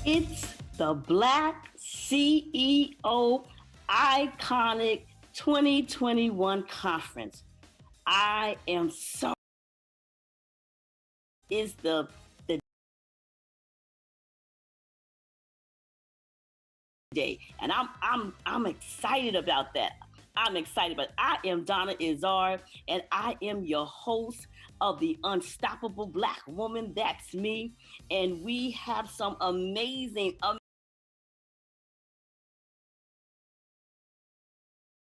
It's the Black CEO Iconic 2021 conference. I am so is the day, and I'm excited about that. I'm excited, but I am Donna Izar, and I am your host of the Unstoppable Black Woman. That's me, and we have some amazing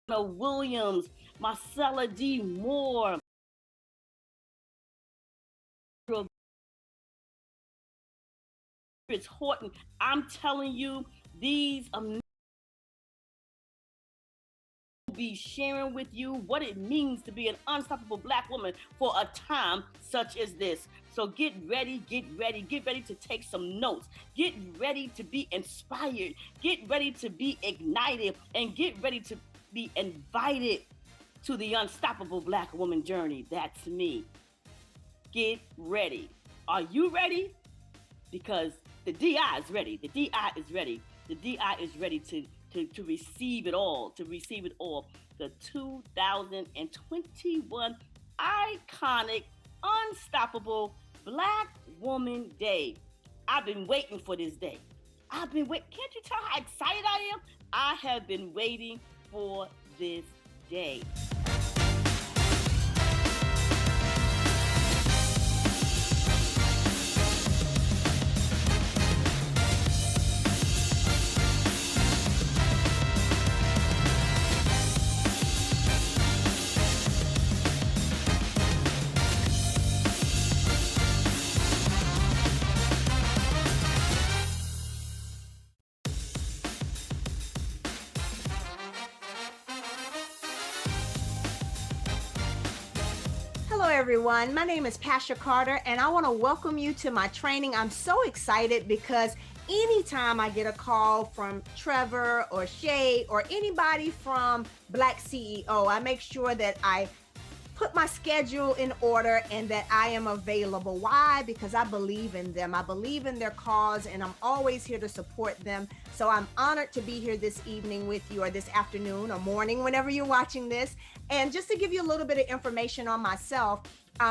Williams, Marcella D. Moore, Chris Horton. I'm telling you, these be sharing with you what it means to be an unstoppable Black woman for a time such as this. So get ready to take some notes. Get ready to be inspired. Get ready to be ignited, and get ready to be invited to the unstoppable Black woman journey. That's me. Get ready. Are you ready? Because the DI is ready. The DI is ready. The DI is ready to receive it all, The 2021 Iconic Unstoppable Black Woman Day. I've been waiting for this day. Can't you tell how excited I am? I have been waiting for this day. Hello everyone, my name is Pasha Carter and I want to welcome you to my training. I'm so excited because anytime I get a call from Trevor or Shay or anybody from BlackCEO, I make sure that I put my schedule in order and that I am available. Why? Because I believe in them. I believe in their cause and I'm always here to support them. So I'm honored to be here this evening with you, or this afternoon or morning, whenever you're watching this. And just to give you a little bit of information on myself,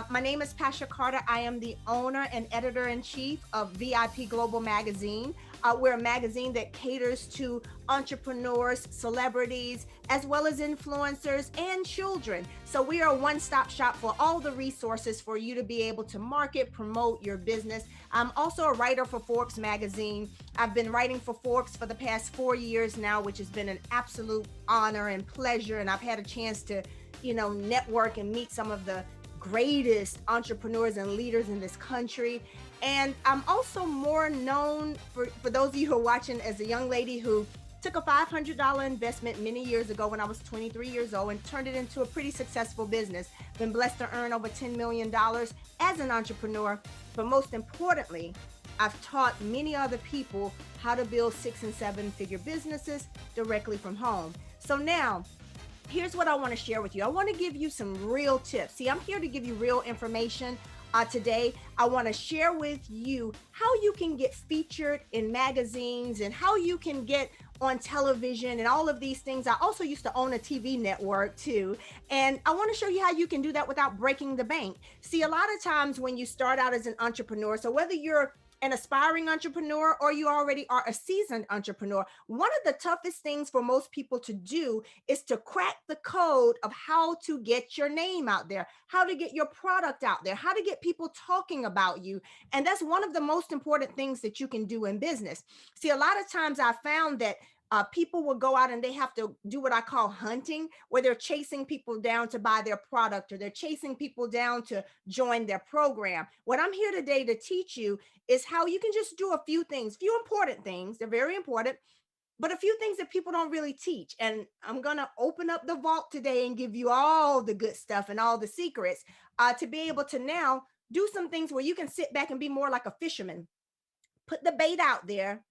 my name is Pasha Carter. I am the owner and editor-in-chief of VIP Global Magazine. We're a magazine that caters to entrepreneurs, celebrities, as well as influencers and children. So we are a one-stop shop for all the resources for you to be able to market, promote your business. I'm also a writer for Forbes magazine. I've been writing for Forbes for the past 4 years now, which has been an absolute honor and pleasure. And I've had a chance to, network and meet some of the greatest entrepreneurs and leaders in this country. And I'm also more known for those of you who are watching, as a young lady who took a $500 investment many years ago when I was 23 years old and turned it into a pretty successful business. Been blessed to earn over $10 million as an entrepreneur. But most importantly, I've taught many other people how to build 6- and 7-figure businesses directly from home. So now, here's what I want to share with you. I want to give you some real tips. See, I'm here to give you real information. Today, I want to share with you how you can get featured in magazines and how you can get on television and all of these things. I also used to own a TV network too. And I want to show you how you can do that without breaking the bank. See, a lot of times when you start out as an entrepreneur, so whether you're an aspiring entrepreneur or you already are a seasoned entrepreneur, one of the toughest things for most people to do is to crack the code of how to get your name out there, how to get your product out there, how to get people talking about you. And that's one of the most important things that you can do in business. See, a lot of times I found that people will go out and they have to do what I call hunting, where they're chasing people down to buy their product, or they're chasing people down to join their program. What I'm here today to teach you is how you can just do a few things, few important things. They're very important, but a few things that people don't really teach. And I'm going to open up the vault today and give you all the good stuff and all the secrets to be able to now do some things where you can sit back and be more like a fisherman, put the bait out there,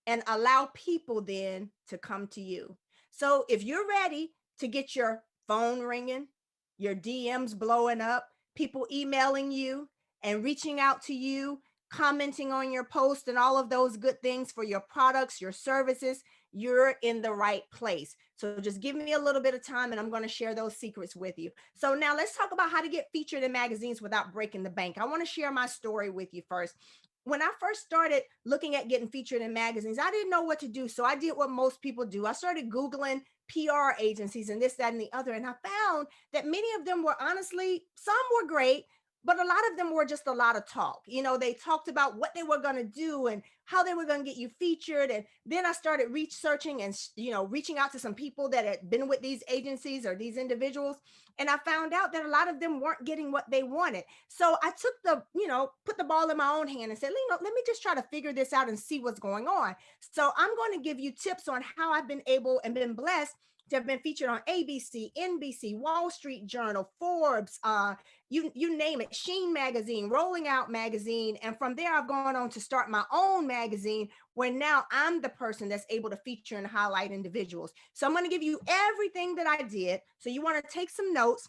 and allow people then to come to you. So if you're ready to get your phone ringing, your DMs blowing up, people emailing you and reaching out to you, commenting on your post and all of those good things for your products, your services, you're in the right place. So just give me a little bit of time and I'm going to share those secrets with you. So now let's talk about how to get featured in magazines without breaking the bank. I want to share my story with you first. When I first started looking at getting featured in magazines, I didn't know what to do. So I did what most people do. I started Googling PR agencies and this, that, and the other. And I found that many of them were honestly, some were great, but a lot of them were just a lot of talk. You know, they talked about what they were going to do and how they were going to get you featured. And then I started researching and, reaching out to some people that had been with these agencies or these individuals. And I found out that a lot of them weren't getting what they wanted. So I took put the ball in my own hand and said, let me just try to figure this out and see what's going on. So I'm going to give you tips on how I've been able and been blessed to have been featured on ABC, NBC, Wall Street Journal, Forbes, you name it, Sheen Magazine, Rolling Out Magazine. And from there, I've gone on to start my own magazine where now I'm the person that's able to feature and highlight individuals. So I'm going to give you everything that I did. So you want to take some notes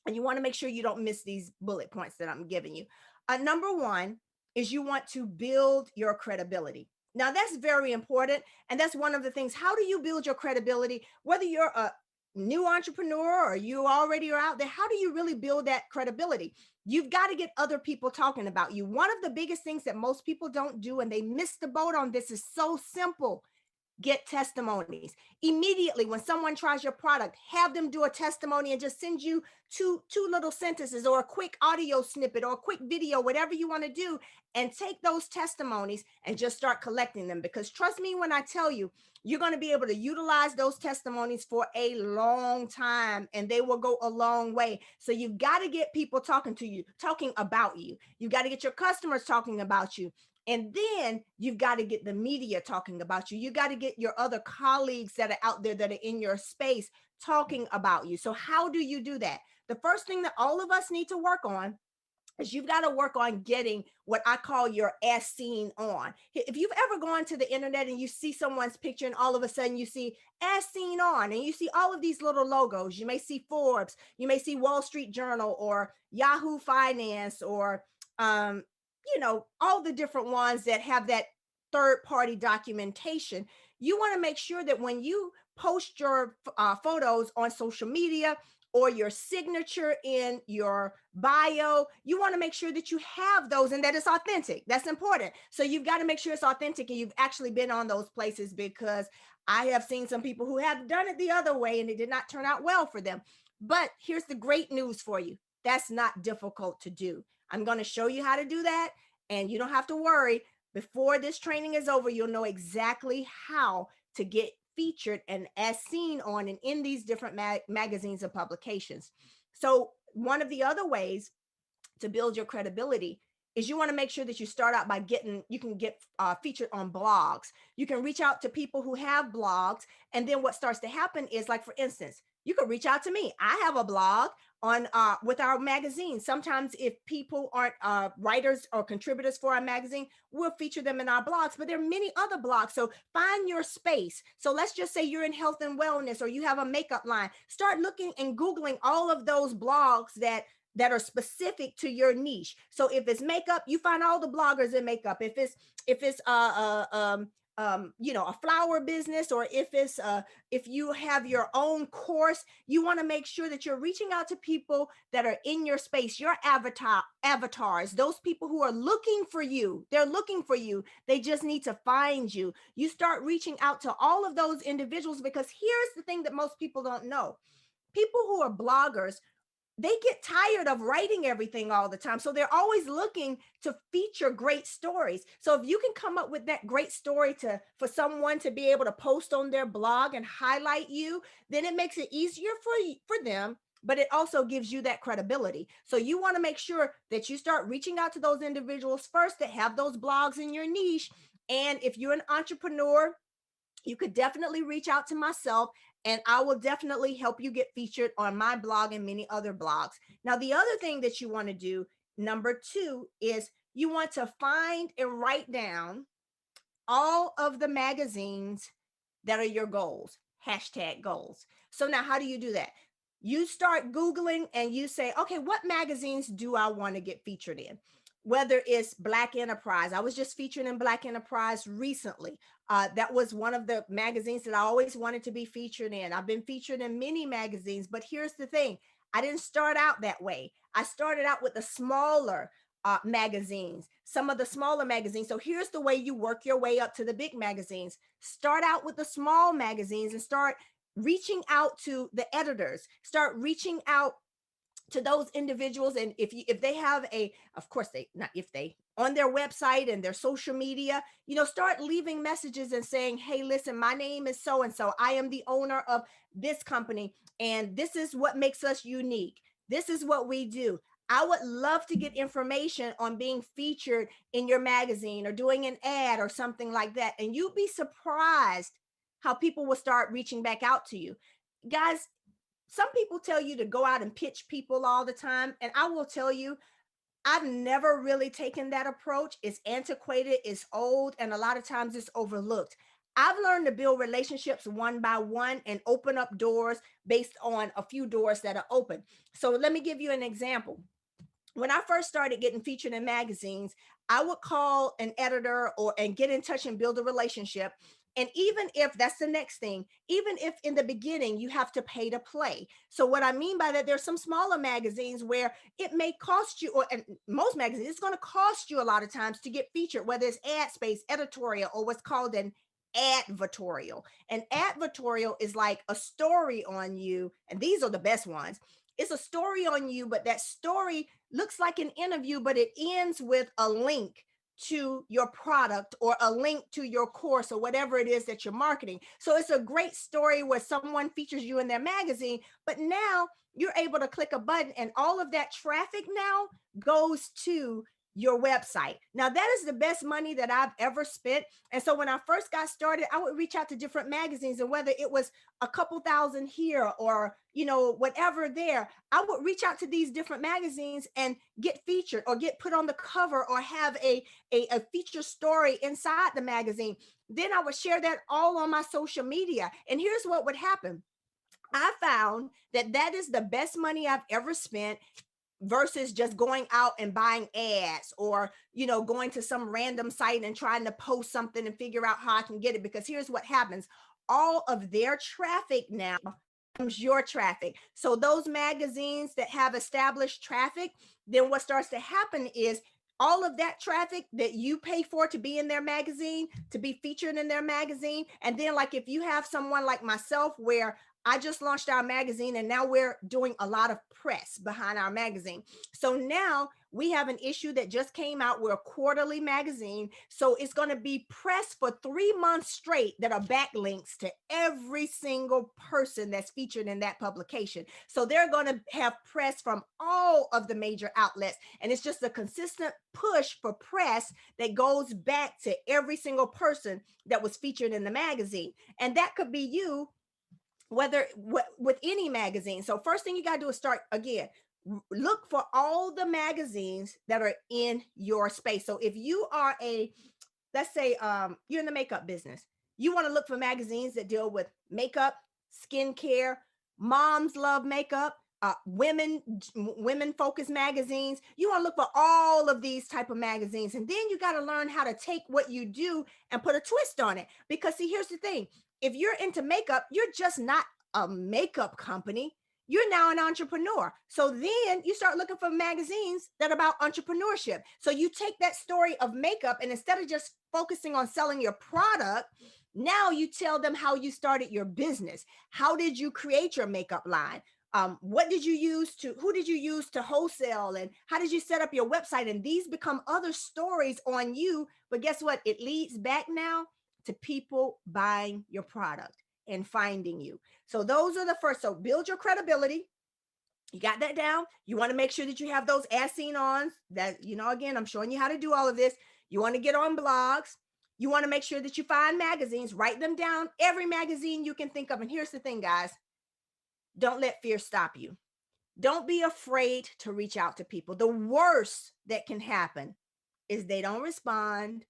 and you want to make sure you don't miss these bullet points that I'm giving you. Number one is you want to build your credibility. Now, that's very important. And that's one of the things. How do you build your credibility? Whether you're a new entrepreneur or you already are out there, how do you really build that credibility? You've got to get other people talking about you. One of the biggest things that most people don't do, and they miss the boat on this, is so simple. Get testimonies immediately. When someone tries your product, have them do a testimony and just send you two little sentences or a quick audio snippet or a quick video, whatever you want to do, and take those testimonies and just start collecting them. Because trust me when I tell you, you're going to be able to utilize those testimonies for a long time and they will go a long way. So you've got to get people talking to you, talking about you. You've got to get your customers talking about you. And then you've got to get the media talking about you. You got to get your other colleagues that are out there that are in your space talking about you. So how do you do that? The first thing that all of us need to work on is you've got to work on getting what I call your as seen on. If you've ever gone to the internet and you see someone's picture and all of a sudden you see as seen on and you see all of these little logos, you may see Forbes, you may see Wall Street Journal or Yahoo Finance or all the different ones that have that third party documentation. You want to make sure that when you post your photos on social media or your signature in your bio, you want to make sure that you have those and that it's authentic. That's important. So you've got to make sure it's authentic and you've actually been on those places, because I have seen some people who have done it the other way and it did not turn out well for them. But here's the great news for you. That's not difficult to do. I'm going to show you how to do that. And you don't have to worry. Before this training is over, you'll know exactly how to get featured and as seen on and in these different magazines and publications. So one of the other ways to build your credibility is you want to make sure that you start out by you can get featured on blogs. You can reach out to people who have blogs. And then what starts to happen is, like, for instance, you can reach out to me. I have a blog on with our magazine. Sometimes if people aren't writers or contributors for our magazine, we'll feature them in our blogs, but there are many other blogs. So find your space. So let's just say you're in health and wellness, or you have a makeup line. Start looking and Googling all of those blogs that are specific to your niche. So if it's makeup, you find all the bloggers in makeup. If it's a flower business, or if you have your own course, you want to make sure that you're reaching out to people that are in your space, your avatars, those people who are looking for you. They're looking for you. They just need to find you. You start reaching out to all of those individuals, because here's the thing that most people don't know. People who are bloggers, they get tired of writing everything all the time. So they're always looking to feature great stories. So if you can come up with that great story for someone to be able to post on their blog and highlight you, then it makes it easier for them, but it also gives you that credibility. So you want to make sure that you start reaching out to those individuals first that have those blogs in your niche. And if you're an entrepreneur, you could definitely reach out to myself, and I will definitely help you get featured on my blog and many other blogs. Now, the other thing that you want to do, number 2, is you want to find and write down all of the magazines that are your goals, #goals. So now how do you do that? You start Googling and you say, okay, what magazines do I want to get featured in? whether it's Black Enterprise. I was just featured in Black Enterprise recently. That was one of the magazines that I always wanted to be featured in. I've been featured in many magazines, but here's the thing. I didn't start out that way. I started out with the smaller magazines, some of the smaller magazines. So here's the way you work your way up to the big magazines. Start out with the small magazines and start reaching out to the editors, start reaching out to those individuals. And if they have a, of course, they, not if they, on their website and their social media, start leaving messages and saying, hey, listen, my name is so and so, I am the owner of this company, and this is what makes us unique, this is what we do. I would love to get information on being featured in your magazine or doing an ad or something like that. And you'd be surprised how people will start reaching back out to you. Guys, some people tell you to go out and pitch people all the time. And I will tell you, I've never really taken that approach. It's antiquated, it's old, and a lot of times it's overlooked. I've learned to build relationships one by one and open up doors based on a few doors that are open. So let me give you an example. When I first started getting featured in magazines, I would call an editor or and get in touch and build a relationship. And even if that's the next thing, even if in the beginning you have to pay to play. So what I mean by that, there's some smaller magazines where it may cost you, or and most magazines, it's going to cost you a lot of times to get featured, whether it's ad space, editorial, or what's called an advertorial. An advertorial is like a story on you, and these are the best ones. It's a story on you, but that story looks like an interview, but it ends with a link to your product or a link to your course or whatever it is that you're marketing. So it's a great story where someone features you in their magazine, but now you're able to click a button and all of that traffic now goes to your website. Now that is the best money that I've ever spent. And so when I first got started, I would reach out to different magazines, and whether it was a couple thousand here or whatever there, I would reach out to these different magazines and get featured or get put on the cover or have a feature story inside the magazine. Then I would share that all on my social media. And here's what would happen. I found that that is the best money I've ever spent versus just going out and buying ads or going to some random site and trying to post something and figure out how I can get it. Because here's what happens. All of their traffic now becomes your traffic. So those magazines that have established traffic, then what starts to happen is all of that traffic that you pay for to be in their magazine, to be featured in their magazine. And then like if you have someone like myself where I just launched our magazine and now we're doing a lot of press behind our magazine. So now we have an issue that just came out. We're a quarterly magazine. So it's going to be pressed for 3 months straight that are backlinks to every single person that's featured in that publication. So they're going to have press from all of the major outlets. And it's just a consistent push for press that goes back to every single person that was featured in the magazine. And that could be you, whether with any magazine. So first thing you got to do is start again, look for all the magazines that are in your space. So if you are let's say you're in the makeup business, you want to look for magazines that deal with makeup, skincare, moms love makeup, women focused magazines. You want to look for all of these type of magazines, and then you got to learn how to take what you do and put a twist on it. Because see, here's the thing. If you're into makeup, you're just not a makeup company. You're now an entrepreneur. So then you start looking for magazines that are about entrepreneurship. So you take that story of makeup, and instead of just focusing on selling your product, now you tell them how you started your business. How did you create your makeup line? What did you use to, who did you use to wholesale, and how did you set up your website? And these become other stories on you. But guess what? It leads back now to people buying your product and finding you. So those are the first. So build your credibility. You got that down. You want to make sure that you have those as seen ons that, again, I'm showing you how to do all of this. You want to get on blogs. You want to make sure that you find magazines, write them down, every magazine you can think of. And here's the thing, guys, don't let fear stop you. Don't be afraid to reach out to people. The worst that can happen is they don't respond,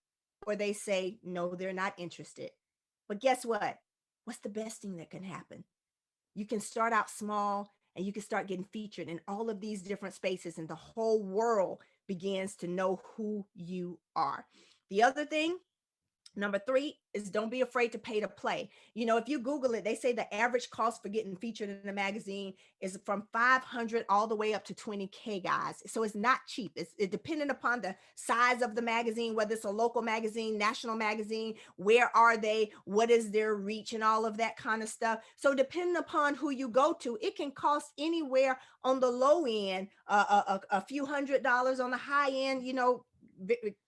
or they say, no, they're not interested. But guess what? What's the best thing that can happen? You can start out small and you can start getting featured in all of these different spaces, and the whole world begins to know who you are. The other thing, number three, is don't be afraid to pay to play. You know, if you Google it, they say the average cost for getting featured in a magazine is from 500 all the way up to 20K, guys. So it's not cheap. It's dependent upon the size of the magazine, whether it's a local magazine, national magazine, where are they, what is their reach, and all of that kind of stuff. So depending upon who you go to, it can cost anywhere on the low end, a few $100s, on the high end, you know,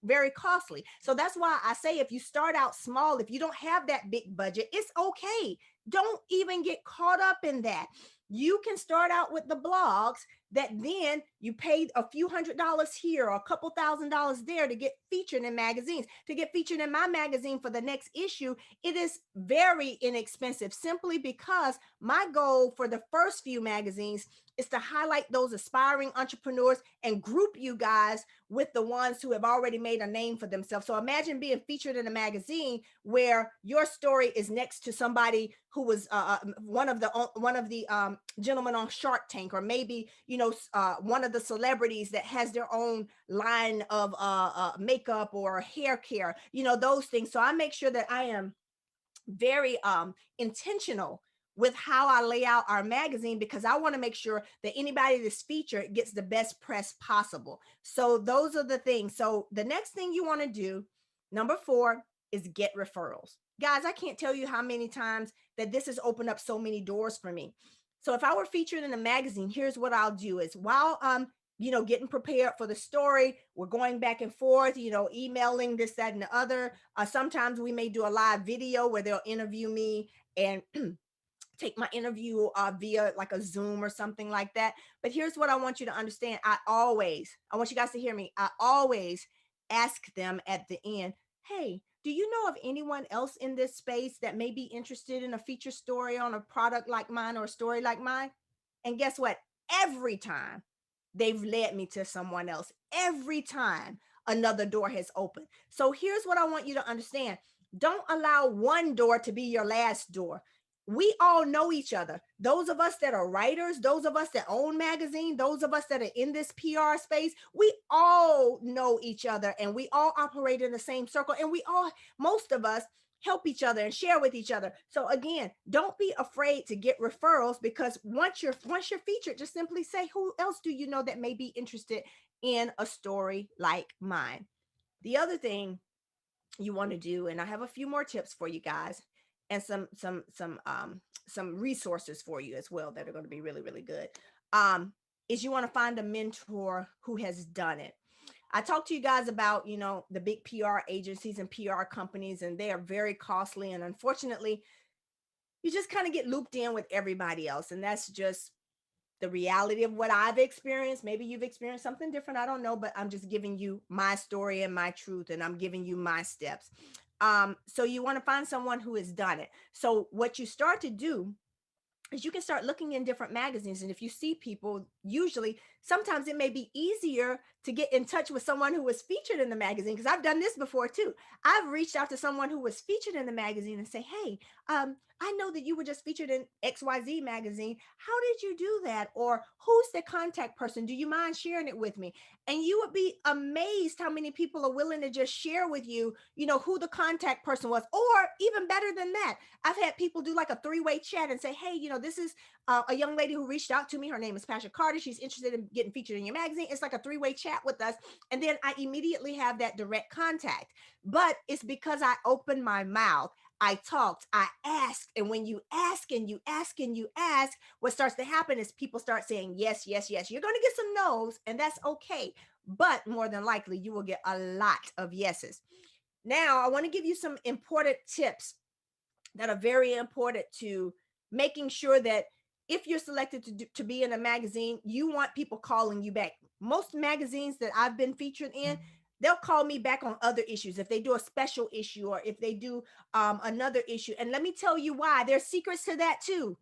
very costly. So that's why I say, if you start out small, if you don't have that big budget, it's okay. Don't even get caught up in that. You can start out with the blogs that then you pay a few $100s here or a couple $1,000s there to get featured in magazines. To get featured in my magazine for the next issue, it is very inexpensive, simply because my goal for the first few magazines is to highlight those aspiring entrepreneurs and group you guys with the ones who have already made a name for themselves. So imagine being featured in a magazine where your story is next to somebody who was one of the gentlemen on Shark Tank, or maybe, you know, one of the celebrities that has their own line of makeup or hair care, you know, those things. So I make sure that I am very intentional with how I lay out our magazine, because I want to make sure that anybody that's featured gets the best press possible. So those are the things. So the next thing you want to do, number 4, is get referrals. Guys, I can't tell you how many times that this has opened up so many doors for me. So if I were featured in a magazine, here's what I'll do is, while you know, getting prepared for the story, we're going back and forth, you know, emailing this, that, and the other. Sometimes we may do a live video where they'll interview me and take my interview via like a Zoom or something like that. But here's what I want you to understand. I want you guys to hear me. I always ask them at the end, hey, do you know of anyone else in this space that may be interested in a feature story on a product like mine or a story like mine? And guess what? Every time they've led me to someone else. Every time another door has opened. So here's what I want you to understand. Don't allow one door to be your last door. We all know each other. Those of us that are writers, those of us that own magazine, those of us that are in this PR space, we all know each other, and we all operate in the same circle, and most of us help each other and share with each other. So again, don't be afraid to get referrals, because once you're featured, just simply say, who else do you know that may be interested in a story like mine? The other thing you want to do, and I have a few more tips for you guys, and some resources for you as well that are going to be really, really good, is you want to find a mentor who has done it. I talked to you guys about, you know, the big PR agencies and PR companies, and they are very costly. And unfortunately, you just kind of get looped in with everybody else. And that's just the reality of what I've experienced. Maybe you've experienced something different. I don't know, but I'm just giving you my story and my truth, and I'm giving you my steps. So you want to find someone who has done it. So what you start to do is you can start looking in different magazines. And if you see people, usually sometimes it may be easier to get in touch with someone who was featured in the magazine, because I've done this before too. I've reached out to someone who was featured in the magazine and say, hey, I know that you were just featured in XYZ magazine. How did you do that? Or who's the contact person? Do you mind sharing it with me? And you would be amazed how many people are willing to just share with you, you know, who the contact person was. Or even better than that, I've had people do like a 3-way chat and say, hey, you know, this is a young lady who reached out to me. Her name is Pasha Carter. She's interested in getting featured in your magazine. It's like a 3-way chat with us. And then I immediately have that direct contact. But it's because I opened my mouth. I talked, I asked. And when you ask and you ask and you ask, what starts to happen is people start saying, yes, yes, yes. You're going to get some no's, and that's okay. But more than likely, you will get a lot of yeses. Now, I want to give you some important tips that are very important to making sure that if you're selected to be in a magazine, you want people calling you back. Most magazines that I've been featured in, they'll call me back on other issues if they do a special issue, or if they do another issue. And let me tell you why. There's secrets to that too.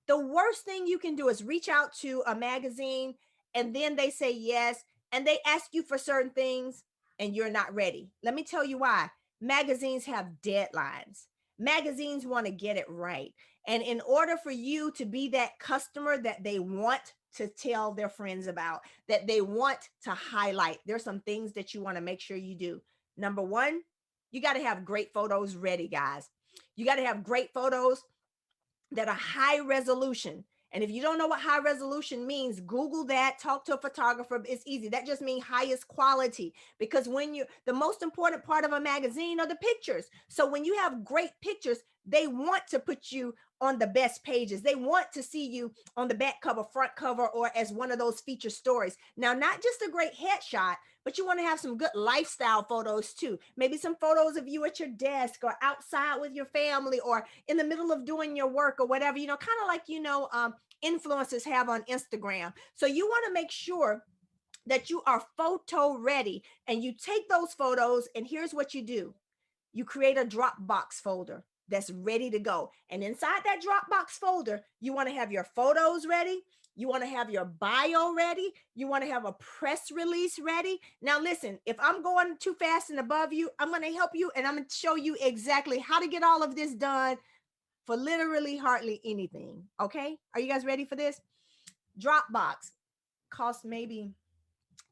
The worst thing you can do is reach out to a magazine, and then they say yes, and they ask you for certain things and you're not ready. Let me tell you why. Magazines have deadlines. Magazines want to get it right. And in order for you to be that customer that they want to tell their friends about, that they want to highlight. There's some things that you want to make sure you do. Number one, you got to have great photos ready, guys. You got to have great photos that are high resolution. And if you don't know what high resolution means, Google that, talk to a photographer. It's easy. That just means highest quality, because when you, the most important part of a magazine are the pictures. So when you have great pictures, they want to put you on the best pages. They want to see you on the back cover, front cover, or as one of those feature stories. Now, not just a great headshot, but you want to have some good lifestyle photos too. Maybe some photos of you at your desk or outside with your family or in the middle of doing your work or whatever, kind of like, influencers have on Instagram. So you want to make sure that you are photo ready, and you take those photos, and here's what you do. You create a Dropbox folder that's ready to go. And inside that Dropbox folder, you want to have your photos ready. You want to have your bio ready. You want to have a press release ready. Now, listen, if I'm going too fast and above you, I'm going to help you, and I'm going to show you exactly how to get all of this done for literally hardly anything. Okay. Are you guys ready for this? Dropbox costs maybe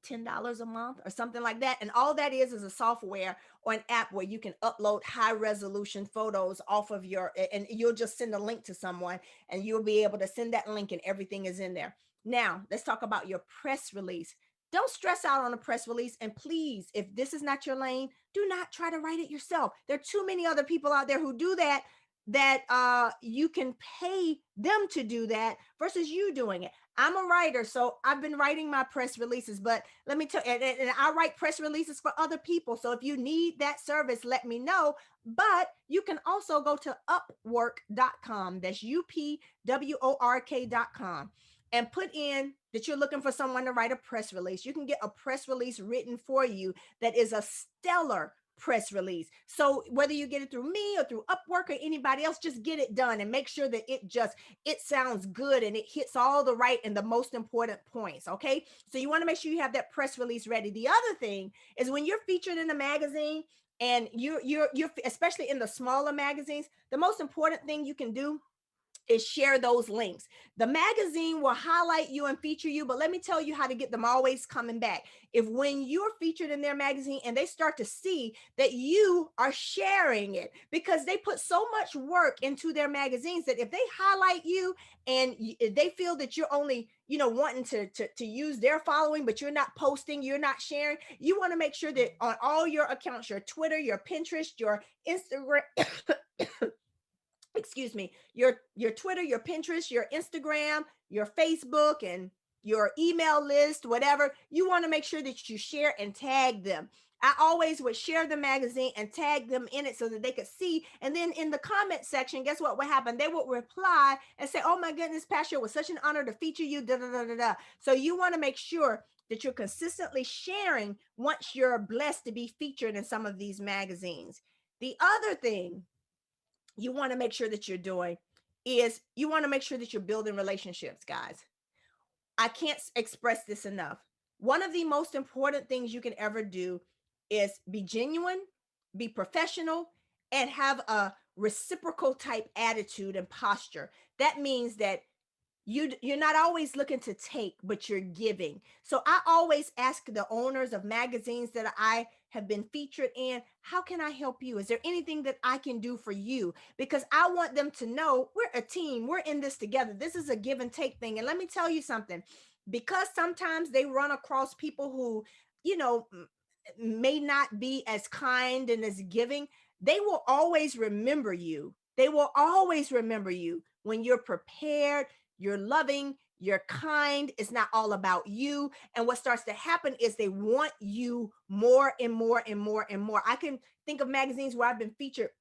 $10 a month or something like that. And all that is a software or an app where you can upload high resolution photos off of your, and you'll just send a link to someone and you'll be able to send that link and everything is in there. Now, let's talk about your press release. Don't stress out on a press release. And please, if this is not your lane, do not try to write it yourself. There are too many other people out there who do that you can pay them to do that versus you doing it. I'm a writer, so I've been writing my press releases, but let me tell you, and I write press releases for other people. So if you need that service, let me know. But you can also go to upwork.com. That's UPWORK.com, and put in that you're looking for someone to write a press release. You can get a press release written for you that is a stellar press release. So whether you get it through me or through Upwork or anybody else, just get it done and make sure that it sounds good and it hits all the right and the most important points. Okay. So you want to make sure you have that press release ready. The other thing is, when you're featured in a magazine, and you're especially in the smaller magazines, the most important thing you can do is share those links. The magazine will highlight you and feature you, but let me tell you how to get them always coming back. If when you're featured in their magazine and they start to see that you are sharing it, because they put so much work into their magazines, that if they highlight you and they feel that you're only, wanting to use their following, but you're not posting, you're not sharing, you want to make sure that on all your accounts, your Twitter, your Pinterest, your Instagram, excuse me, your Twitter, your Pinterest, your Instagram, your Facebook, and your email list, whatever, you want to make sure that you share and tag them. I always would share the magazine and tag them in it so that they could see. And then in the comment section, guess what would happen? They would reply and say, "Oh my goodness, Pastor, it was such an honor to feature you, da da da da da." So you want to make sure that you're consistently sharing once you're blessed to be featured in some of these magazines. The other thing you want to make sure that you're doing is, you want to make sure that you're building relationships, guys. I can't express this enough. One of the most important things you can ever do is be genuine, be professional, and have a reciprocal type attitude and posture. That means that you're not always looking to take, but you're giving. So I always ask the owners of magazines that I have been featured in, how can I help you? Is there anything that I can do for you? Because I want them to know we're a team, we're in this together. This is a give and take thing. And let me tell you something, because sometimes they run across people who, may not be as kind and as giving, they will always remember you. They will always remember you when you're prepared, you're loving, you're kind. It's not all about you. And what starts to happen is they want you more and more and more and more. I can think of magazines where I've been featured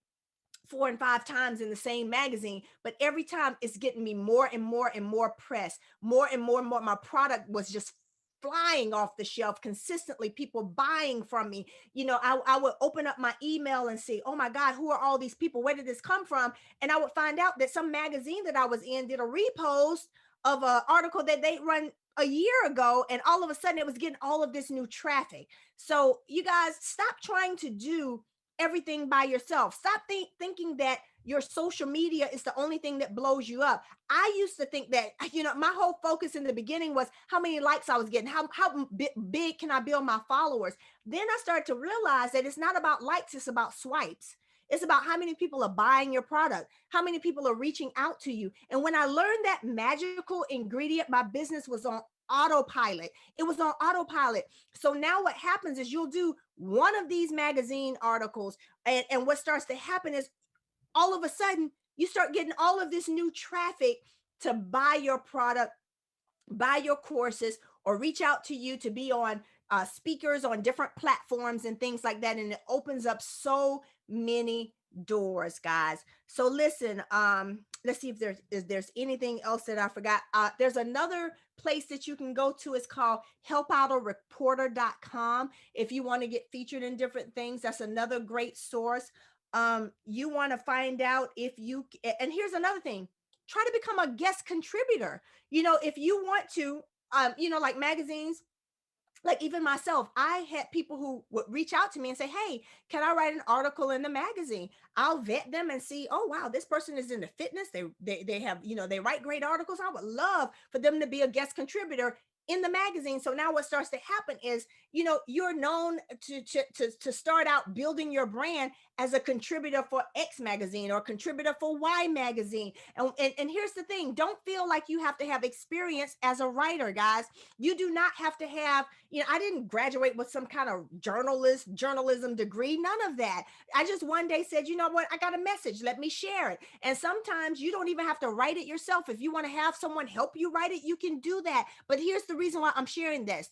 4 and 5 times in the same magazine, but every time it's getting me more and more and more press, more and more and more. My product was just flying off the shelf consistently, people buying from me. I would open up my email and see, oh my God, who are all these people? Where did this come from? And I would find out that some magazine that I was in did a repost of an article that they run a year ago, and all of a sudden it was getting all of this new traffic. So you guys, stop trying to do everything by yourself. Stop thinking that your social media is the only thing that blows you up. I used to think that, my whole focus in the beginning was how many likes I was getting, how big can I build my followers. Then I started to realize that it's not about likes, it's about swipes. It's about how many people are buying your product, how many people are reaching out to you. And when I learned that magical ingredient, my business was on autopilot. It was on autopilot. So now what happens is you'll do one of these magazine articles, and what starts to happen is all of a sudden you start getting all of this new traffic to buy your product, buy your courses, or reach out to you to be on speakers on different platforms and things like that. And it opens up so many doors, guys. So listen, let's see if there's anything else that I forgot. There's another place that you can go to. It's called helpoutareporter.com. If you want to get featured in different things, that's another great source. You want to find out if you, and here's another thing, try to become a guest contributor. If you want to, like magazines, like even myself, I had people who would reach out to me and say, hey, can I write an article in the magazine? I'll vet them and see, oh, wow, this person is into fitness. They have, they write great articles. I would love for them to be a guest contributor in the magazine. So now what starts to happen is, you're known to start out building your brand as a contributor for X magazine or contributor for Y magazine. And here's the thing, don't feel like you have to have experience as a writer, guys. You do not have to have, I didn't graduate with some kind of journalism degree, none of that. I just one day said, you know what, I got a message, let me share it. And sometimes you don't even have to write it yourself. If you want to have someone help you write it, you can do that. But here's the reason why I'm sharing this.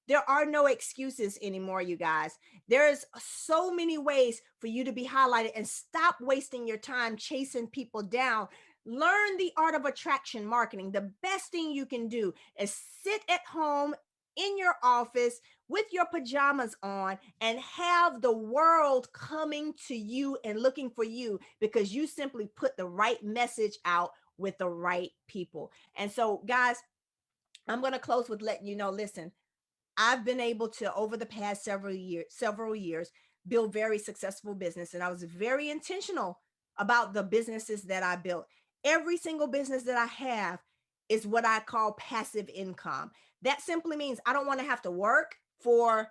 There are no excuses anymore, you guys. There's so many ways for you to be highlighted, and stop wasting your time chasing people down. Learn the art of attraction marketing. The best thing you can do is sit at home in your office with your pajamas on and have the world coming to you and looking for you, because you simply put the right message out with the right people. And so, guys, I'm going to close with letting you know, listen, I've been able to, over the past several years, build very successful business. And I was very intentional about the businesses that I built. Every single business that I have is what I call passive income. That simply means I don't want to have to work for,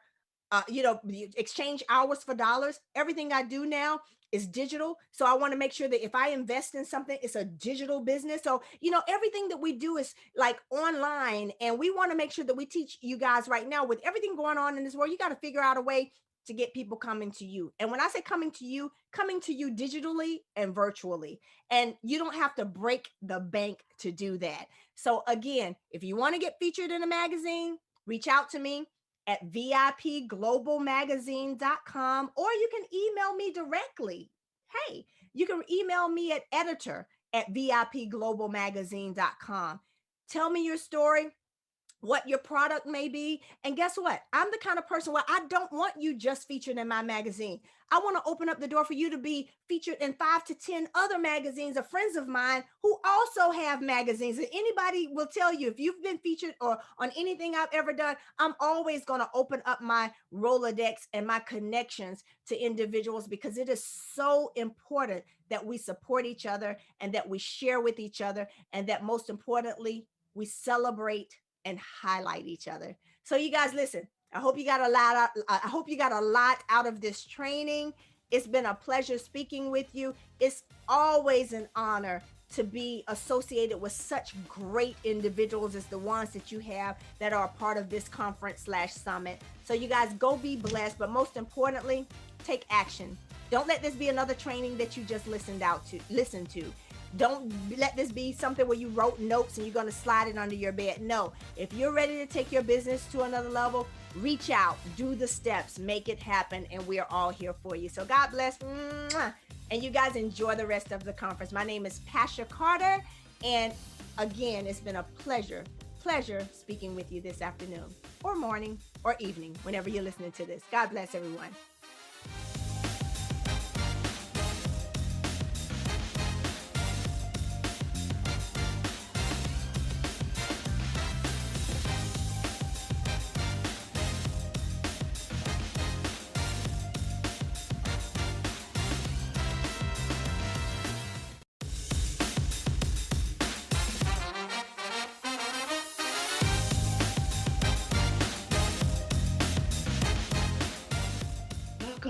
exchange hours for dollars. Everything I do now is digital. So I want to make sure that if I invest in something, it's a digital business. So, everything that we do is like online, and we want to make sure that we teach you guys right now, with everything going on in this world, you got to figure out a way to get people coming to you. And when I say coming to you digitally and virtually, and you don't have to break the bank to do that. So again, if you want to get featured in a magazine, reach out to me at vipglobalmagazine.com, or you can email me directly. Hey, you can email me at editor@vipglobalmagazine.com. Tell me your story, what your product may be. And guess what? I'm the kind of person where I don't want you just featured in my magazine. I want to open up the door for you to be featured in 5 to 10 other magazines of friends of mine who also have magazines. And anybody will tell you, if you've been featured or on anything I've ever done, I'm always going to open up my Rolodex and my connections to individuals, because it is so important that we support each other and that we share with each other, and that most importantly, we celebrate and highlight each other. So you guys, listen, I hope you got a lot out of this training. It's been a pleasure speaking with you. It's always an honor to be associated with such great individuals as the ones that you have that are a part of this conference/summit. So you guys, go be blessed, but most importantly, take action. Don't let this be another training that you just listen to. Don't let this be something where you wrote notes and you're going to slide it under your bed. No, if you're ready to take your business to another level, reach out, do the steps, make it happen, and we are all here for you. So God bless. And you guys enjoy the rest of the conference. My name is Pasha Carter. And again, it's been a pleasure speaking with you this afternoon or morning or evening, whenever you're listening to this. God bless everyone.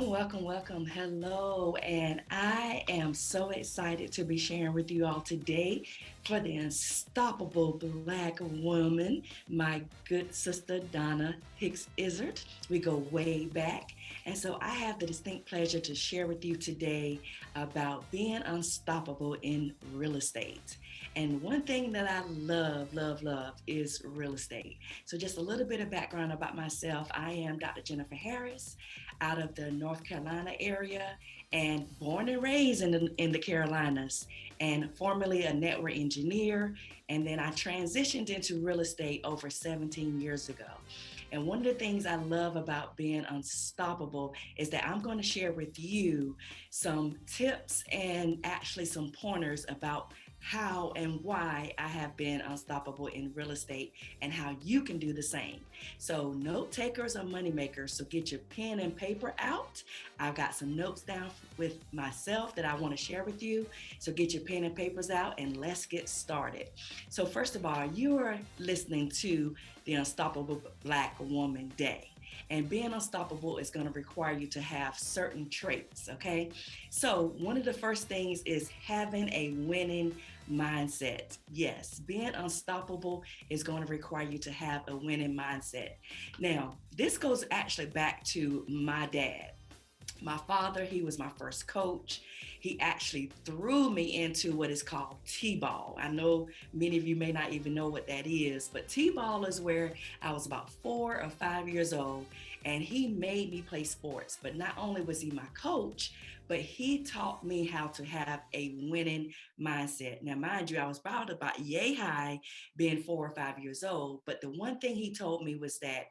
Welcome. Hello. And I am so excited to be sharing with you all today for the unstoppable Black woman, my good sister Donna Hicks Izzard. We go way back. And so I have the distinct pleasure to share with you today about being unstoppable in real estate. And one thing that I love is real estate. So just a little bit of background about myself. I am Dr. Jennifer Harris out of the North Carolina area and born and raised in the Carolinas and formerly a network engineer. And then I transitioned into real estate over 17 years ago. And one of the things I love about being unstoppable is that I'm going to share with you some tips and actually some pointers about how and why I have been unstoppable in real estate and how you can do the same. So note takers are money makers. So get your pen and paper out. I've got some notes down with myself that I want to share with you. So get your pen and papers out and let's get started. So first of all, you are listening to the Unstoppable Black Woman Day. And being unstoppable is going to require you to have certain traits, okay? So one of the first things is having a winning mindset. Yes, being unstoppable is going to require you to have a winning mindset. Now, this goes actually back to my dad. My father, he was my first coach. He actually threw me into what is called T-ball. I know many of you may not even know what that is, but T-ball is where I was about 4 or 5 years old and he made me play sports. But not only was he my coach, but he taught me how to have a winning mindset. Now, mind you, I was probably about yay high being 4 or 5 years old. But the one thing he told me was that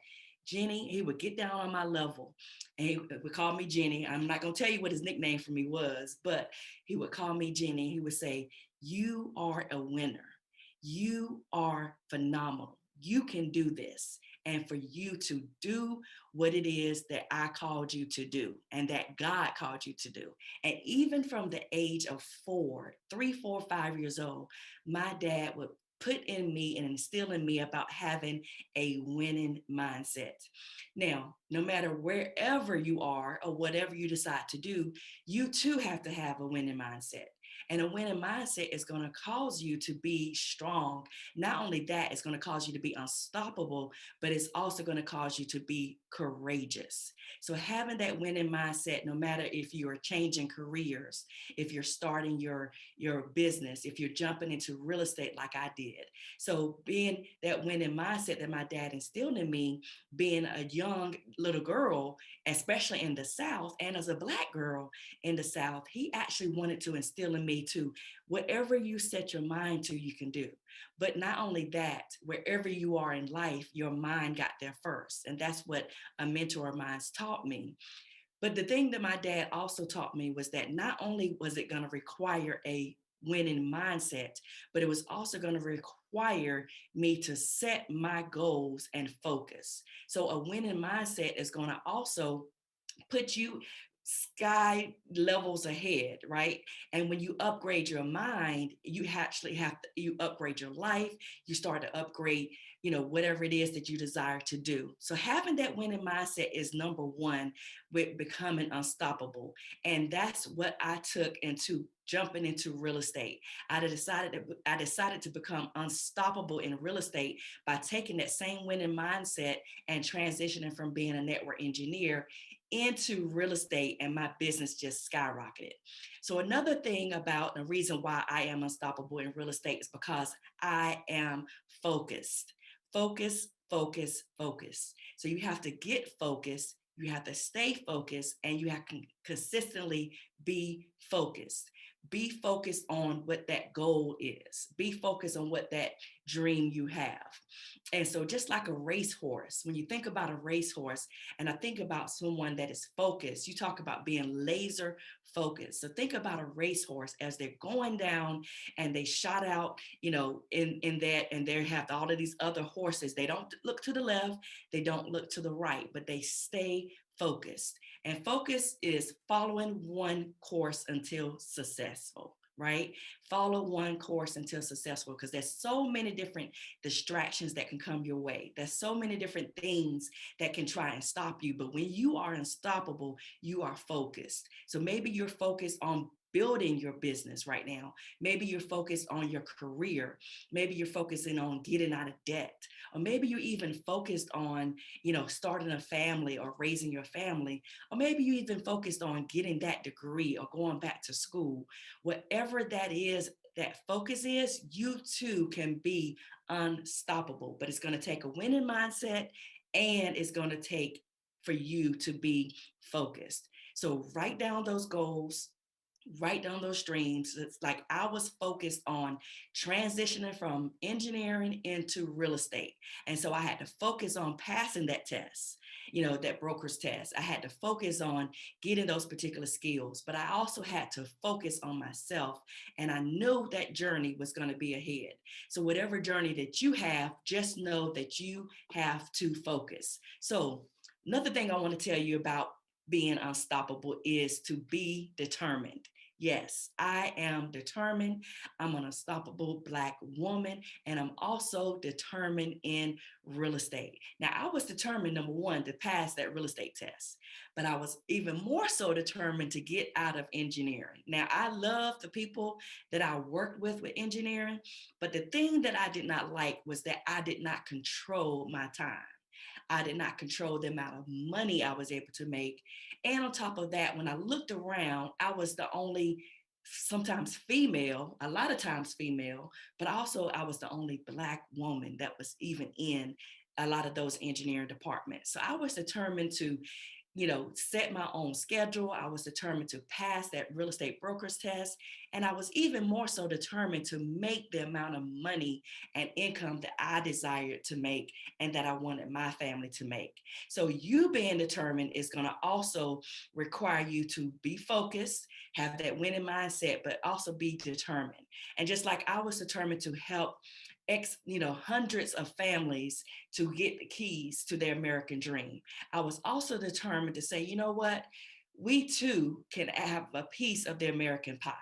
Jenny, he would get down on my level and he would call me Jenny. I'm not going to tell you what his nickname for me was, but he would call me Jenny. He would say, "You are a winner. You are phenomenal. You can do this." And for you to do what it is that I called you to do and that God called you to do. And even from the age of 3, 4, 5 years old, my dad would put in me and instill in me about having a winning mindset. Now, no matter wherever you are or whatever you decide to do, you too have to have a winning mindset. And a winning mindset is going to cause you to be strong. Not only that, it's going to cause you to be unstoppable, but it's also going to cause you to be courageous. So having that winning mindset, no matter if you're changing careers, if you're starting your business, if you're jumping into real estate like I did. So being that winning mindset that my dad instilled in me, being a young little girl, especially in the South, and as a Black girl in the South, he actually wanted to instill in me to whatever you set your mind to, you can do. But not only that, wherever you are in life, your mind got there first. And that's what a mentor of mine taught me. But the thing that my dad also taught me was that not only was it going to require a winning mindset, but it was also going to require me to set my goals and focus. So a winning mindset is going to also put you sky levels ahead, right? And when you upgrade your mind, you actually you upgrade your life, you start to upgrade, whatever it is that you desire to do. So having that winning mindset is number one with becoming unstoppable. And that's what I took into jumping into real estate. I decided to become unstoppable in real estate by taking that same winning mindset and transitioning from being a network engineer into real estate, and my business just skyrocketed. So another thing about the reason why I am unstoppable in real estate is because I am focused. Focus. So you have to get focused, you have to stay focused, and you have to consistently be focused. Be focused on what that goal is. Be focused on what that dream you have. And so just like a racehorse, when you think about a racehorse, and I think about someone that is focused, you talk about being laser focused. So think about a racehorse as they're going down and they shot out, in that, and they have all of these other horses. They don't look to the left, they don't look to the right, but they stay focused. And focus is following one course until successful, right? Follow one course until successful, because there's so many different distractions that can come your way. There's so many different things that can try and stop you. But when you are unstoppable, you are focused. So maybe you're focused on building your business right now. Maybe you're focused on your career. Maybe you're focusing on getting out of debt. Or maybe you're even focused on, starting a family or raising your family. Or maybe you even focused on getting that degree or going back to school. Whatever that is, that focus is, you too can be unstoppable. But it's going to take a winning mindset, and it's going to take for you to be focused. So write down those goals, write down those streams. It's like I was focused on transitioning from engineering into real estate. And so I had to focus on passing that test, that broker's test. I had to focus on getting those particular skills, but I also had to focus on myself. And I knew that journey was going to be ahead. So whatever journey that you have, just know that you have to focus. So another thing I want to tell you about being unstoppable is to be determined. Yes, I am determined. I'm an unstoppable Black woman, and I'm also determined in real estate. Now, I was determined, number one, to pass that real estate test, but I was even more so determined to get out of engineering. Now, I love the people that I worked with engineering, but the thing that I did not like was that I did not control my time. I did not control the amount of money I was able to make. And on top of that, when I looked around, I was the only, sometimes female, a lot of times female, but also I was the only Black woman that was even in a lot of those engineering departments. So I was determined to set my own schedule. I was determined to pass that real estate broker's test. And I was even more so determined to make the amount of money and income that I desired to make and that I wanted my family to make. So you being determined is going to also require you to be focused, have that winning mindset, but also be determined. And just like I was determined to help hundreds of families to get the keys to their American dream, I was also determined to say, you know what? We too can have a piece of the American pie.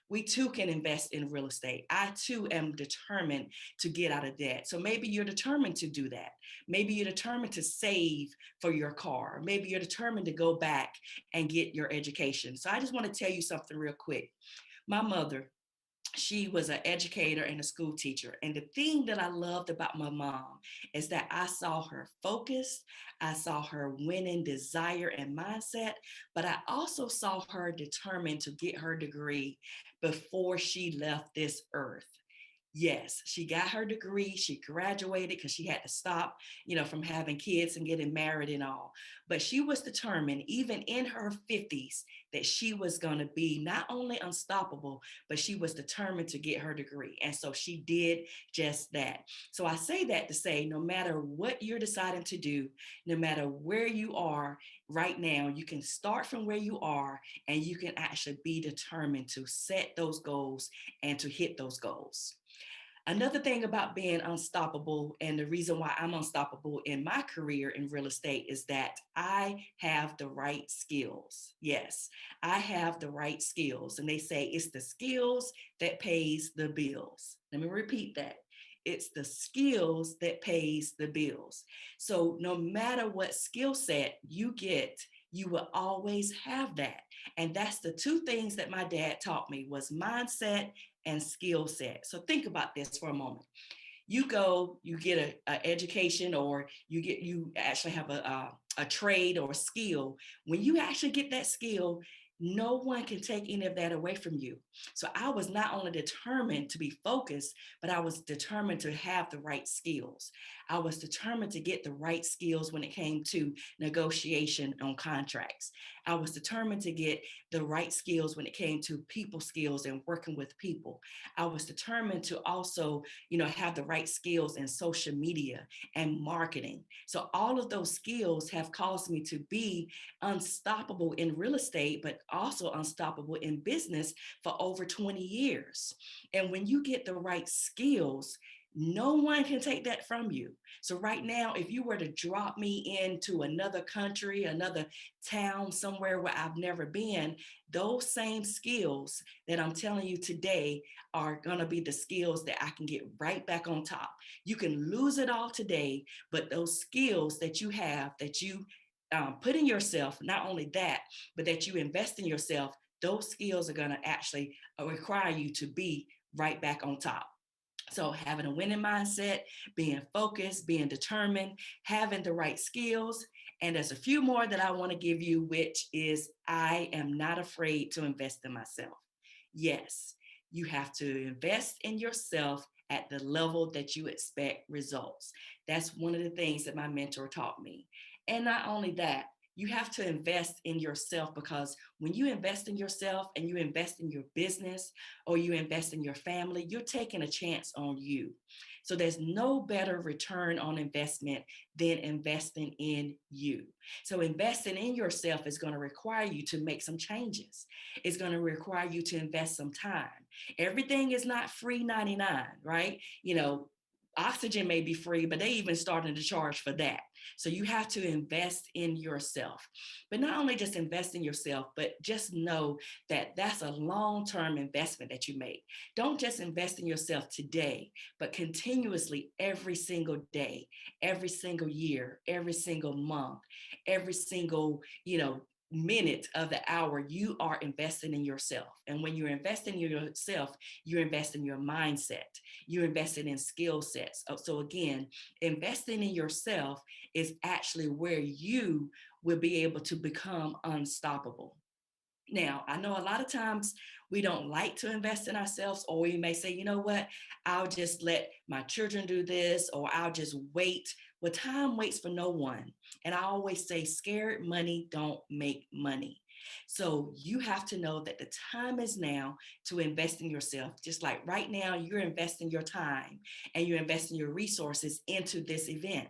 We too can invest in real estate. I too am determined to get out of debt. So maybe you're determined to do that. Maybe you're determined to save for your car. Maybe you're determined to go back and get your education. So I just want to tell you something real quick. My mother, she was an educator and a school teacher. And the thing that I loved about my mom is that I saw her focused, I saw her winning desire and mindset, but I also saw her determined to get her degree before she left this earth. Yes, she got her degree. She graduated because she had to stop, from having kids and getting married and all. But she was determined, even in her 50s, that she was going to be not only unstoppable, but she was determined to get her degree. And so she did just that. So I say that to say, no matter what you're deciding to do, no matter where you are right now, you can start from where you are and you can actually be determined to set those goals and to hit those goals. Another thing about being unstoppable, and the reason why I'm unstoppable in my career in real estate, is that I have the right skills. Yes, I have the right skills. And they say it's the skills that pays the bills. Let me repeat that. It's the skills that pays the bills. So no matter what skill set you get, you will always have that. And that's the two things that my dad taught me, was mindset and skill set. So think about this for a moment. You go, you get an education, or you actually have a trade or a skill. When you actually get that skill, no one can take any of that away from you. So I was not only determined to be focused, but I was determined to have the right skills. I was determined to get the right skills when it came to negotiation on contracts. I was determined to get the right skills when it came to people skills and working with people. I was determined to also, have the right skills in social media and marketing. So all of those skills have caused me to be unstoppable in real estate, but also unstoppable in business for over 20 years. And when you get the right skills, No one can take that from you. So right now, if you were to drop me into another country, another town, somewhere where I've never been, those same skills that I'm telling you today are going to be the skills that I can get right back on top. You can lose it all today, but those skills that you have, that you put in yourself, not only that, but that you invest in yourself, those skills are going to actually require you to be right back on top. So having a winning mindset, being focused, being determined, having the right skills. And there's a few more that I want to give you, which is I am not afraid to invest in myself. Yes, you have to invest in yourself at the level that you expect results. That's one of the things that my mentor taught me. And not only that, you have to invest in yourself, because when you invest in yourself and you invest in your business or you invest in your family, you're taking a chance on you. So there's no better return on investment than investing in you. So investing in yourself is going to require you to make some changes. It's going to require you to invest some time. Everything is not free 99, right? Oxygen may be free, but they even starting to charge for that. So you have to invest in yourself. But not only just invest in yourself, but just know that that's a long-term investment that you make. Don't just invest in yourself today, but continuously every single day, every single year, every single month, every single, minute of the hour, you are investing in yourself. And when you're investing in yourself, you're investing in your mindset, you're investing in skill sets. So again, investing in yourself is actually where you will be able to become unstoppable. Now, I know a lot of times we don't like to invest in ourselves, or we may say, you know what, I'll just let my children do this, or I'll just wait. Well, time waits for no one. And I always say, scared money don't make money. So you have to know that the time is now to invest in yourself. Just like right now, you're investing your time and you're investing your resources into this event.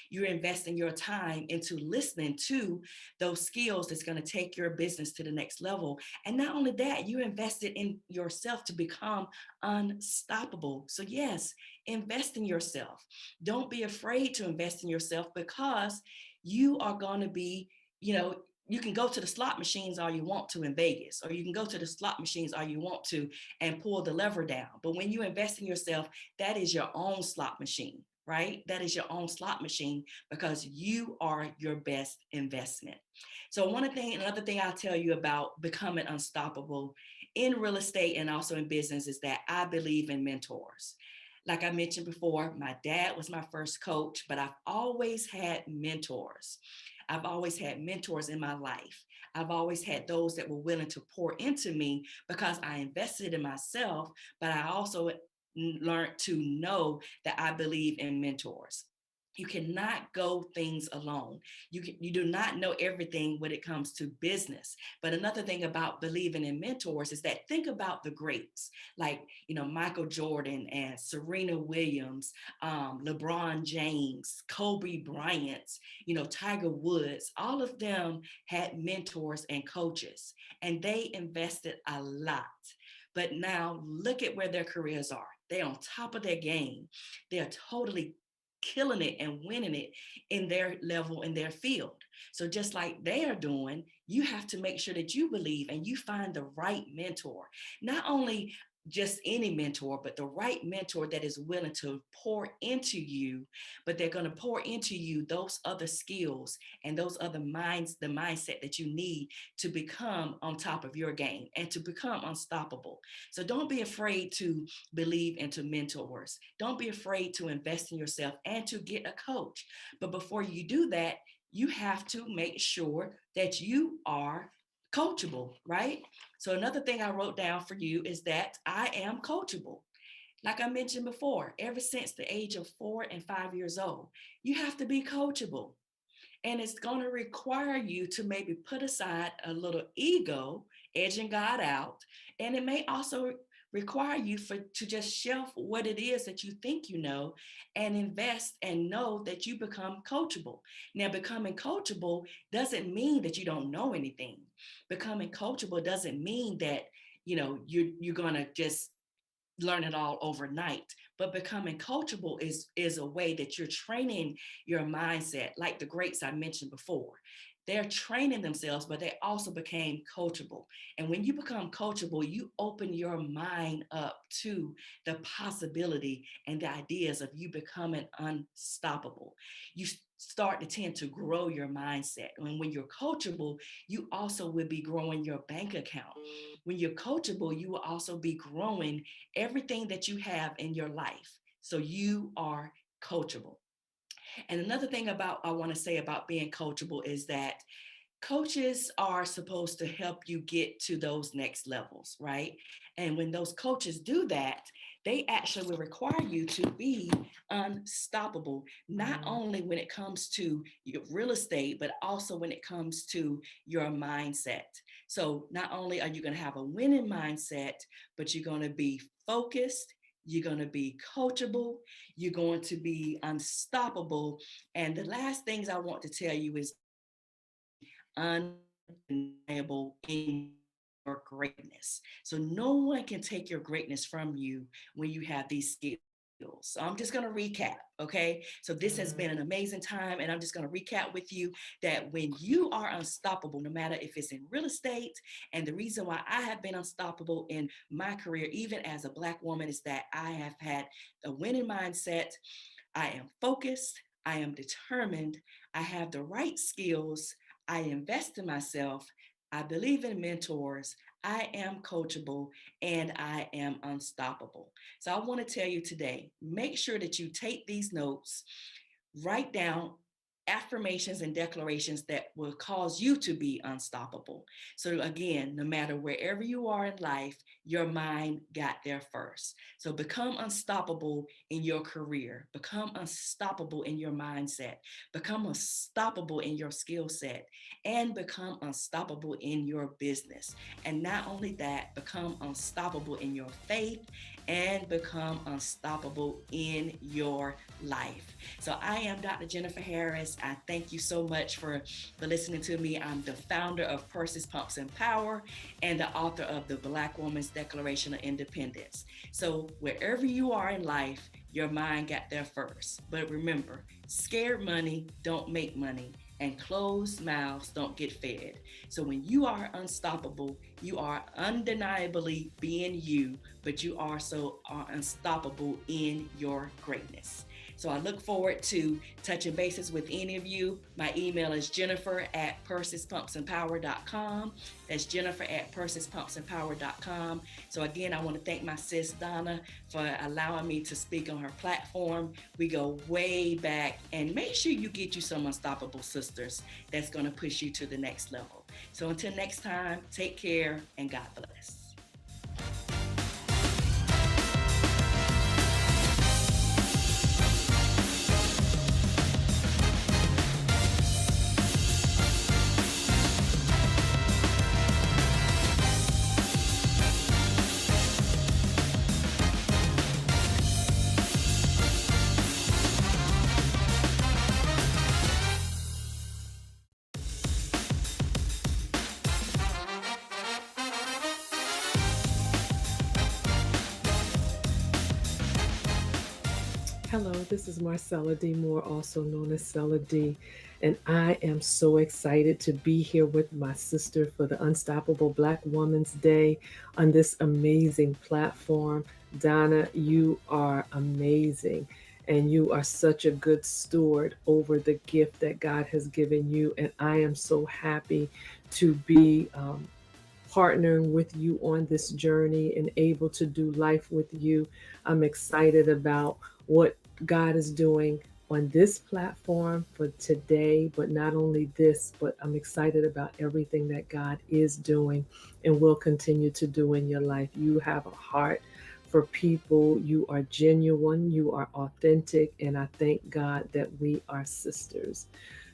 You're investing your time into listening to those skills that's going to take your business to the next level. And not only that, you invested in yourself to become unstoppable. So yes, invest in yourself. Don't be afraid to invest in yourself, because you are going to be, you can go to the slot machines all you want to in Vegas, or you can go to the slot machines all you want to and pull the lever down. But when you invest in yourself, that is your own slot machine, right? That is your own slot machine, because you are your best investment. So another thing I'll tell you about becoming unstoppable in real estate and also in business is that I believe in mentors. Like I mentioned before, my dad was my first coach, but I've always had mentors. I've always had mentors in my life. I've always had those that were willing to pour into me because I invested in myself, but I also learned to know that I believe in mentors. You cannot go things alone. You do not know everything when it comes to business. But another thing about believing in mentors is that think about the greats, like, Michael Jordan and Serena Williams, LeBron James, Kobe Bryant, Tiger Woods. All of them had mentors and coaches, and they invested a lot. But now look at where their careers are. They're on top of their game. They're totally killing it and winning it in their level, in their field. So just like they are doing, you have to make sure that you believe and you find the right mentor. Not only just any mentor, but the right mentor that is willing to pour into you, but they're going to pour into you those other skills and those other the mindset that you need to become on top of your game and to become unstoppable. So don't be afraid to believe into mentors. Don't be afraid to invest in yourself and to get a coach. But before you do that, you have to make sure that you are coachable, right? So another thing I wrote down for you is that I am coachable. Like I mentioned before, ever since the age of 4 and 5 years old, you have to be coachable. And it's going to require you to maybe put aside a little ego, edging God out. And it may also require you to just shelf what it is that you think you know and invest and know that you become coachable. Now, becoming coachable doesn't mean that you don't know anything. Becoming coachable doesn't mean that, you're going to just learn it all overnight. But becoming coachable is a way that you're training your mindset, like the greats I mentioned before. They're training themselves, but they also became coachable. And when you become coachable, you open your mind up to the possibility and the ideas of you becoming unstoppable. You start to tend to grow your mindset. And when you're coachable, you also will be growing your bank account. When you're coachable, you will also be growing everything that you have in your life. So you are coachable. And another thing about I want to say about being coachable is that coaches are supposed to help you get to those next levels, right? And when those coaches do that, they actually will require you to be unstoppable, not only when it comes to your real estate, but also when it comes to your mindset. So not only are you going to have a winning mindset, but you're going to be focused. You're going to be coachable. You're going to be unstoppable. And the last things I want to tell you is undeniable in your greatness. So no one can take your greatness from you when you have these skills. So I'm just going to recap. Okay. So this has been an amazing time. And I'm just going to recap with you that when you are unstoppable, no matter if it's in real estate, and the reason why I have been unstoppable in my career, even as a Black woman, is that I have had a winning mindset. I am focused. I am determined. I have the right skills. I invest in myself. I believe in mentors. I am coachable and I am unstoppable. So I want to tell you today, make sure that you take these notes, write down affirmations and declarations that will cause you to be unstoppable. So again, no matter wherever you are in life, your mind got there first. So become unstoppable in your career, become unstoppable in your mindset, become unstoppable in your skill set, and become unstoppable in your business. And not only that, become unstoppable in your faith and become unstoppable in your life. So I am Dr. Jennifer Harris. I thank you so much for listening to me. I'm the founder of Purses, Pumps, and Power and the author of the Black Woman's Declaration of Independence. So wherever you are in life, your mind got there first. But remember, scared money don't make money, and closed mouths don't get fed. So when you are unstoppable, you are undeniably being you, but you also are unstoppable in your greatness. So I look forward to touching bases with any of you. My email is jennifer@pursespumpsandpower.com. That's jennifer@pursespumpsandpower.com. So again, I want to thank my sis Donna for allowing me to speak on her platform. We go way back, and make sure you get you some unstoppable sisters that's going to push you to the next level. So until next time, take care and God bless. Hello, this is Marcella D. Moore, also known as Cella D, and I am so excited to be here with my sister for the Unstoppable Black Woman's Day on this amazing platform. Donna, you are amazing, and you are such a good steward over the gift that God has given you, and I am so happy to be partnering with you on this journey and able to do life with you. I'm excited about what God is doing on this platform for today, but not only this, but I'm excited about everything that God is doing and will continue to do in your life. You have a heart for people, you are genuine, you are authentic, and I thank God that we are sisters.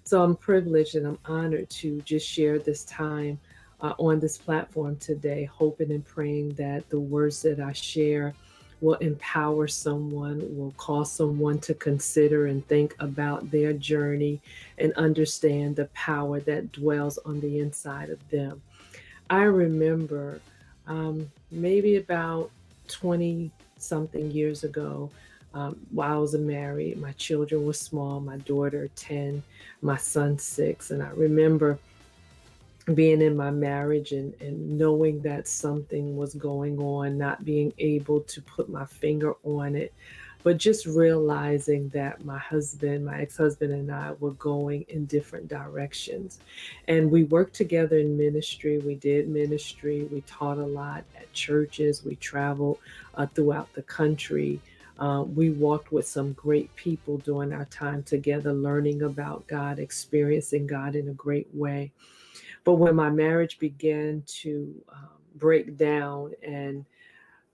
So I'm privileged and I'm honored to just share this time on this platform today, hoping and praying that the words that I share will empower someone, will cause someone to consider and think about their journey and understand the power that dwells on the inside of them. I remember maybe about 20 something years ago. While I was married, my children were small, my daughter 10, my son 6. And I remember being in my marriage and knowing that something was going on, not being able to put my finger on it, but just realizing that my husband, my ex-husband, and I were going in different directions. And we worked together in ministry. We did ministry. We taught a lot at churches. We traveled throughout the country. We walked with some great people during our time together, learning about God, experiencing God in a great way. But when my marriage began to break down, and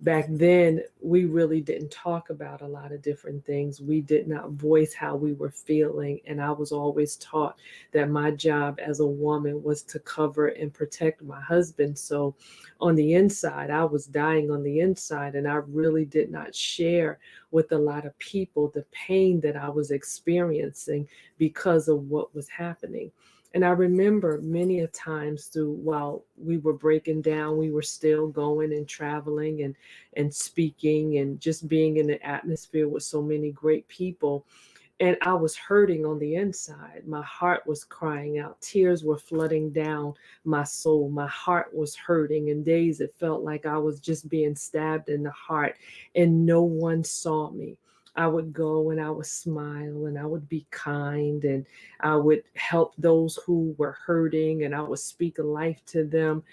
back then we really didn't talk about a lot of different things. We did not voice how we were feeling. And I was always taught that my job as a woman was to cover and protect my husband. So on the inside, I was dying on the inside, and I really did not share with a lot of people the pain that I was experiencing because of what was happening. And I remember many a times through while we were breaking down, we were still going and traveling and speaking and just being in the atmosphere with so many great people. And I was hurting on the inside. My heart was crying out. Tears were flooding down my soul. My heart was hurting. In days it felt like I was just being stabbed in the heart, and no one saw me. I would go and I would smile and I would be kind and I would help those who were hurting and I would speak life to them.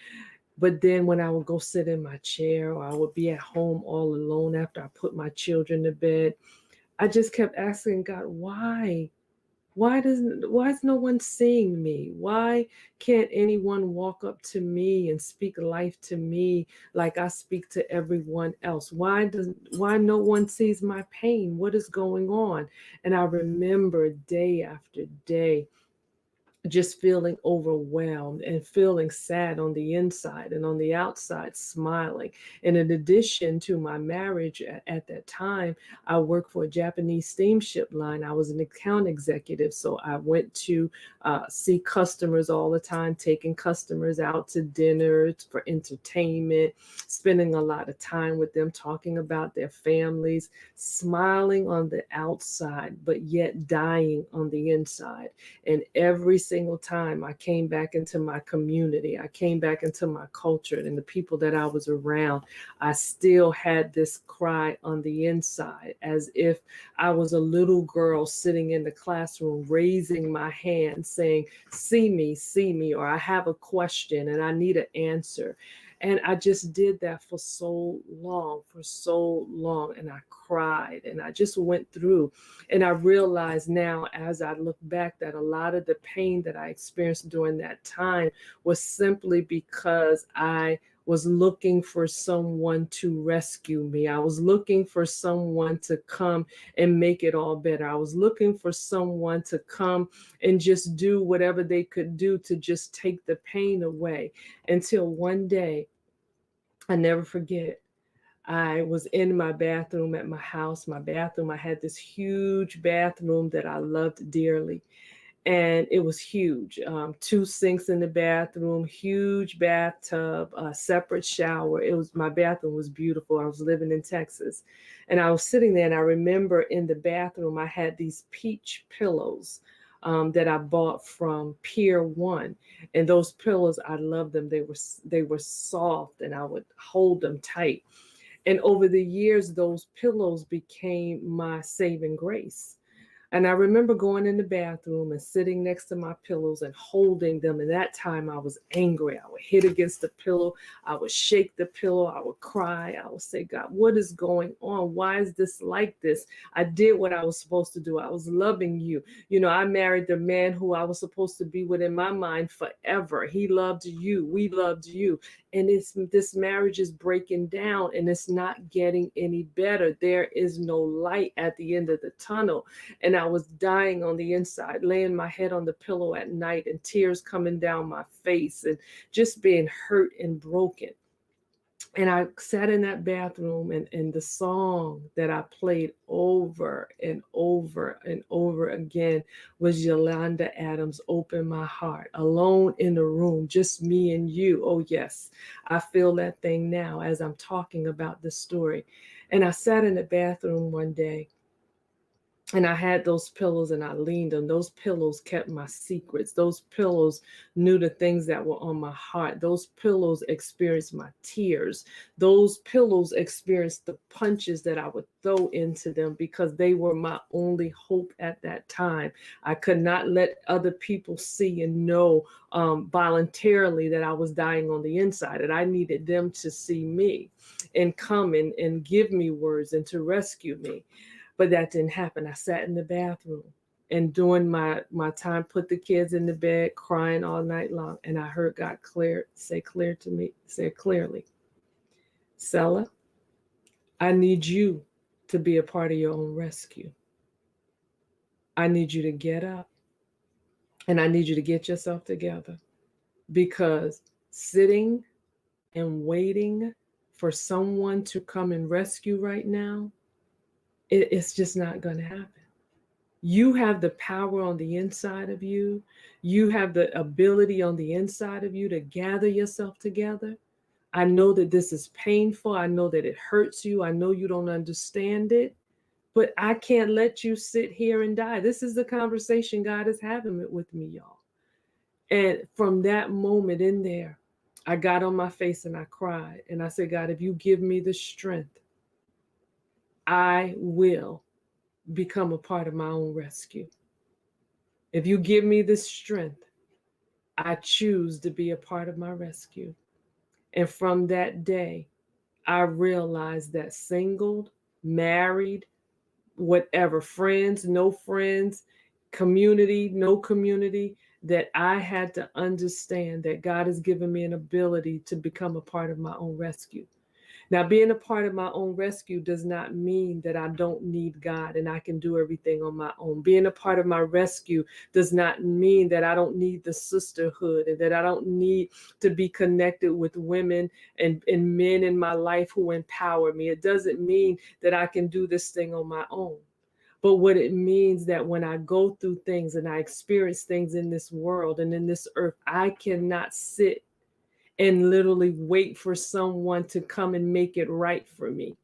But then when I would go sit in my chair or I would be at home all alone after I put my children to bed, I just kept asking God, why? Why is no one seeing me? Why can't anyone walk up to me and speak life to me like I speak to everyone else? Why no one sees my pain? What is going on? And I remember day after day just feeling overwhelmed and feeling sad on the inside and on the outside smiling. And in addition to my marriage at that time, I worked for a Japanese steamship line. I was an account executive. So I went to see customers all the time, taking customers out to dinner for entertainment, spending a lot of time with them, talking about their families, smiling on the outside, but yet dying on the inside. And every single time I came back into my community, I came back into my culture and the people that I was around, I still had this cry on the inside, as if I was a little girl sitting in the classroom, raising my hand saying, see me, or I have a question and I need an answer. And I just did that for so long. And I cried and I just went through. And I realize now, as I look back, that a lot of the pain that I experienced during that time was simply because I was looking for someone to rescue me. I was looking for someone to come and make it all better. I was looking for someone to come and just do whatever they could do to just take the pain away. Until one day, I never forget, I was in my bathroom at my house. My bathroom, I had this huge bathroom that I loved dearly. And it was huge. 2 sinks in the bathroom, huge bathtub, a separate shower. My bathroom was beautiful. I was living in Texas. And I was sitting there and I remember in the bathroom, I had these peach pillows that I bought from Pier 1. And those pillows, I loved them. They were soft and I would hold them tight. And over the years, those pillows became my saving grace. And I remember going in the bathroom and sitting next to my pillows and holding them. And that time I was angry. I would hit against the pillow. I would shake the pillow. I would cry. I would say, God, what is going on? Why is this like this? I did what I was supposed to do. I was loving you. You know, I married the man who I was supposed to be with in my mind forever. He loved you. We loved you. And this marriage is breaking down and it's not getting any better. There is no light at the end of the tunnel. And I was dying on the inside, laying my head on the pillow at night and tears coming down my face and just being hurt and broken. And I sat in that bathroom, and the song that I played over and over and over again was Yolanda Adams' Open My Heart, alone in the room, just me and you. Oh, yes, I feel that thing now as I'm talking about this story. And I sat in the bathroom one day, and I had those pillows and I leaned on those pillows, kept my secrets. Those pillows knew the things that were on my heart. Those pillows experienced my tears. Those pillows experienced the punches that I would throw into them because they were my only hope at that time. I could not let other people see and know voluntarily that I was dying on the inside, and I needed them to see me and come and give me words and to rescue me. But that didn't happen. I sat in the bathroom and during my time, put the kids in the bed, crying all night long. And I heard God say clearly, Sella, I need you to be a part of your own rescue. I need you to get up and I need you to get yourself together, because sitting and waiting for someone to come and rescue right now, it's just not going to happen. You have the power on the inside of you. You have the ability on the inside of you to gather yourself together. I know that this is painful. I know that it hurts you. I know you don't understand it, but I can't let you sit here and die. This is the conversation God is having with me, y'all. And from that moment in there, I got on my face and I cried. And I said, God, if you give me the strength, I will become a part of my own rescue. If you give me the strength, I choose to be a part of my rescue. And from that day, I realized that single, married, whatever, friends, no friends, community, no community, that I had to understand that God has given me an ability to become a part of my own rescue. Now, being a part of my own rescue does not mean that I don't need God and I can do everything on my own. Being a part of my rescue does not mean that I don't need the sisterhood and that I don't need to be connected with women and men in my life who empower me. It doesn't mean that I can do this thing on my own. But what it means that when I go through things and I experience things in this world and in this earth, I cannot sit and literally wait for someone to come and make it right for me,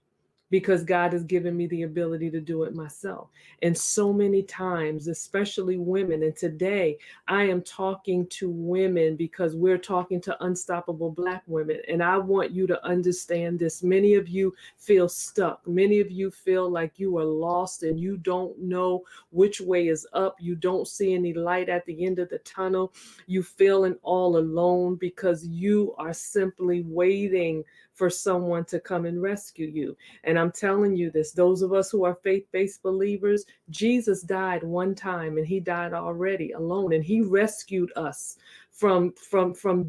because God has given me the ability to do it myself. And so many times, especially women, and today I am talking to women because we're talking to unstoppable Black women. And I want you to understand this. Many of you feel stuck. Many of you feel like you are lost and you don't know which way is up. You don't see any light at the end of the tunnel. You feeling all alone because you are simply waiting for someone to come and rescue you. And I'm telling you this, those of us who are faith-based believers, Jesus died one time and he died already alone, and he rescued us from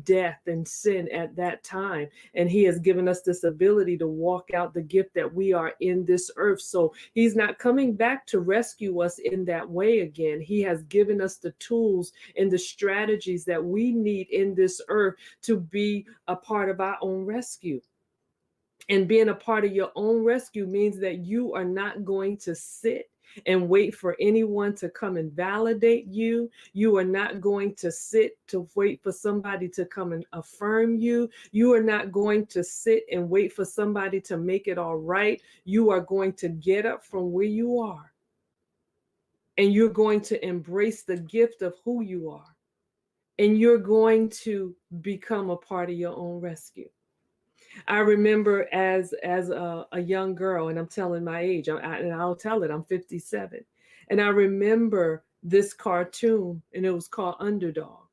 death and sin at that time. And he has given us this ability to walk out the gift that we are in this earth. So he's not coming back to rescue us in that way again. He has given us the tools and the strategies that we need in this earth to be a part of our own rescue. And being a part of your own rescue means that you are not going to sit and wait for anyone to come and validate you. You are not going to sit to wait for somebody to come and affirm you. You are not going to sit and wait for somebody to make it all right. You are going to get up from where you are, and you're going to embrace the gift of who you are, and you're going to become a part of your own rescue. I remember as a young girl, and I'm telling my age, and I'll tell it, I'm 57. And I remember this cartoon, and it was called Underdog.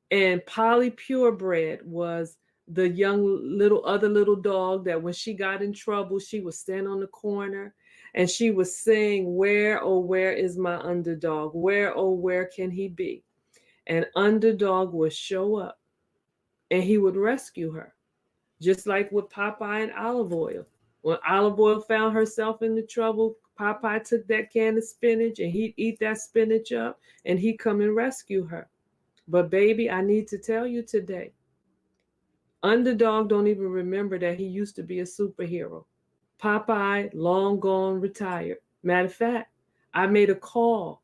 And Polly Purebred was the other little dog that when she got in trouble, she would stand on the corner and she was saying, "Where, oh, where is my underdog? Where, oh, where can he be?" And Underdog would show up and he would rescue her. Just like with Popeye and Olive Oyl. When Olive Oyl found herself in the trouble, Popeye took that can of spinach and he'd eat that spinach up and he'd come and rescue her. But baby, I need to tell you today, Underdog don't even remember that he used to be a superhero. Popeye, long gone, retired. Matter of fact, I made a call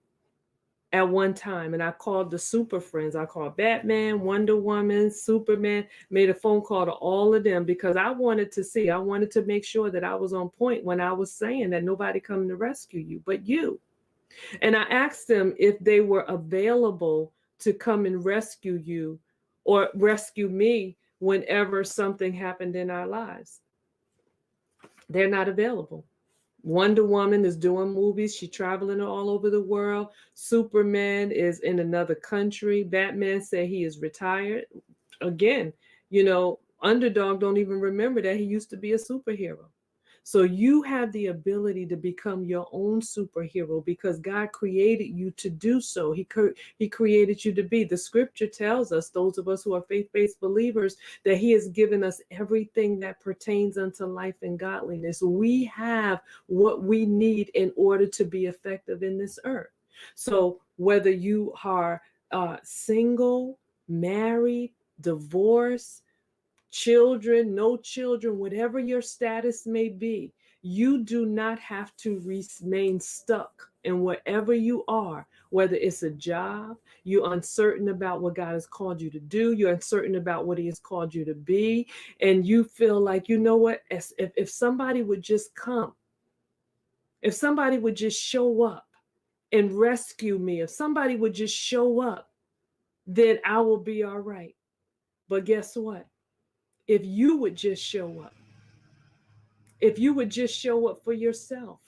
at one time and I called the super friends. I called Batman, Wonder Woman, Superman, made a phone call to all of them because I wanted to see, I wanted to make sure that I was on point when I was saying that nobody coming to rescue you but you. And I asked them if they were available to come and rescue you or rescue me whenever something happened in our lives. They're not available. Wonder Woman is doing movies. She's traveling all over the world. Superman is in another country. Batman said he is retired. Again, Underdog don't even remember that he used to be a superhero. So you have the ability to become your own superhero because God created you to do so. He created you to be. The scripture tells us, those of us who are faith-based believers, that he has given us everything that pertains unto life and godliness. We have what we need in order to be effective in this earth. So whether you are single, married, divorced, children, no children, whatever your status may be, you do not have to remain stuck in wherever you are, whether it's a job, you're uncertain about what God has called you to do, you're uncertain about what he has called you to be, and you feel like, you know what, if somebody would just come, if somebody would just show up and rescue me, if somebody would just show up, then I will be all right. But guess what? If you would just show up, if you would just show up for yourself,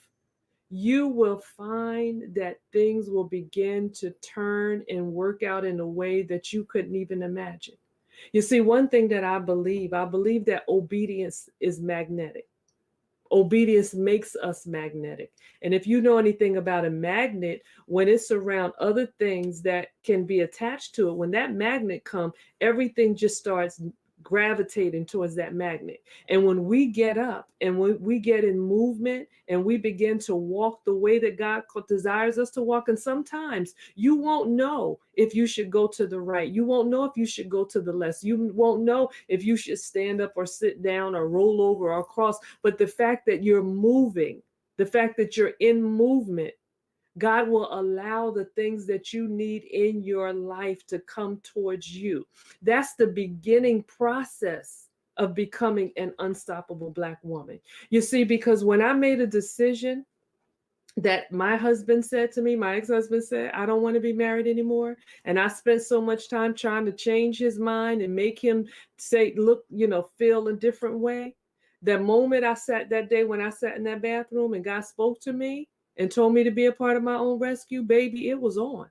you will find that things will begin to turn and work out in a way that you couldn't even imagine. You see, one thing that I believe that obedience is magnetic. Obedience makes us magnetic. And if you know anything about a magnet, when it's around other things that can be attached to it, when that magnet comes, everything just starts gravitating towards that magnet. And when we get up and when we get in movement and we begin to walk the way that God desires us to walk, and sometimes you won't know if you should go to the right. You won't know if you should go to the left. You won't know if you should stand up or sit down or roll over or cross. But the fact that you're moving, the fact that you're in movement, God will allow the things that you need in your life to come towards you. That's the beginning process of becoming an unstoppable Black woman. You see, because when I made a decision that my husband said to me, my ex-husband said, I don't want to be married anymore. And I spent so much time trying to change his mind and make him say, look, feel a different way. The moment that day when I sat in that bathroom and God spoke to me and told me to be a part of my own rescue, baby, it was on.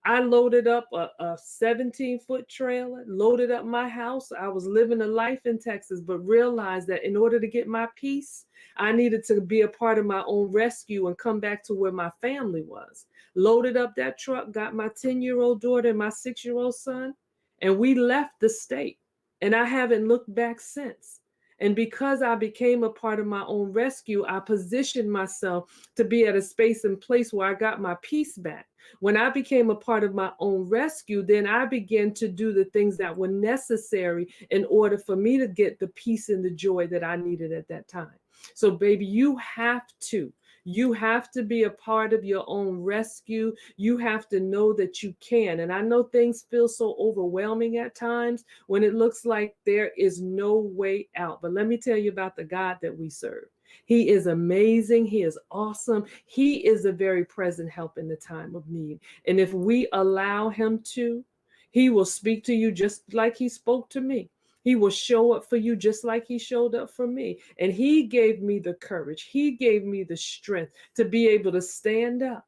I loaded up a 17-foot trailer, loaded up my house. I was living a life in Texas, but realized that in order to get my peace, I needed to be a part of my own rescue and come back to where my family was. Loaded up that truck, got my 10-year-old daughter and my 6-year-old son, and we left the state. And I haven't looked back since. And because I became a part of my own rescue, I positioned myself to be at a space and place where I got my peace back. When I became a part of my own rescue, then I began to do the things that were necessary in order for me to get the peace and the joy that I needed at that time. So, baby, you have to be a part of your own rescue. You have to know that you can. And I know things feel so overwhelming at times when it looks like there is no way out. But let me tell you about the God that we serve. He is amazing. He is awesome. He is a very present help in the time of need. And if we allow him to, he will speak to you just like he spoke to me. He will show up for you just like he showed up for me. And he gave me the courage. He gave me the strength to be able to stand up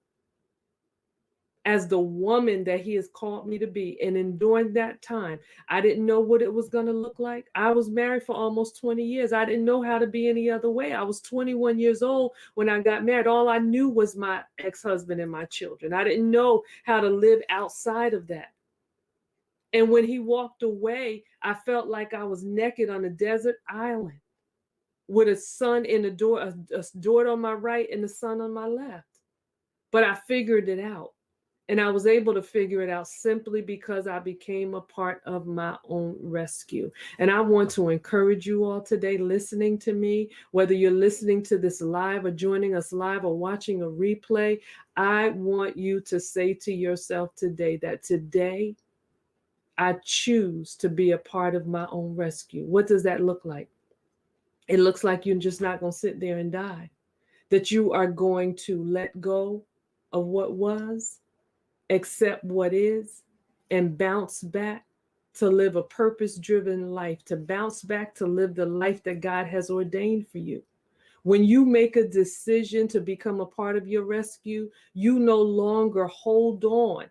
as the woman that he has called me to be. And during that time, I didn't know what it was going to look like. I was married for almost 20 years. I didn't know how to be any other way. I was 21 years old when I got married. All I knew was my ex-husband and my children. I didn't know how to live outside of that. And when he walked away, I felt like I was naked on a desert island with a son in a daughter on my right and the son on my left. But I figured it out. And I was able to figure it out simply because I became a part of my own rescue. And I want to encourage you all today listening to me, whether you're listening to this live or joining us live or watching a replay, I want you to say to yourself today that today I choose to be a part of my own rescue. What does that look like? It looks like you're just not going to sit there and die, that you are going to let go of what was, accept what is, and bounce back to live a purpose-driven life, to bounce back to live the life that God has ordained for you. When you make a decision to become a part of your rescue, you no longer hold on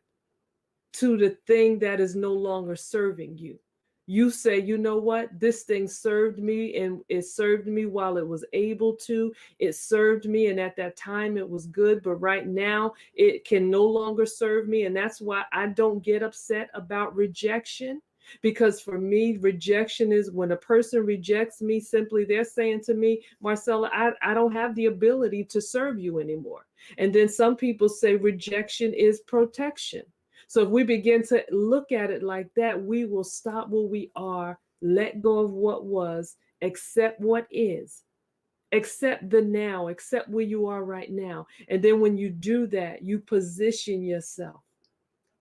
to the thing that is no longer serving you. You say, you know what? This thing served me, and it served me while it was able to. It served me, and at that time it was good, but right now it can no longer serve me. And that's why I don't get upset about rejection. Because for me, rejection is when a person rejects me, simply they're saying to me, Marcella, I don't have the ability to serve you anymore. And then some people say rejection is protection. So if we begin to look at it like that, we will stop where we are, let go of what was, accept what is, accept the now, accept where you are right now. And then when you do that, you position yourself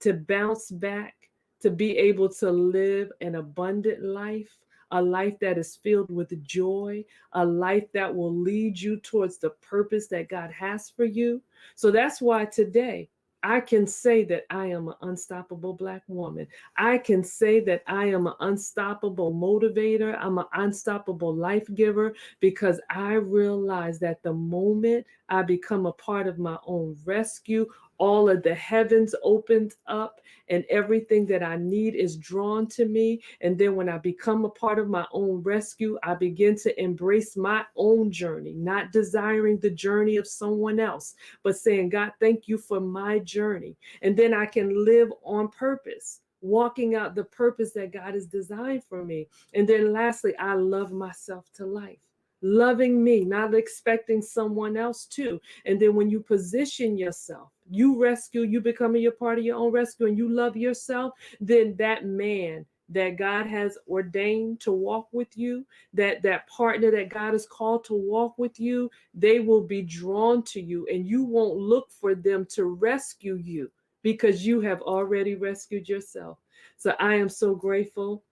to bounce back, to be able to live an abundant life, a life that is filled with joy, a life that will lead you towards the purpose that God has for you. So that's why today I can say that I am an unstoppable Black woman. I can say that I am an unstoppable motivator. I'm an unstoppable life giver, because I realize that the moment I become a part of my own rescue, all of the heavens opened up and everything that I need is drawn to me. And then when I become a part of my own rescue, I begin to embrace my own journey, not desiring the journey of someone else, but saying, God, thank you for my journey. And then I can live on purpose, walking out the purpose that God has designed for me. And then lastly, I love myself to life. Loving me, not expecting someone else to. And then when you position yourself, you rescue, you becoming a part of your own rescue, and you love yourself, then that man that God has ordained to walk with you, that partner that God has called to walk with you, they will be drawn to you, and you won't look for them to rescue you because you have already rescued yourself. So I am so grateful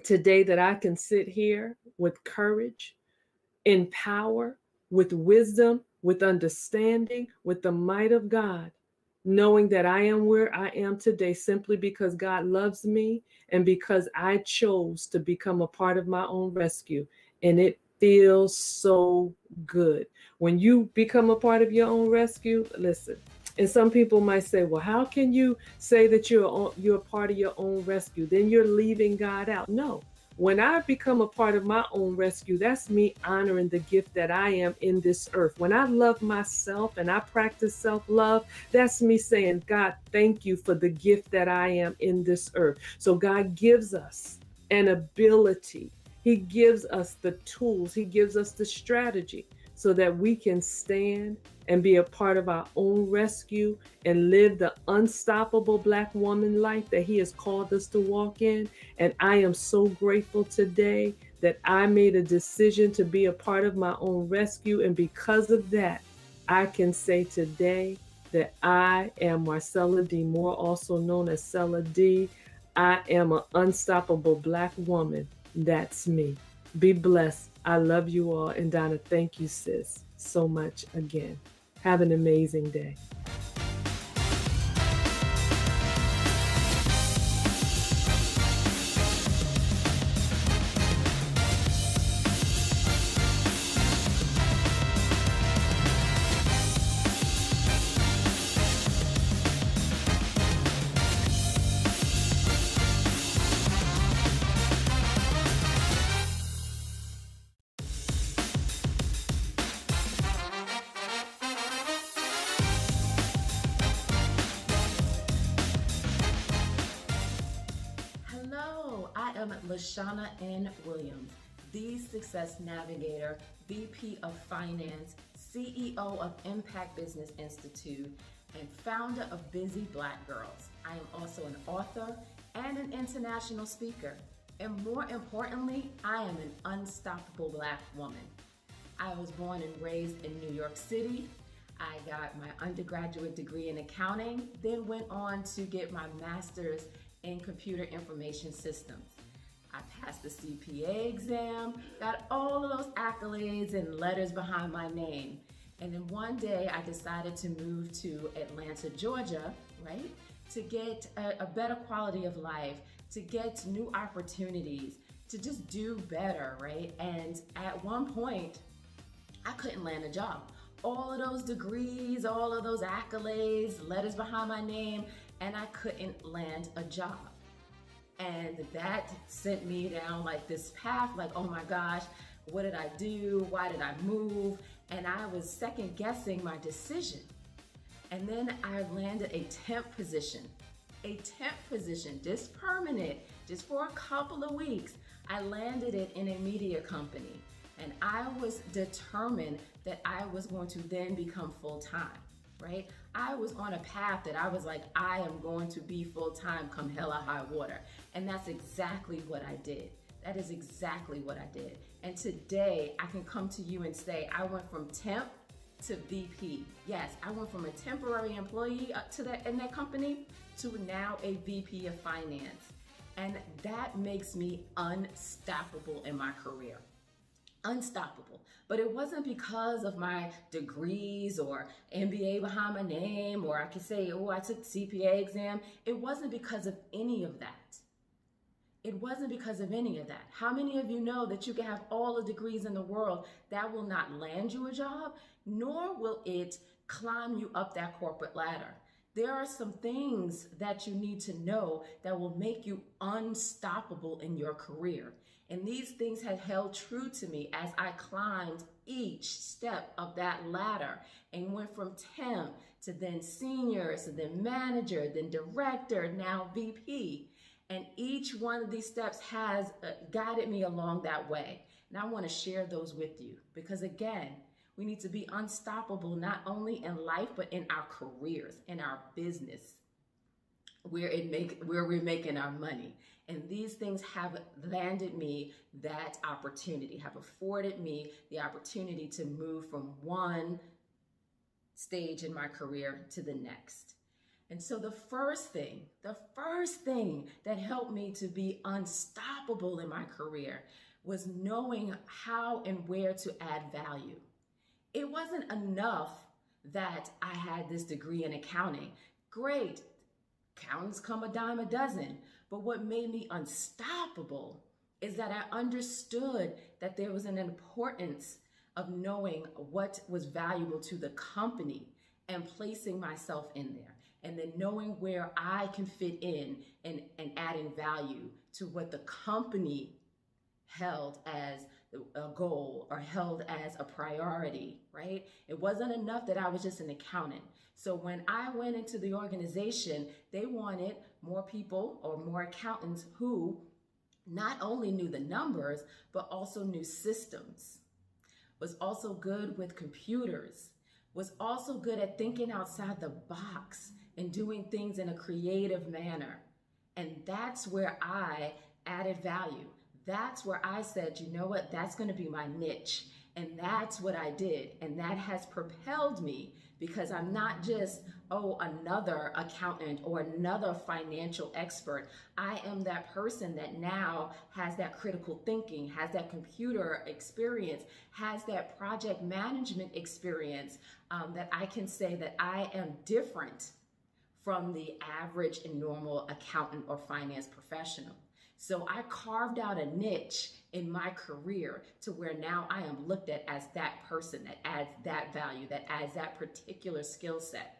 today that I can sit here with courage, in power, with wisdom, with understanding, with the might of God, knowing that I am where I am today simply because God loves me and because I chose to become a part of my own rescue. And it feels so good. When you become a part of your own rescue, listen, and some people might say, well, how can you say that you're a part of your own rescue? Then you're leaving God out. No. When I become a part of my own rescue, that's me honoring the gift that I am in this earth. When I love myself and I practice self-love, that's me saying, God, thank you for the gift that I am in this earth. So God gives us an ability. He gives us the tools. He gives us the strategy so that we can stand and be a part of our own rescue and live the unstoppable Black woman life that He has called us to walk in. And I am so grateful today that I made a decision to be a part of my own rescue. And because of that, I can say today that I am Marcella D. Moore, also known as Cella D. I am an unstoppable Black woman. That's me. Be blessed. I love you all. And Donna, thank you, sis, so much again. Have an amazing day. Lashana N. Williams, the Success Navigator, VP of Finance, CEO of Impact Business Institute, and founder of Busy Black Girls. I am also an author and an international speaker. And more importantly, I am an unstoppable Black woman. I was born and raised in New York City. I got my undergraduate degree in accounting, then went on to get my master's in computer information systems. I passed the CPA exam, got all of those accolades and letters behind my name. And then one day I decided to move to Atlanta, Georgia, right? To get a better quality of life, to get new opportunities, to just do better, right? And at one point, I couldn't land a job. All of those degrees, all of those accolades, letters behind my name, and I couldn't land a job. And that sent me down like this path, like, oh my gosh, what did I do? Why did I move? And I was second guessing my decision. And then I landed a temp position, just permanent, just for a couple of weeks. I landed it in a media company. And I was determined that I was going to then become full-time, right? I was on a path that I was like, I am going to be full-time come hell or high water. And that's exactly what I did. That is exactly what I did. And today I can come to you and say, I went from temp to VP. Yes, I went from a temporary employee in that company to now a VP of finance. And that makes me unstoppable in my career. Unstoppable. But it wasn't because of my degrees or MBA behind my name, or I could say, oh, I took the CPA exam. It wasn't because of any of that. It wasn't because of any of that. How many of you know that you can have all the degrees in the world, that will not land you a job, nor will it climb you up that corporate ladder? There are some things that you need to know that will make you unstoppable in your career. And these things have held true to me as I climbed each step of that ladder and went from temp to then senior, to then manager, then director, now VP. And each one of these steps has guided me along that way. And I want to share those with you because, again, we need to be unstoppable not only in life, but in our careers, in our business, where we're making our money. And these things have landed me that opportunity, have afforded me the opportunity to move from one stage in my career to the next. And so the first thing that helped me to be unstoppable in my career was knowing how and where to add value. It wasn't enough that I had this degree in accounting. Great, accountants come a dime a dozen. But what made me unstoppable is that I understood that there was an importance of knowing what was valuable to the company and placing myself in there. And then knowing where I can fit in and adding value to what the company held as a goal or held as a priority, right? It wasn't enough that I was just an accountant. So when I went into the organization, they wanted more people or more accountants who not only knew the numbers, but also knew systems, was also good with computers, was also good at thinking outside the box and doing things in a creative manner. And that's where I added value. That's where I said, you know what, that's going to be my niche. And that's what I did. And that has propelled me because I'm not just, another accountant or another financial expert. I am that person that now has that critical thinking, has that computer experience, has that project management experience, that I can say that I am different from the average and normal accountant or finance professional. So I carved out a niche in my career to where now I am looked at as that person that adds that value, that adds that particular skill set.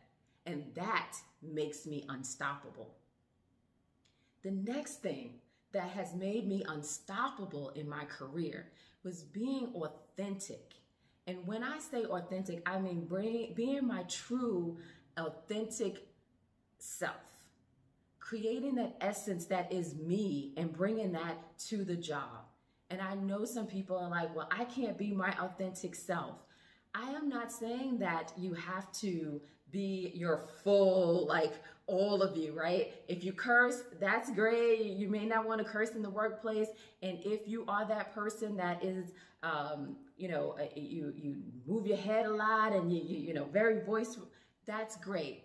And that makes me unstoppable. The next thing that has made me unstoppable in my career was being authentic. And when I say authentic, I mean being my true, authentic self. Creating that essence that is me and bringing that to the job. And I know some people are like, well, I can't be my authentic self. I am not saying that you have to be your full, like all of you, right? If you curse, that's great. You may not want to curse in the workplace. And if you are that person that is, you move your head a lot and you very voiceful, that's great.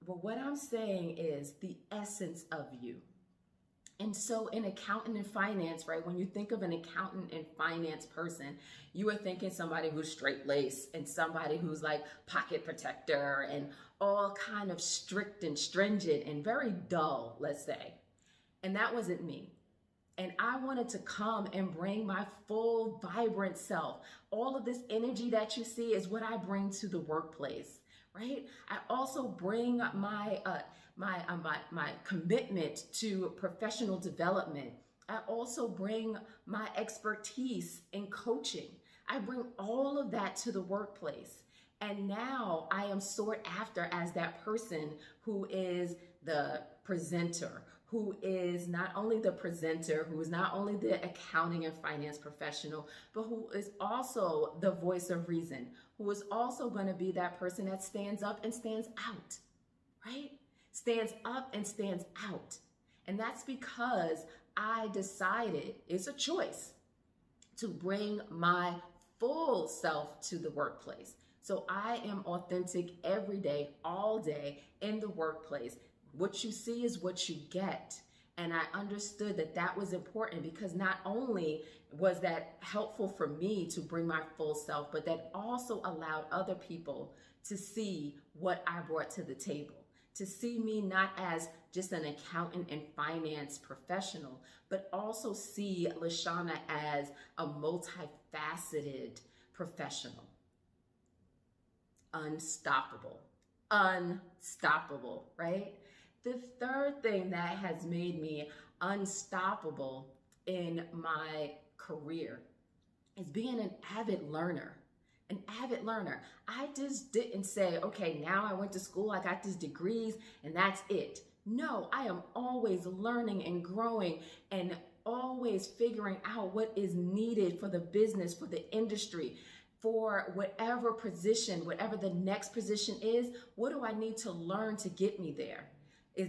But what I'm saying is the essence of you. And so in accounting and finance, right, when you think of an accountant and finance person, you are thinking somebody who's straight-laced and somebody who's like pocket protector and all kind of strict and stringent and very dull, let's say. And that wasn't me. And I wanted to come and bring my full vibrant self. All of this energy that you see is what I bring to the workplace, right? I also bring my commitment to professional development. I also bring my expertise in coaching. I bring all of that to the workplace. And now I am sought after as that person who is the presenter, who is not only the presenter, who is not only the accounting and finance professional, but who is also the voice of reason, who is also going to be that person that stands up and stands out, right? Stands up and stands out. And that's because I decided, it's a choice, to bring my full self to the workplace. So I am authentic every day, all day in the workplace. What you see is what you get. And I understood that that was important because not only was that helpful for me to bring my full self, but that also allowed other people to see what I brought to the table, to see me not as just an accountant and finance professional, but also see LaShawna as a multifaceted professional. Unstoppable, right? The third thing that has made me unstoppable in my career is being an avid learner. An avid learner. I just didn't say, okay, now I went to school, I got these degrees, and that's it. No, I am always learning and growing and always figuring out what is needed for the business, for the industry, for whatever position, whatever the next position is. What do I need to learn to get me there?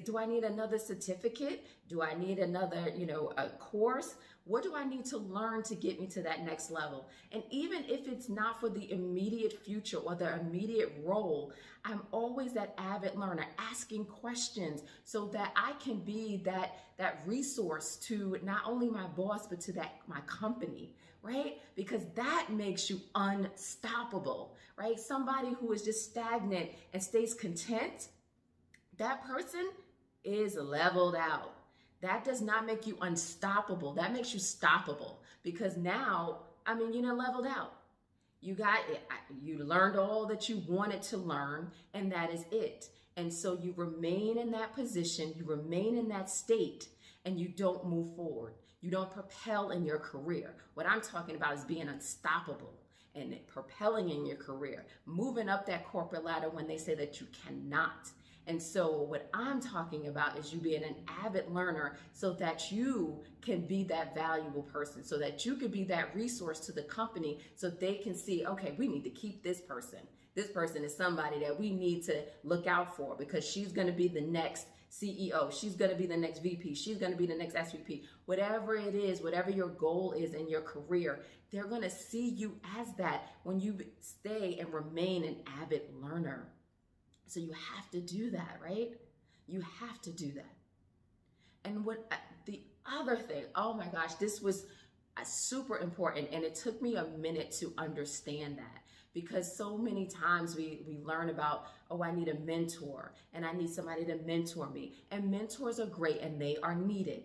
Do I need another certificate? Do I need another, a course? What do I need to learn to get me to that next level? And even if it's not for the immediate future or the immediate role, I'm always that avid learner, asking questions so that I can be that resource to not only my boss, but to my company, right? Because that makes you unstoppable, right? Somebody who is just stagnant and stays content, that person is leveled out. That does not make you unstoppable. That makes you stoppable because now, you're leveled out. You learned all that you wanted to learn, and that is it. And so you remain in that position, you remain in that state, and you don't move forward. You don't propel in your career. What I'm talking about is being unstoppable and propelling in your career, moving up that corporate ladder when they say that you cannot. And so what I'm talking about is you being an avid learner so that you can be that valuable person, so that you can be that resource to the company so they can see, okay, we need to keep this person. This person is somebody that we need to look out for because she's going to be the next CEO. She's going to be the next VP. She's going to be the next SVP. Whatever it is, whatever your goal is in your career, they're going to see you as that when you stay and remain an avid learner. So you have to do that, right? You have to do that. And what the other thing, oh my gosh, this was super important. And it took me a minute to understand that because so many times we learn about, oh, I need a mentor and I need somebody to mentor me. And mentors are great and they are needed.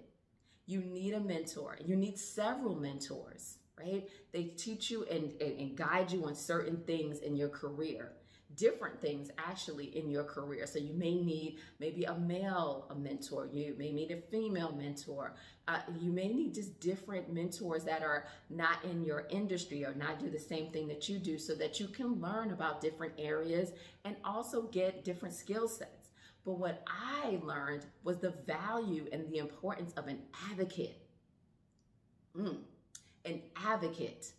You need a mentor. You need several mentors, right? They teach you and guide you on certain things in your career. Different things actually in your career. So you may need maybe a mentor, you may need a female mentor, you may need just different mentors that are not in your industry or not do the same thing that you do so that you can learn about different areas and also get different skill sets. But what I learned was the value and the importance of an advocate. An advocate.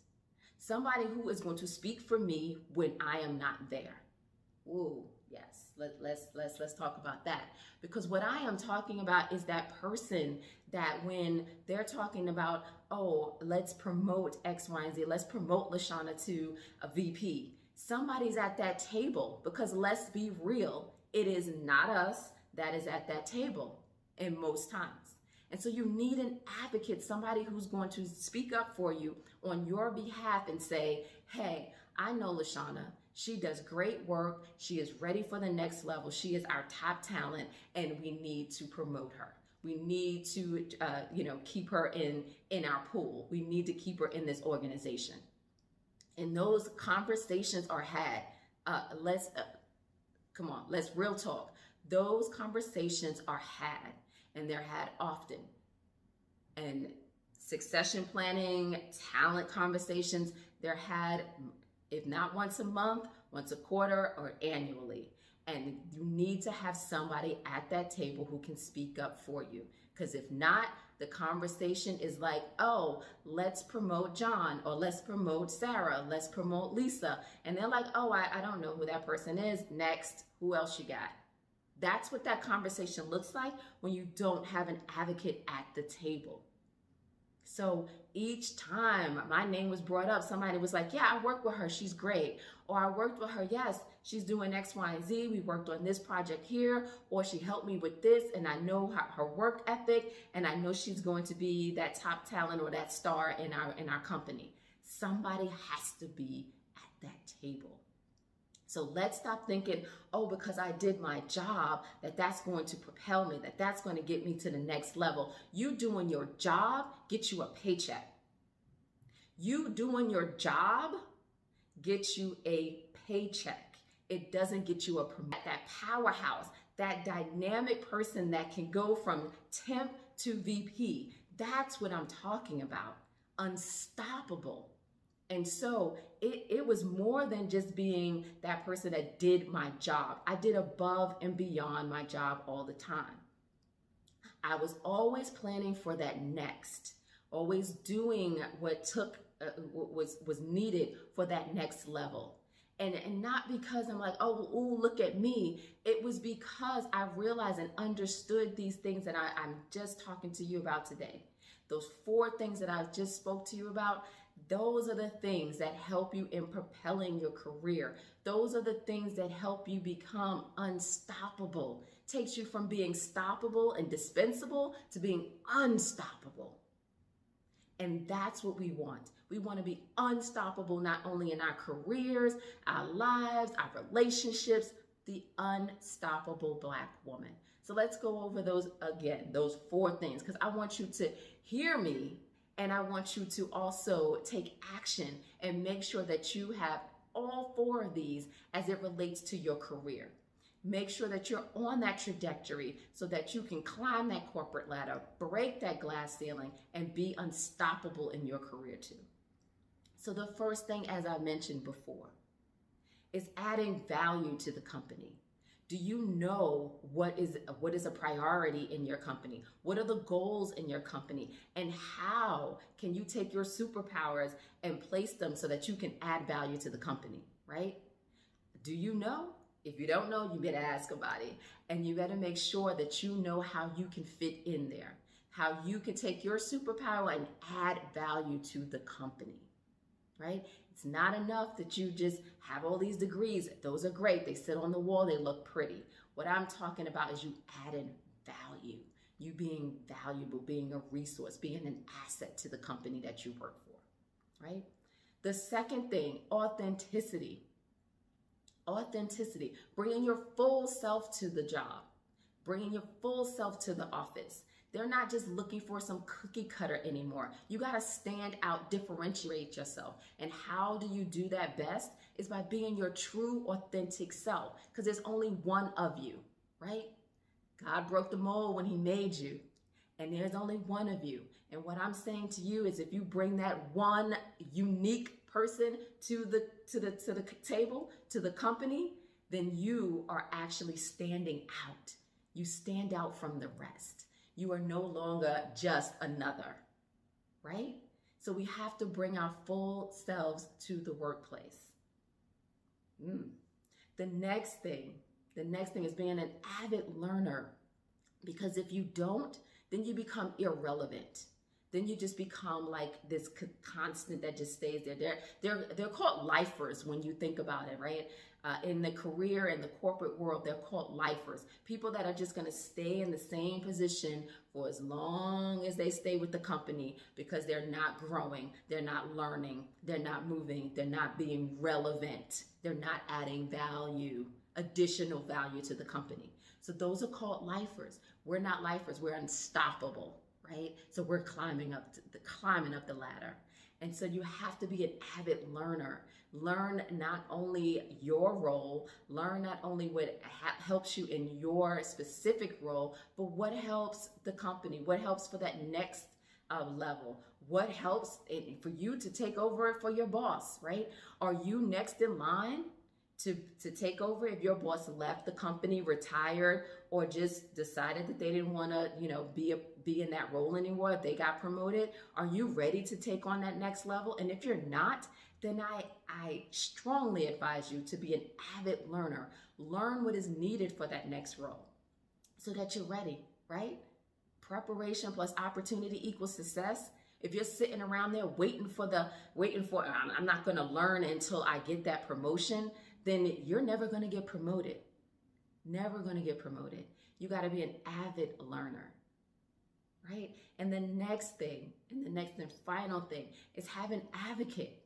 Somebody who is going to speak for me when I am not there. Ooh, yes. Let's talk about that. Because what I am talking about is that person that when they're talking about, oh, let's promote X, Y, and Z, let's promote Lashana to a VP. Somebody's at that table, because let's be real, it is not us that is at that table in most times. And so you need an advocate, somebody who's going to speak up for you on your behalf and say, hey, I know Lashana. She does great work. She is ready for the next level. She is our top talent, and we need to promote her. We need to, keep her in our pool. We need to keep her in this organization. And those conversations are had. Let's real talk. Those conversations are had, and they're had often. And succession planning, talent conversations, they're had, if not once a month, once a quarter, or annually. And you need to have somebody at that table who can speak up for you. Because if not, the conversation is like, oh, let's promote John, or let's promote Sarah, let's promote Lisa. And they're like, oh, I don't know who that person is. Next, who else you got? That's what that conversation looks like when you don't have an advocate at the table. So each time my name was brought up, somebody was like, yeah, I worked with her. She's great. Or I worked with her. Yes, she's doing X, Y, and Z. We worked on this project here. Or she helped me with this. And I know her work ethic. And I know she's going to be that top talent or that star in our company. Somebody has to be at that table. So let's stop thinking, oh, because I did my job, that's going to propel me, that's going to get me to the next level. You doing your job gets you a paycheck. You doing your job gets you a paycheck. It doesn't get you a promotion. That powerhouse, that dynamic person that can go from temp to VP. That's what I'm talking about. Unstoppable. And so it was more than just being that person that did my job. I did above and beyond my job all the time. I was always planning for that next, always doing what was needed for that next level. And not because I'm like, oh, ooh, look at me. It was because I realized and understood these things that I'm just talking to you about today. Those 4 things that I just spoke to you about, those are the things that help you in propelling your career. Those are the things that help you become unstoppable. Takes you from being stoppable and dispensable to being unstoppable. And that's what we want. We want to be unstoppable, not only in our careers, our lives, our relationships, the unstoppable Black woman. So let's go over those again, those 4 things, because I want you to hear me. And I want you to also take action and make sure that you have all 4 of these as it relates to your career. Make sure that you're on that trajectory so that you can climb that corporate ladder, break that glass ceiling, and be unstoppable in your career too. So the first thing, as I mentioned before, is adding value to the company. Do you know what is a priority in your company? What are the goals in your company? And how can you take your superpowers and place them so that you can add value to the company, right? Do you know? If you don't know, you better ask somebody. And you better make sure that you know how you can fit in there, how you can take your superpower and add value to the company, right? It's not enough that you just have all these degrees. Those are great. They sit on the wall. They look pretty. What I'm talking about is you adding value, you being valuable, being a resource, being an asset to the company that you work for, right? The second thing, authenticity. Authenticity, bringing your full self to the job, bringing your full self to the office. They're not just looking for some cookie cutter anymore. You got to stand out, differentiate yourself. And how do you do that best? Is by being your true, authentic self. Because there's only one of you, right? God broke the mold when he made you. And there's only one of you. And what I'm saying to you is if you bring that one unique person to the table, to the company, then you are actually standing out. You stand out from the rest. You are no longer just another, right? So we have to bring our full selves to the workplace. The next thing is being an avid learner, because if you don't, then you become irrelevant. Then you just become like this constant that just stays there. They're called lifers when you think about it, right? In the career and the corporate world, they're called lifers. People that are just going to stay in the same position for as long as they stay with the company, because they're not growing, they're not learning, they're not moving, they're not being relevant, they're not adding value, additional value to the company. So those are called lifers. We're not lifers, we're unstoppable, right? So we're climbing up the ladder. And so you have to be an avid learner. Learn not only your role, learn not only what helps you in your specific role, but what helps the company, what helps for that next level, what helps for you to take over for your boss, right? Are you next in line to take over if your boss left the company, retired, or just decided that they didn't want to, be in that role anymore, if they got promoted? Are you ready to take on that next level? And if you're not, then I strongly advise you to be an avid learner. Learn what is needed for that next role so that you're ready, right? Preparation plus opportunity equals success. If you're sitting around there waiting for I'm not going to learn until I get that promotion, then you're never going to get promoted. Never going to get promoted. You got to be an avid learner, right? And the next thing, and final thing is have an advocate.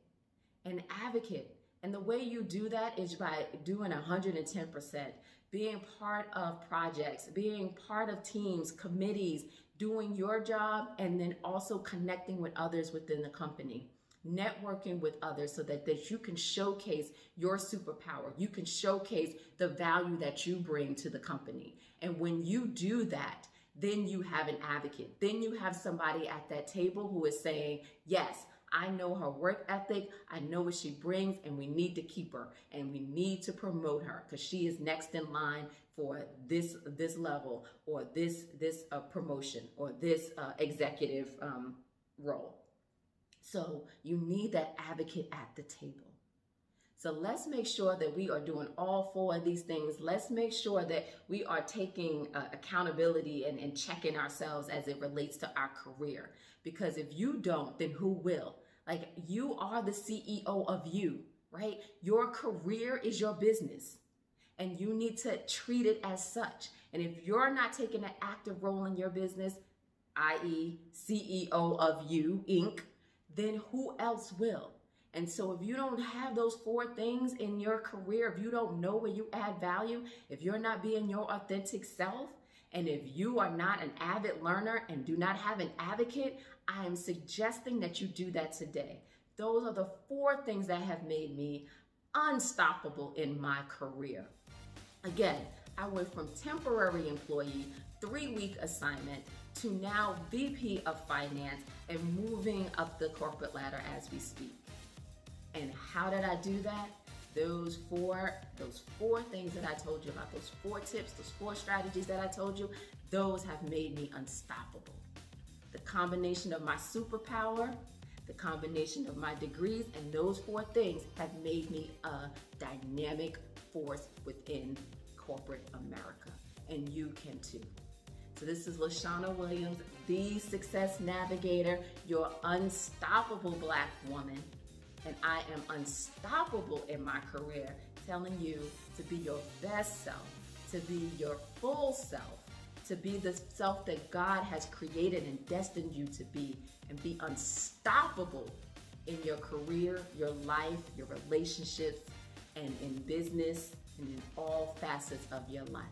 An advocate. And the way you do that is by doing 110%, being part of projects, being part of teams, committees, doing your job, and then also connecting with others within the company. Networking with others so that you can showcase your superpower. You can showcase the value that you bring to the company. And when you do that, then you have an advocate. Then you have somebody at that table who is saying, yes, I know her work ethic, I know what she brings, and we need to keep her, and we need to promote her because she is next in line for this level, or this promotion, or this executive role. So you need that advocate at the table. So let's make sure that we are doing all four of these things. Let's make sure that we are taking accountability and checking ourselves as it relates to our career. Because if you don't, then who will? Like, you are the CEO of you, right? Your career is your business, and you need to treat it as such. And if you're not taking an active role in your business, i.e. CEO of you, Inc., then who else will? And so if you don't have those four things in your career, if you don't know where you add value, if you're not being your authentic self, and if you are not an avid learner and do not have an advocate, I am suggesting that you do that today. Those are the four things that have made me unstoppable in my career. Again, I went from temporary employee, 3-week assignment, to now VP of Finance and moving up the corporate ladder as we speak. And how did I do that? Those four things that I told you about, those 4 tips, those 4 strategies that I told you, those have made me unstoppable. The combination of my superpower, the combination of my degrees, and those 4 things have made me a dynamic force within corporate America. And you can too. So this is LaShawna Williams, the Success Navigator, your unstoppable Black woman. And I am unstoppable in my career, telling you to be your best self, to be your full self, to be the self that God has created and destined you to be, and be unstoppable in your career, your life, your relationships, and in business, and in all facets of your life.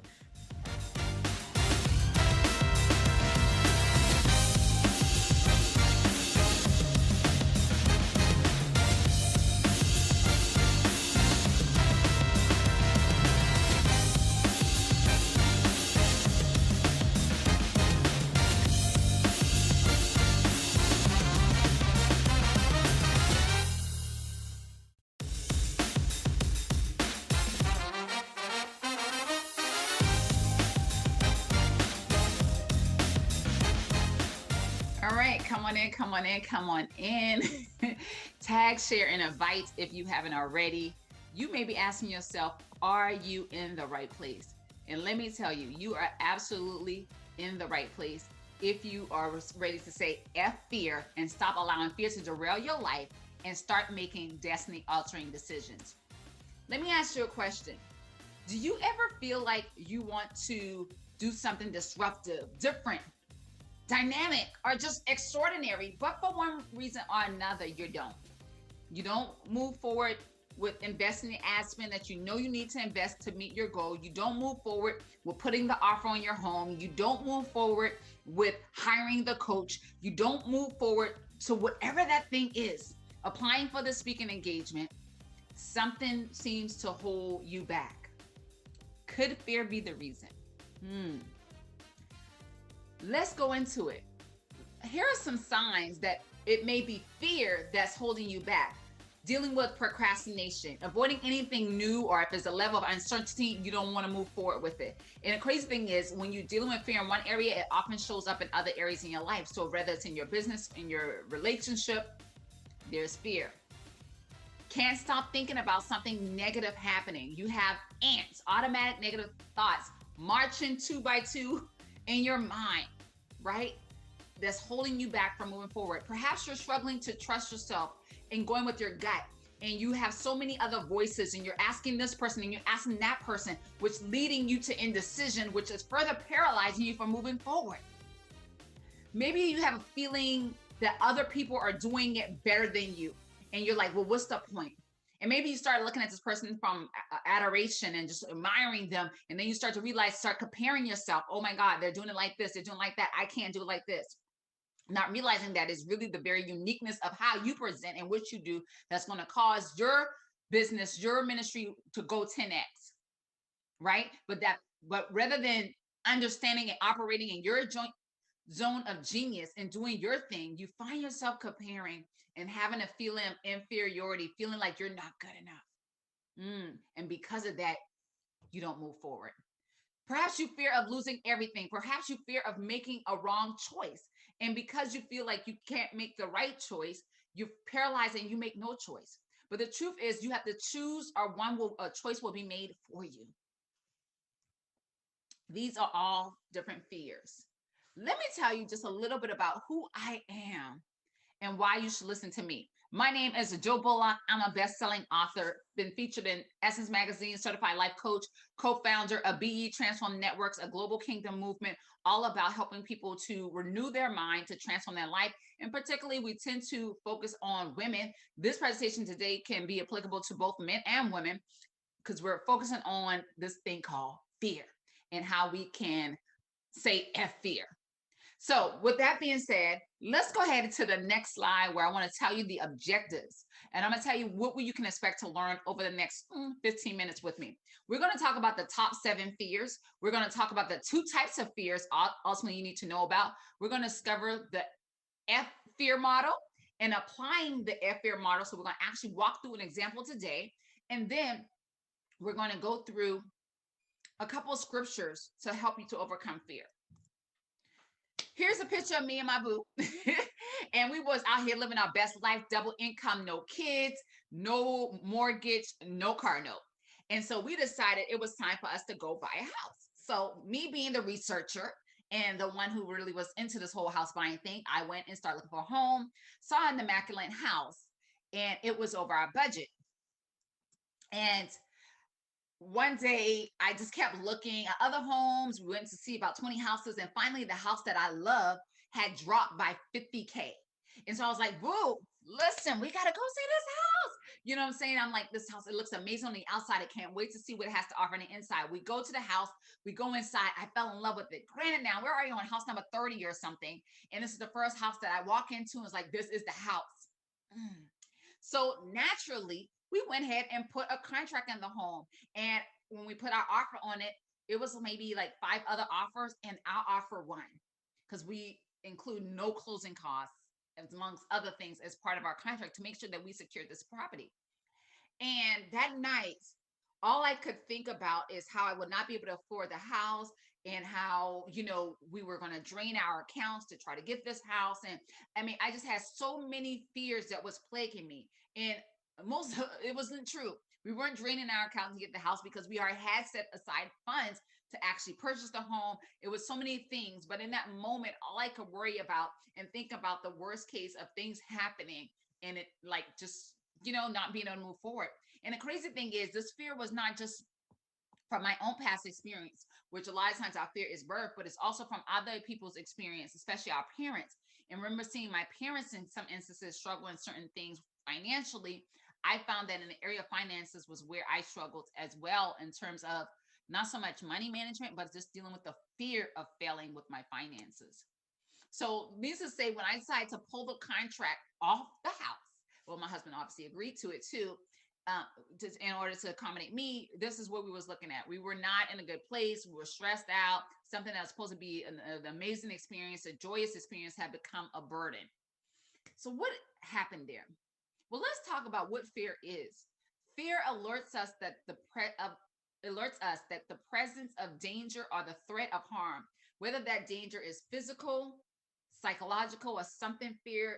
right, come on in, come on in, come on in. Tag, share, and invite if you haven't already. You may be asking yourself, are you in the right place? And let me tell you, you are absolutely in the right place if you are ready to say F fear and stop allowing fear to derail your life and start making destiny-altering decisions. Let me ask you a question. Do you ever feel like you want to do something disruptive, different, dynamic, or just extraordinary, but for one reason or another, you don't? You don't move forward with investing in ad spend that you know you need to invest to meet your goal. You don't move forward with putting the offer on your home. You don't move forward with hiring the coach. You don't move forward to whatever that thing is, applying for the speaking engagement. Something seems to hold you back. Could fear be the reason? Let's go into it. Here are some signs that it may be fear that's holding you back. Dealing with procrastination, avoiding anything new, or if there's a level of uncertainty, you don't want to move forward with it. And the crazy thing is, when you're dealing with fear in one area, it often shows up in other areas in your life. So whether it's in your business, in your relationship, there's fear. Can't stop thinking about something negative happening. You have ants, automatic negative thoughts, marching 2 by 2 in your mind, right? That's holding you back from moving forward. Perhaps you're struggling to trust yourself and going with your gut, and you have so many other voices, and you're asking this person and you're asking that person, which leading you to indecision, which is further paralyzing you from moving forward. Maybe you have a feeling that other people are doing it better than you, and you're like, well, what's the point? And maybe you start looking at this person from adoration and just admiring them, and then you start to realize, start comparing yourself. Oh my God, they're doing it like this, they're doing it like that. I can't do it like this. Not realizing that is really the very uniqueness of how you present and what you do that's going to cause your business, your ministry to go 10x, right? But rather than understanding and operating in your joint zone of genius and doing your thing, you find yourself comparing and having a feeling of inferiority, feeling like you're not good enough. And because of that, you don't move forward. Perhaps you fear of losing everything. Perhaps you fear of making a wrong choice. And because you feel like you can't make the right choice, you're paralyzed and you make no choice. But the truth is, you have to choose, or a choice will be made for you. These are all different fears. Let me tell you just a little bit about who I am and why you should listen to me. My name is Jo Bullock. I'm a best-selling author, been featured in Essence Magazine, certified life coach, co-founder of BE Transform Networks, a global kingdom movement, all about helping people to renew their mind, to transform their life. And particularly, we tend to focus on women. This presentation today can be applicable to both men and women, because we're focusing on this thing called fear and how we can say F fear. So with that being said, let's go ahead to the next slide, where I want to tell you the objectives. And I'm going to tell you what you can expect to learn over the next 15 minutes with me. We're going to talk about the top 7 fears. We're going to talk about the 2 types of fears ultimately you need to know about. We're going to discover the F fear model and applying the F fear model. So we're going to actually walk through an example today. And then we're going to go through a couple of scriptures to help you to overcome fear. Here's a picture of me and my boo. And we was out here living our best life, double income, no kids, no mortgage, no car note. And so we decided it was time for us to go buy a house. So me being the researcher and the one who really was into this whole house buying thing, I went and started looking for a home, saw an immaculate house, and it was over our budget. And one day I just kept looking at other homes. We went to see about 20 houses, and finally the house that I love had dropped by 50K. And so I was like, whoa, listen, we got to go see this house. You know what I'm saying? I'm like, this house, it looks amazing on the outside. I can't wait to see what it has to offer on the inside. We go to the house, we go inside. I fell in love with it. Granted, now we're already on house number 30 or something. And this is the first house that I walk into and was like, this is the house. So naturally, we went ahead and put a contract in the home. And when we put our offer on it, it was maybe like 5 other offers, and our offer won, because we include no closing costs, amongst other things, as part of our contract to make sure that we secured this property. And that night, all I could think about is how I would not be able to afford the house, and how, you know, we were going to drain our accounts to try to get this house. And I mean, I just had so many fears that was plaguing me. And most of it wasn't true. We weren't draining our account to get the house because we already had set aside funds to actually purchase the home. It was so many things. But in that moment, all I could worry about and think about the worst case of things happening and it like just, you know, not being able to move forward. And the crazy thing is, this fear was not just from my own past experience, which a lot of times our fear is birth, but it's also from other people's experience, especially our parents. And remember seeing my parents in some instances struggle in certain things financially. I found that in the area of finances was where I struggled as well, in terms of not so much money management, but just dealing with the fear of failing with my finances. So needless to say, when I decided to pull the contract off the house, well, my husband obviously agreed to it too, just in order to accommodate me. This is what we was looking at. We were not in a good place. We were stressed out. Something that was supposed to be an amazing experience, a joyous experience, had become a burden. So what happened there? Well, let's talk about what fear is. Fear alerts us that the presence of danger or the threat of harm, whether that danger is physical, psychological, or something fear,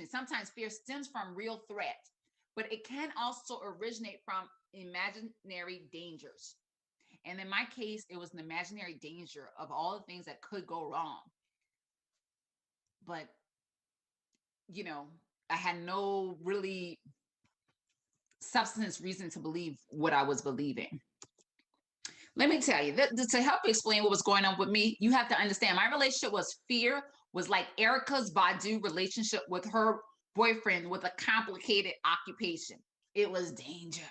sometimes fear stems from real threat, but it can also originate from imaginary dangers. And in my case, it was an imaginary danger of all the things that could go wrong. But, you know, I had no really substance reason to believe what I was believing. Let me tell you, to help explain what was going on with me, you have to understand my relationship was like Erica's Badu relationship with her boyfriend with a complicated occupation. It was danger.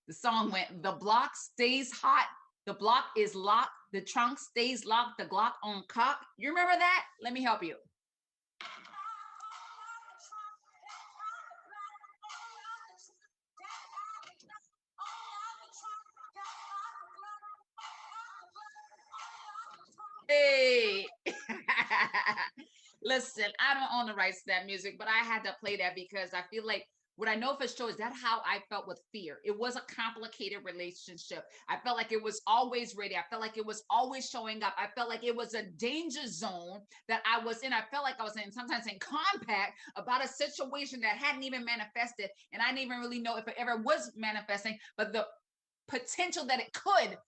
The song went, the block stays hot, the block is locked, the trunk stays locked, the Glock on cock. You remember that? Let me help you. Hey. Listen, I don't own the rights to that music, but I had to play that because I feel like what I know for sure is that how I felt with fear. It was a complicated relationship. I felt like it was always ready. I felt like it was always showing up. I felt like it was a danger zone that I was in. I felt like I was sometimes in combat about a situation that hadn't even manifested. And I didn't even really know if it ever was manifesting, but the potential that it could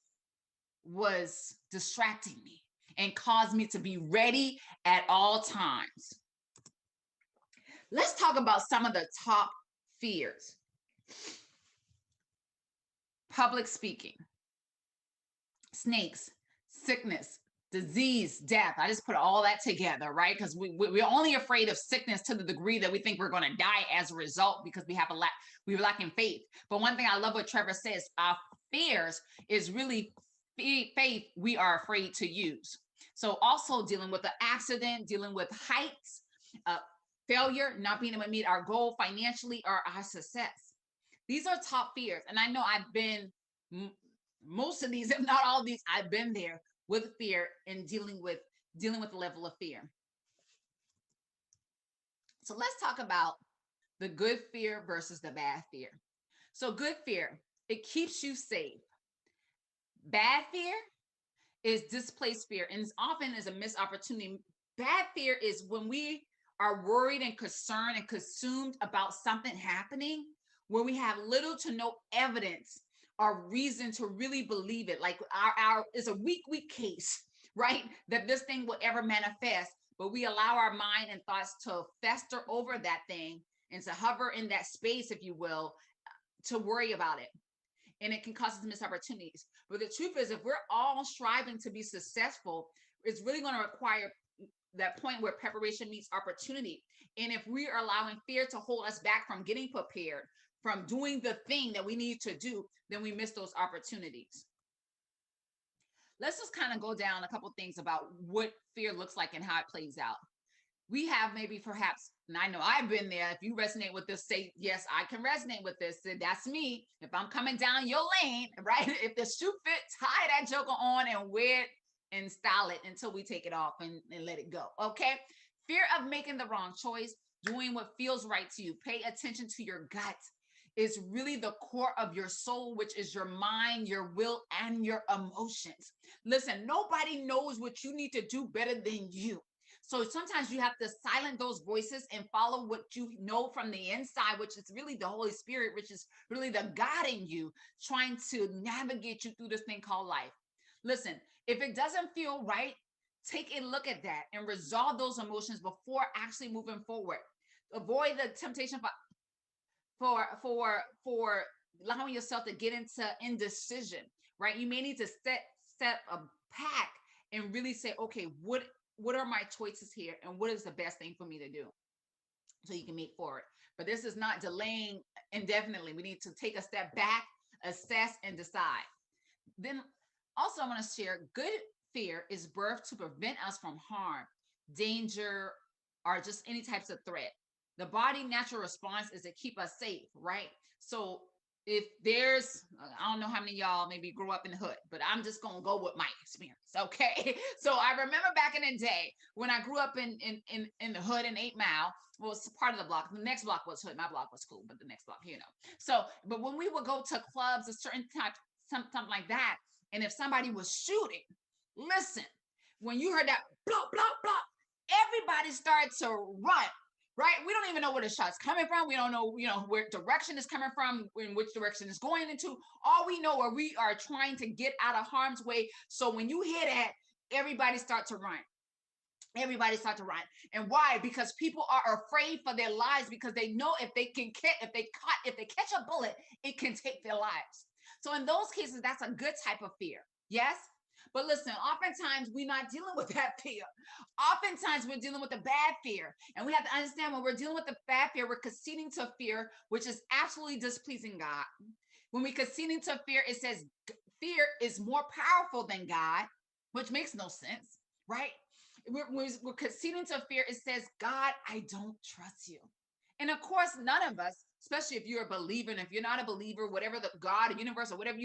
was distracting me and caused me to be ready at all times. Let's talk about some of the top fears. Public speaking, snakes, sickness, disease, death. I just put all that together, right? Because we're only afraid of sickness to the degree that we think we're going to die as a result because we're lacking faith. But one thing I love what Trevor says, our fears is really faith we are afraid to use. So also dealing with the accident, dealing with heights, failure, not being able to meet our goal financially or our success. These are top fears. And I know I've been, most of these, if not all of these, I've been there with fear and dealing with the level of fear. So let's talk about the good fear versus the bad fear. So good fear, it keeps you safe. Bad fear is displaced fear, and it's often is a missed opportunity. Bad fear is when we are worried and concerned and consumed about something happening where we have little to no evidence or reason to really believe it. Like our is a weak case, right? That this thing will ever manifest, but we allow our mind and thoughts to fester over that thing and to hover in that space, if you will, to worry about it. And it can cause us missed opportunities. But the truth is, if we're all striving to be successful, it's really going to require that point where preparation meets opportunity. And if we are allowing fear to hold us back from getting prepared, from doing the thing that we need to do, then we miss those opportunities. Let's just kind of go down a couple of things about what fear looks like and how it plays out. We have maybe perhaps, and I know I've been there. If you resonate with this, say, yes, I can resonate with this. That's me. If I'm coming down your lane, right? If the shoe fit, tie that joker on and wear it and style it until we take it off and let it go. Okay. Fear of making the wrong choice, doing what feels right to you. Pay attention to your gut. is really the core of your soul, which is your mind, your will, and your emotions. Listen, nobody knows what you need to do better than you. So sometimes you have to silence those voices and follow what you know from the inside, which is really the Holy Spirit, which is really the God in you trying to navigate you through this thing called life. Listen, if it doesn't feel right, take a look at that and resolve those emotions before actually moving forward. Avoid the temptation for allowing yourself to get into indecision, right? You may need to step back and really say, okay, what are my choices here, and what is the best thing for me to do, so you can move forward. But this is not delaying indefinitely. We need to take a step back, assess, and decide. Then also I want to share, good fear is birthed to prevent us from harm, danger, or just any types of threat. The body natural response is to keep us safe, right? So if there's, I don't know how many of y'all maybe grew up in the hood, but I'm just gonna go with my experience, okay? So I remember back in the day when I grew up in the hood in 8 Mile, well, it's part of the block. The next block was hood. My block was cool, but the next block, you know. So, but when we would go to clubs, a certain type, something like that, and if somebody was shooting, listen, when you heard that blah blah blah, everybody started to run. Right? We don't even know where the shot's coming from. We don't know, where direction is coming from, in which direction it's going into. All we know are we are trying to get out of harm's way. So when you hear that, everybody start to run. Everybody start to run. And why? Because people are afraid for their lives, because they know if they catch a bullet, it can take their lives. So in those cases, that's a good type of fear. Yes? But listen, oftentimes we're not dealing with that fear. Oftentimes we're dealing with the bad fear. And we have to understand, when we're dealing with the bad fear, we're conceding to fear, which is absolutely displeasing God. When we conceding to fear, it says fear is more powerful than God, which makes no sense, right? We're conceding to fear. It says, God, I don't trust you. And of course, none of us, especially if you're a believer, and if you're not a believer, whatever the God, universe, or whatever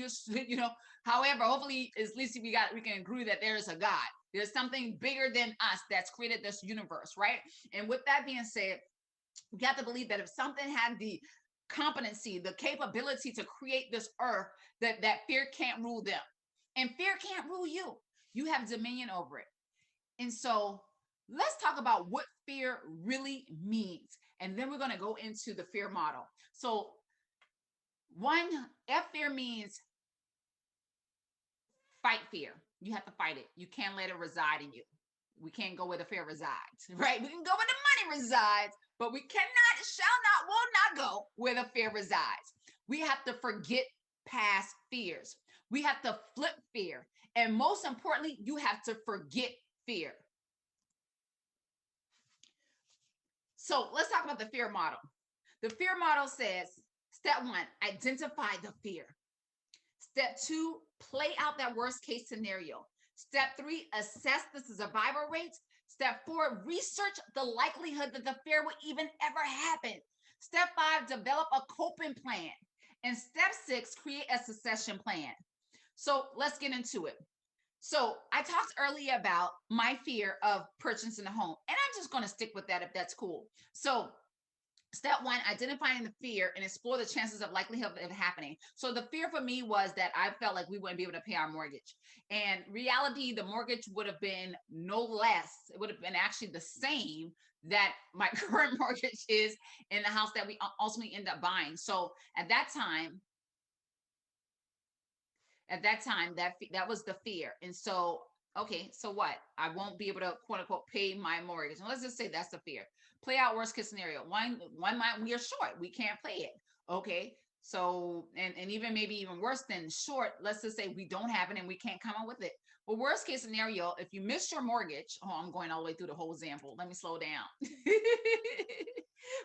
however, hopefully at least we can agree that there is a God. There's something bigger than us that's created this universe, right? And with that being said, we have to believe that if something had the competency, the capability to create this earth, that fear can't rule them. And fear can't rule you. You have dominion over it. And so let's talk about what fear really means. And then we're going to go into the fear model. So fear means fight fear. You have to fight it. You can't let it reside in you. We can't go where the fear resides, right? We can go where the money resides, but we will not go where the fear resides. We have to forget past fears. We have to flip fear. And most importantly, you have to forget fear. So let's talk about the fear model. The fear model says, step 1, identify the fear. Step 2, play out that worst case scenario. Step 3, assess the survival rates. Step 4, research the likelihood that the fear will even ever happen. Step 5, develop a coping plan. And step 6, create a succession plan. So let's get into it. So I talked earlier about my fear of purchasing a home, and I'm just going to stick with that if that's cool. So step 1, identifying the fear and explore the chances of likelihood of it happening. So the fear for me was that I felt like we wouldn't be able to pay our mortgage. And reality, the mortgage would have been no less. It would have been actually the same that my current mortgage is in the house that we ultimately end up buying. So at that time, that was the fear. And so, okay, so what? I won't be able to, quote unquote, pay my mortgage. And let's just say that's the fear. Play out worst case scenario. One month we are short. We can't pay it. Okay. So, and even maybe even worse than short, let's just say we don't have it and we can't come up with it. Well, worst case scenario, if you miss your mortgage, I'm going all the way through the whole example. Let me slow down.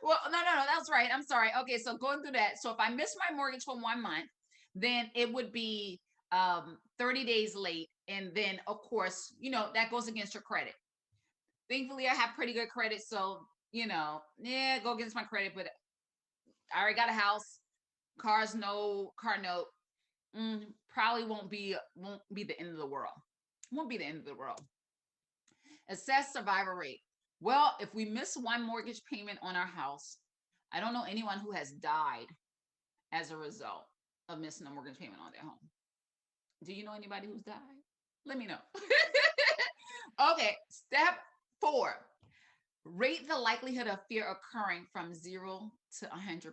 Well, no, that's right. I'm sorry. Okay. So going through that. So if I miss my mortgage for 1 month, then it would be 30 days late. And then of course, that goes against your credit. Thankfully, I have pretty good credit. So, go against my credit, but I already got a house, car note. Probably won't be the end of the world. Won't be the end of the world. Assess survival rate. Well, if we miss one mortgage payment on our house, I don't know anyone who has died as a result of missing a mortgage payment on their home. Do you know anybody who's died? Let me know. Okay, step 4. Rate the likelihood of fear occurring from 0 to 100%.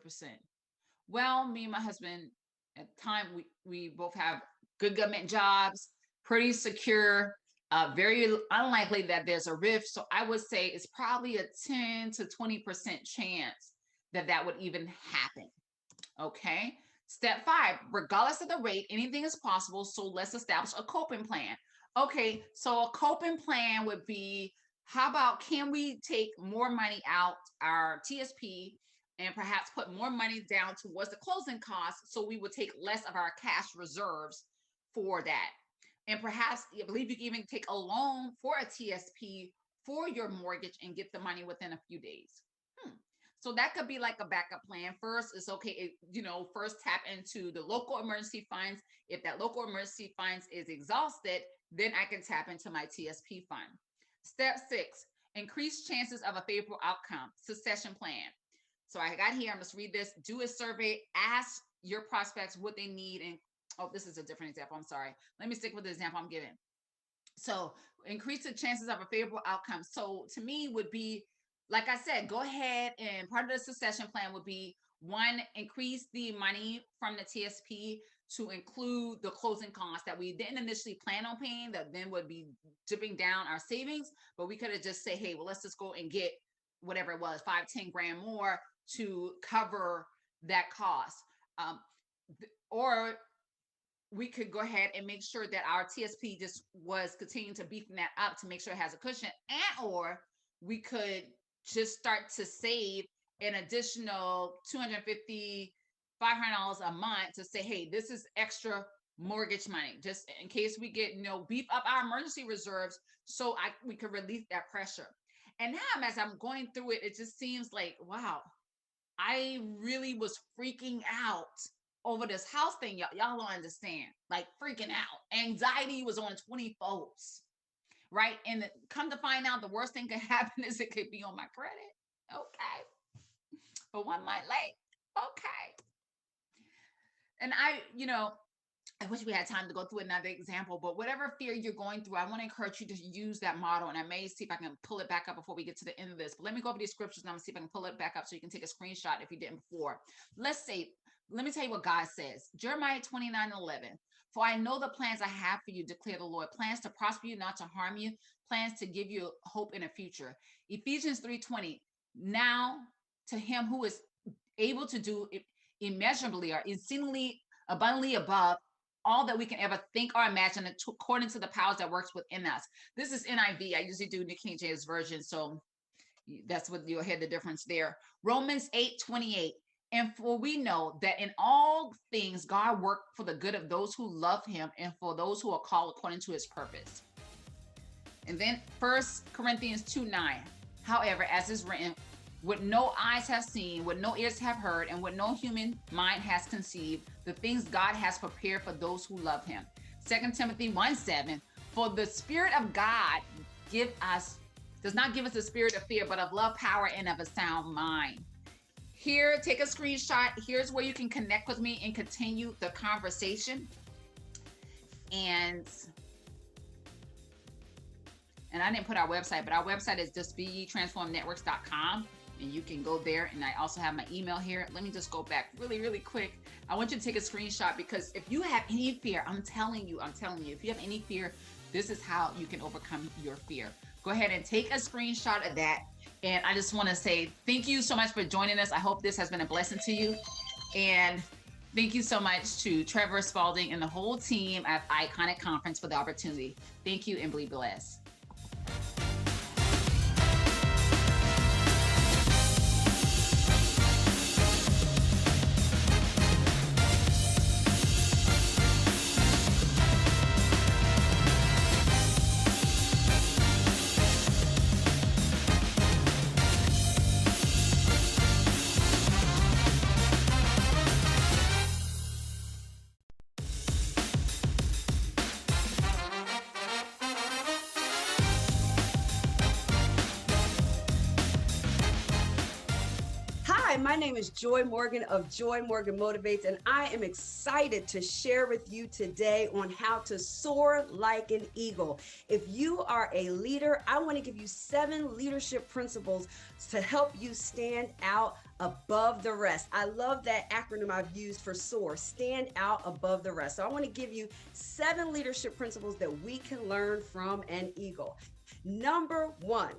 Well, me and my husband, at the time, we both have good government jobs, pretty secure, very unlikely that there's a rift. So I would say it's probably a 10 to 20% chance that that would even happen. Okay. Step 5, regardless of the rate, anything is possible. So let's establish a coping plan. Okay. So a coping plan would be, how about, can we take more money out our TSP and perhaps put more money down towards the closing costs, so we would take less of our cash reserves for that. And perhaps, I believe you can even take a loan for a TSP for your mortgage and get the money within a few days. So that could be like a backup plan. First, it's okay, first tap into the local emergency funds. If that local emergency funds is exhausted, then I can tap into my TSP fund. Step 6, increase chances of a favorable outcome, succession plan. So I got here, I must read this. Do a survey, ask your prospects what they need. And oh, this is a different example. I'm sorry. Let me stick with the example I'm giving. So increase the chances of a favorable outcome. So to me would be, like I said, go ahead, and part of the succession plan would be, 1, increase the money from the TSP to include the closing costs that we didn't initially plan on paying, that then would be dipping down our savings. But we could have just say, hey, well, let's just go and get whatever it was, 5-10 grand more to cover that cost. Or we could go ahead and make sure that our TSP just was continuing to beefing that up to make sure it has a cushion, or we could just start to save an additional $250, $500 a month to say, hey, this is extra mortgage money, just in case we get, beef up our emergency reserves, so we could relieve that pressure. And now, as I'm going through it, it just seems like, wow, I really was freaking out over this house thing. Y'all don't understand, like freaking out. Anxiety was on 20 folds, right? And come to find out, the worst thing could happen is it could be on my credit. Okay. But one might like, okay. And I wish we had time to go through another example, but whatever fear you're going through, I want to encourage you to use that model. And I may see if I can pull it back up before we get to the end of this. But let me go over these scriptures and I'm going to see if I can pull it back up so you can take a screenshot if you didn't before. Let me tell you what God says. Jeremiah 29:11. For I know the plans I have for you, declare the Lord. Plans to prosper you, not to harm you. Plans to give you hope in a future. Ephesians 3:20. Now to him who is able to do immeasurably or exceedingly abundantly above all that we can ever think or imagine, according to the powers that works within us. This is NIV. I usually do New King James Version, so that's what you'll hear the difference there. Romans 8:28. And for we know that in all things God worked for the good of those who love him and for those who are called according to his purpose. And then 1 Corinthians 2:9. However, as is written, what no eyes have seen, what no ears have heard, and what no human mind has conceived, the things God has prepared for those who love him. 2 Timothy 1:7. For the Spirit of God does not give us a spirit of fear, but of love, power, and of a sound mind. Here, take a screenshot. Here's where you can connect with me and continue the conversation. And I didn't put our website, but our website is just betransformednetworks.com. And you can go there. And I also have my email here. Let me just go back really, really quick. I want you to take a screenshot, because if you have any fear, I'm telling you, if you have any fear, this is how you can overcome your fear. Go ahead and take a screenshot of that. And I just want to say thank you so much for joining us. I hope this has been a blessing to you. And thank you so much to Trevor Spalding and the whole team at Iconic Conference for the opportunity. Thank you, and be blessed. My name is Joy Morgan of Joy Morgan Motivates, and I am excited to share with you today on how to soar like an eagle. If you are a leader, I want to give you 7 leadership principles to help you stand out above the rest. I love that acronym I've used for SOAR, stand out above the rest. So I want to give you 7 leadership principles that we can learn from an eagle. Number 1,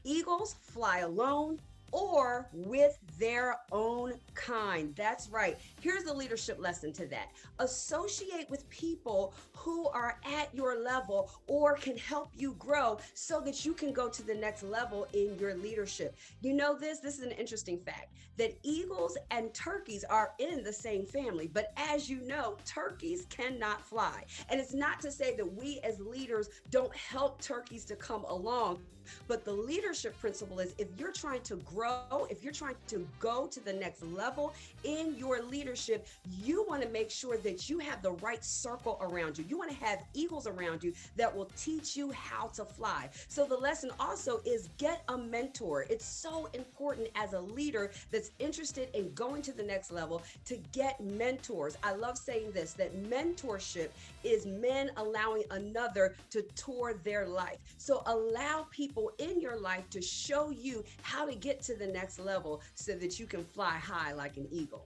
eagles fly alone or with their own kind. That's right. Here's the leadership lesson to that. Associate with people who are at your level or can help you grow so that you can go to the next level in your leadership. You know this is an interesting fact that eagles and turkeys are in the same family, but as you know, turkeys cannot fly. And it's not to say that we as leaders don't help turkeys to come along, but the leadership principle is if you're trying to grow, if you're trying to go to the next level in your leadership, you want to make sure that you have the right circle around you. You want to have eagles around you that will teach you how to fly. So the lesson also is get a mentor. It's so important as a leader that's interested in going to the next level to get mentors. I love saying this, that mentorship is men allowing another to tour their life. So allow people in your life to show you how to get to the next level so that you can fly high like an eagle.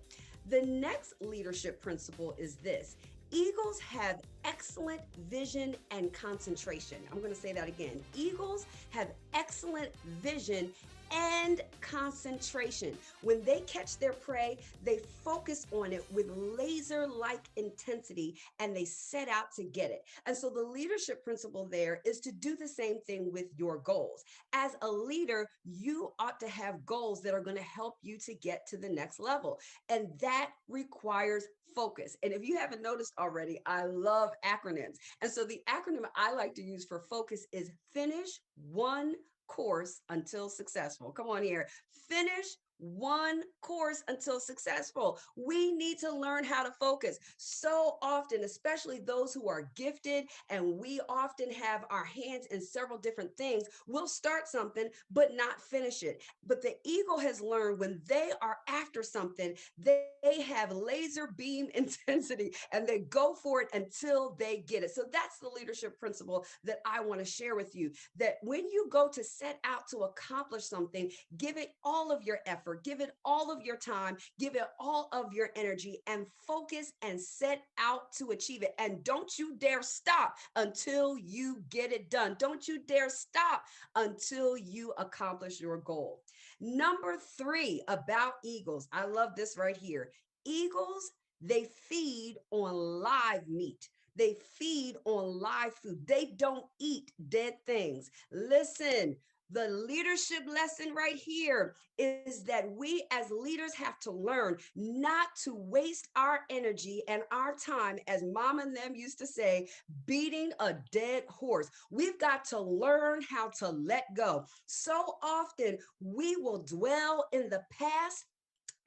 The next leadership principle is this. Eagles have excellent vision and concentration. I'm going to say that again. Eagles have excellent vision and concentration. When they catch their prey, they focus on it with laser-like intensity and they set out to get it. And so the leadership principle there is to do the same thing with your goals. As a leader, you ought to have goals that are going to help you to get to the next level. And that requires focus. And if you haven't noticed already, I love acronyms. And so the acronym I like to use for focus is finish one course until successful. Come on here. Finish one course until successful. We need to learn how to focus. So often, especially those who are gifted and we often have our hands in several different things, we'll start something but not finish it. But the eagle has learned when they are after something, they have laser beam intensity and they go for it until they get it. So that's the leadership principle that I want to share with you, that when you go to set out to accomplish something, give it all of your effort, give it all of your time, give it all of your energy, and focus and set out to achieve it. And don't you dare stop until you get it done. Don't you dare stop until you accomplish your goal. Number 3 about eagles. I love this right here. Eagles, they feed on live meat. They feed on live food. They don't eat dead things. Listen, the leadership lesson right here is that we as leaders have to learn not to waste our energy and our time, as mom and them used to say, beating a dead horse. We've got to learn how to let go. So often we will dwell in the past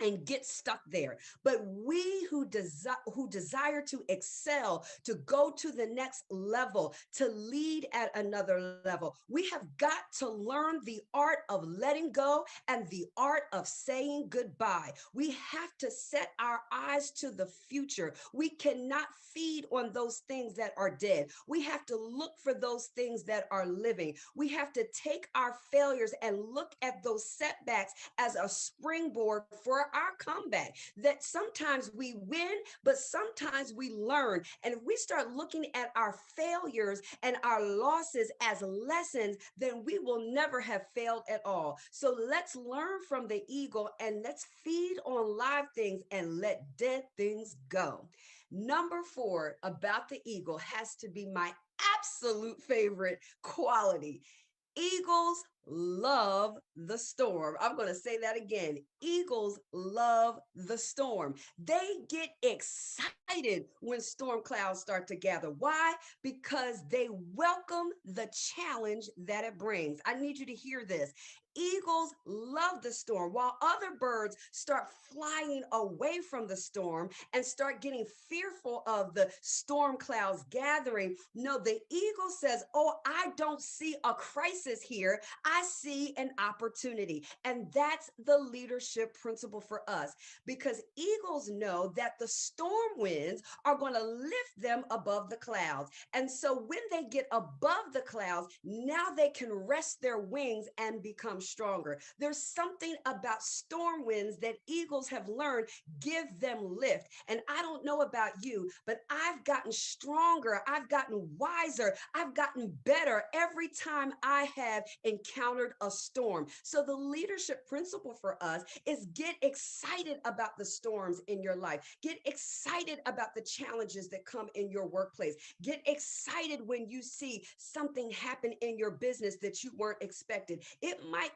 and get stuck there. But we who desire to excel, to go to the next level, to lead at another level, we have got to learn the art of letting go and the art of saying goodbye. We have to set our eyes to the future. We cannot feed on those things that are dead. We have to look for those things that are living. We have to take our failures and look at those setbacks as a springboard for our comeback. That sometimes we win, but sometimes we learn. And if we start looking at our failures and our losses as lessons, then we will never have failed at all. So let's learn from the eagle and let's feed on live things and let dead things go. Number 4 about the eagle has to be my absolute favorite quality. Eagles love the storm. I'm going to say that again. Eagles love the storm. They get excited when storm clouds start to gather. Why? Because they welcome the challenge that it brings. I need you to hear this. eagles love the storm, while other birds start flying away from the storm and start getting fearful of the storm clouds gathering. No, the eagle says, oh, I don't see a crisis here. I see an opportunity. And that's the leadership principle for us, because eagles know that the storm winds are going to lift them above the clouds. And so when they get above the clouds, now they can rest their wings and become stronger. There's something about storm winds that eagles have learned give them lift. And I don't know about you, but I've gotten stronger. I've gotten wiser. I've gotten better every time I have encountered a storm. So the leadership principle for us is get excited about the storms in your life. Get excited about the challenges that come in your workplace. Get excited when you see something happen in your business that you weren't expected. It might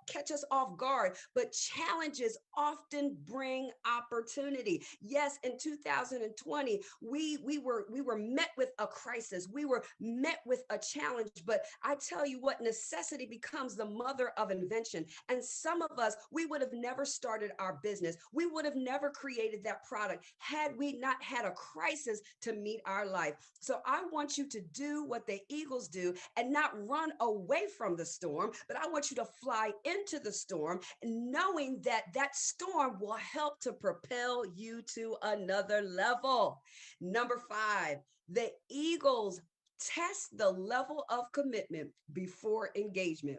catch us off guard, but challenges often bring opportunity. Yes, in 2020, we were met with a crisis. We were met with a challenge, but I tell you what, necessity becomes the mother of invention. And some of us, we would have never started our business. We would have never created that product had we not had a crisis to meet our life. So I want you to do what the eagles do and not run away from the storm, but I want you to fly into the storm, knowing that that storm will help to propel you to another level. Number 5, the eagles test the level of commitment before engagement.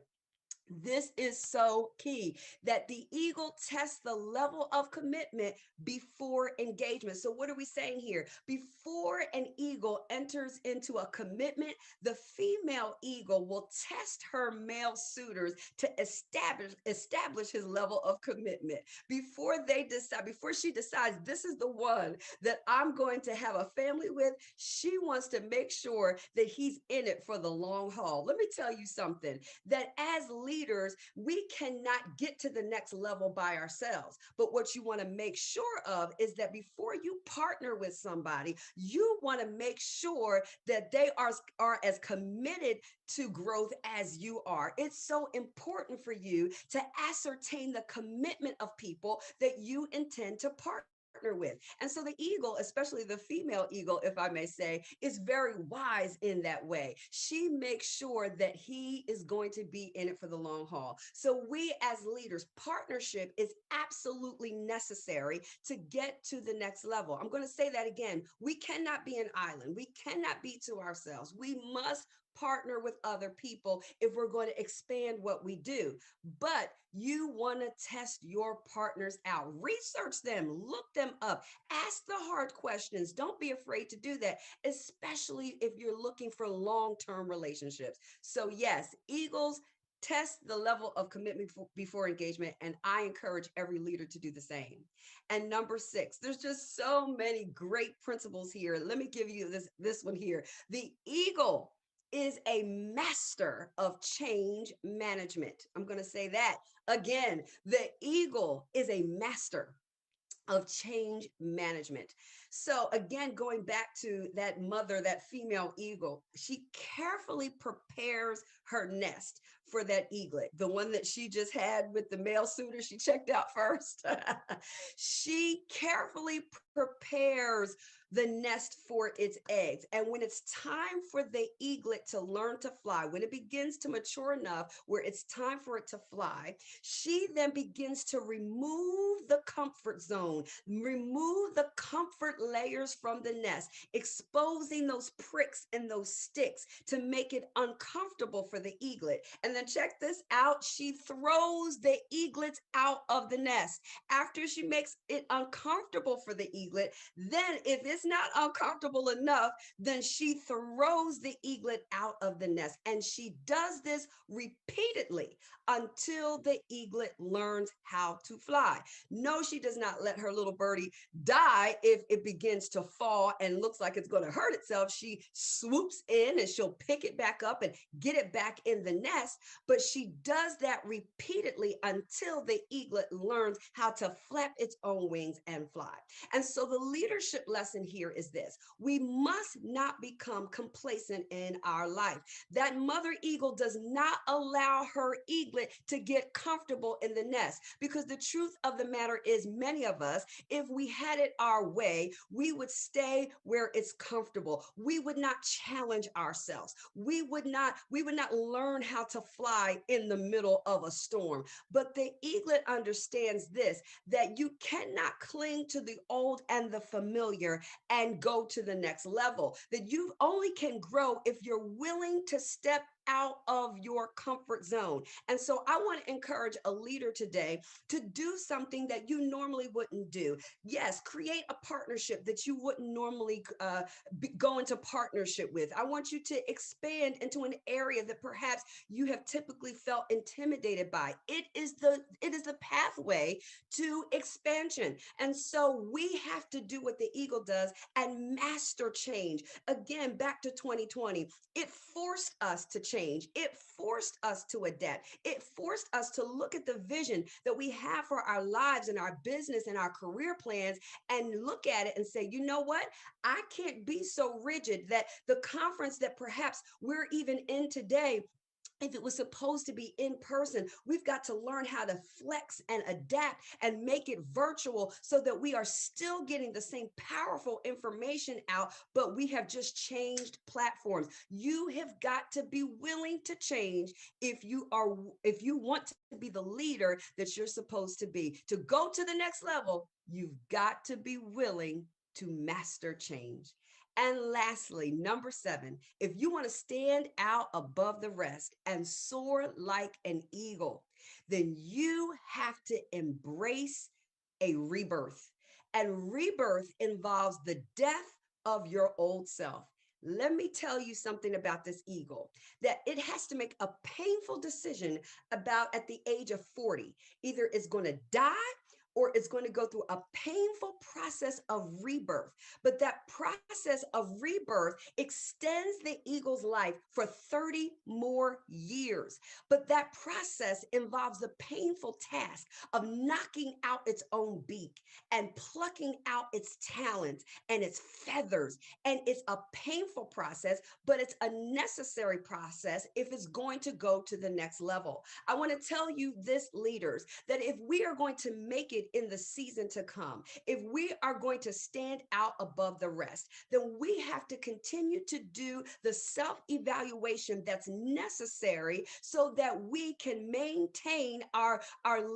This is so key, that the eagle tests the level of commitment before engagement. So what are we saying here? Before an eagle enters into a commitment, the female eagle will test her male suitors to establish his level of commitment. Before she decides this is the one that I'm going to have a family with, she wants to make sure that he's in it for the long haul. Let me tell you something, that as leaders, we cannot get to the next level by ourselves. But what you want to make sure of is that before you partner with somebody, you want to make sure that they are as committed to growth as you are. It's so important for you to ascertain the commitment of people that you intend to partner with. And so the eagle, especially the female eagle, if I may say, is very wise in that way. She makes sure that he is going to be in it for the long haul. So we as leaders, partnership is absolutely necessary to get to the next level. I'm going to say that again. We cannot be an island. We cannot be to ourselves. We must partner with other people if we're going to expand what we do. But you want to test your partners out, research them, look them up, ask the hard questions. Don't be afraid to do that, especially if you're looking for long-term relationships. So yes, eagles test the level of commitment before engagement, and I encourage every leader to do the same. And number 6, there's just so many great principles here. Let me give you this one here. The eagle is a master of change management. I'm going to say that again. The eagle is a master of change management. So again, going back to that mother, that female eagle, she carefully prepares her nest for that eaglet, the one that she just had with the male suitor she checked out first. She carefully prepares the nest for its eggs. And when it's time for the eaglet to learn to fly, when it begins to mature enough where it's time for it to fly, she then begins to remove the comfort zone, remove the comfort layers from the nest, exposing those pricks and those sticks to make it uncomfortable for the eaglet. And then check this out, she throws the eaglets out of the nest. After she makes it uncomfortable for the eaglet, then if it's not uncomfortable enough, then she throws the eaglet out of the nest. And she does this repeatedly until the eaglet learns how to fly. No, she does not let her little birdie die if it begins to fall and looks like it's going to hurt itself. She swoops in and she'll pick it back up and get it back in the nest. but she does that repeatedly until the eaglet learns how to flap its own wings and fly. And so the leadership lesson here is this: we must not become complacent in our life. That mother eagle does not allow her eaglet to get comfortable in the nest, because the truth of the matter is, many of us, if we had it our way, we would stay where it's comfortable. We would not challenge ourselves. We would not learn how to fly in the middle of a storm. But the eaglet understands this, that you cannot cling to the old and the familiar and go to the next level, that you only can grow if you're willing to step out of your comfort zone. And so I want to encourage a leader today to do something that you normally wouldn't do. Yes, create a partnership that you wouldn't normally go into partnership with. I want you to expand into an area that perhaps you have typically felt intimidated by. It is the pathway to expansion. And so we have to do what the eagle does and master change. Again, back to 2020, it forced us to change. It forced us to adapt. It forced us to look at the vision that we have for our lives and our business and our career plans and look at it and say, you know what? I can't be so rigid that the conference that perhaps we're even in today, if it was supposed to be in person, we've got to learn how to flex and adapt and make it virtual so that we are still getting the same powerful information out, but we have just changed platforms. You have got to be willing to change if you want to be the leader that you're supposed to be. To go to the next level, you've got to be willing to master change. And lastly, number 7, if you want to stand out above the rest and soar like an eagle, then you have to embrace a rebirth. And rebirth involves the death of your old self. Let me tell you something about this eagle, that it has to make a painful decision about at the age of 40. Either it's going to die or it's going to go through a painful process of rebirth. But that process of rebirth extends the eagle's life for 30 more years. But that process involves the painful task of knocking out its own beak and plucking out its talons and its feathers. And it's a painful process, but it's a necessary process if it's going to go to the next level. I want to tell you this, leaders, that if we are going to make it in the season to come, if we are going to stand out above the rest, then we have to continue to do the self-evaluation that's necessary so that we can maintain our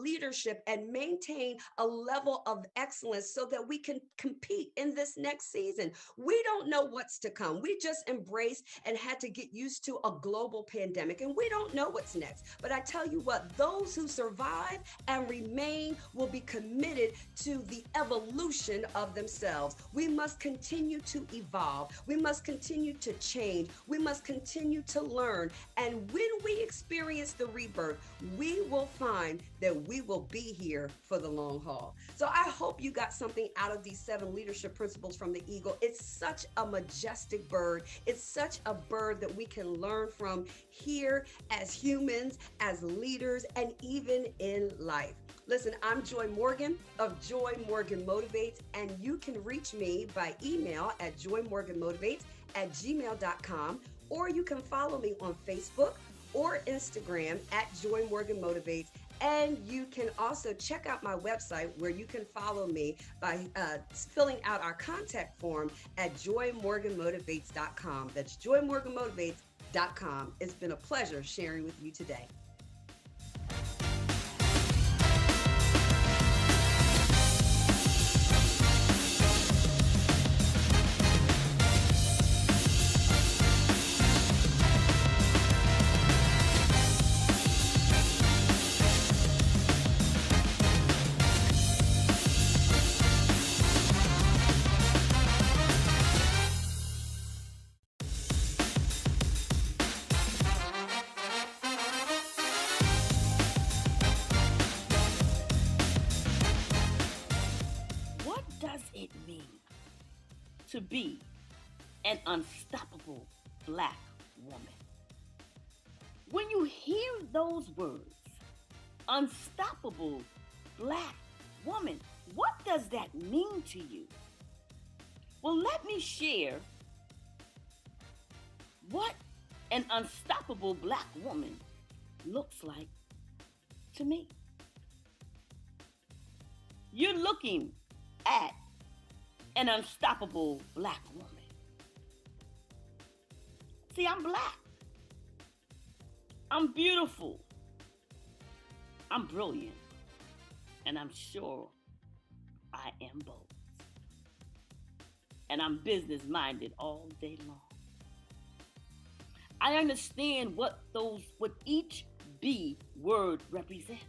leadership and maintain a level of excellence so that we can compete in this next season. We don't know what's to come. We just embraced and had to get used to a global pandemic, and we don't know what's next. But I tell you what, those who survive and remain will be committed to the evolution of themselves. We must continue to evolve. We must continue to change. We must continue to learn. And when we experience the rebirth, we will find that we will be here for the long haul. So I hope you got something out of these 7 leadership principles from the eagle. It's such a majestic bird. It's such a bird that we can learn from here as humans, as leaders, and even in life. Listen, I'm Joy Morgan of Joy Morgan Motivates, and you can reach me by email at joymorganmotivates@gmail.com, or you can follow me on Facebook or Instagram at Joy Morgan Motivates. And you can also check out my website where you can follow me by filling out our contact form at joymorganmotivates.com. That's joymorganmotivates.com. It's been a pleasure sharing with you today. What does it mean to be an unstoppable Black woman? When you hear those words, unstoppable Black woman, what does that mean to you? Well, let me share what an unstoppable Black woman looks like to me. You're looking at an unstoppable Black woman. See, I'm Black. I'm beautiful. I'm brilliant. And I'm sure I am bold. And I'm business minded all day long. I understand what each B word represents.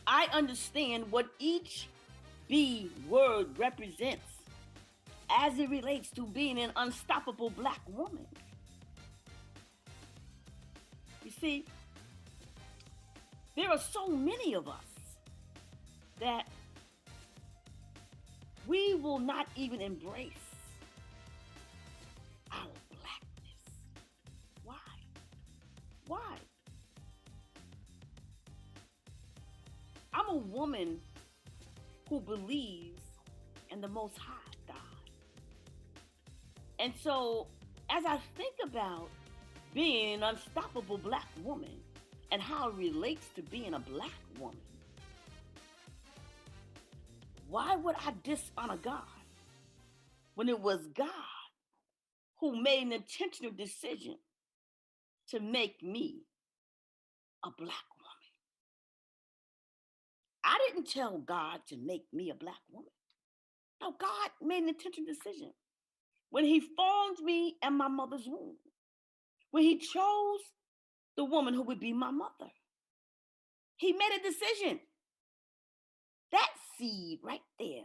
I understand what each B word represents as it relates to being an unstoppable Black woman. You see, there are so many of us that we will not even embrace our Blackness. Why? Why? I'm a woman who believes in the Most High God. And so, as I think about being an unstoppable Black woman and how it relates to being a Black woman, why would I dishonor God when it was God who made an intentional decision to make me a Black woman? I didn't tell God to make me a Black woman. No, God made an intentional decision. When he formed me in my mother's womb, when he chose the woman who would be my mother, he made a decision. That seed right there,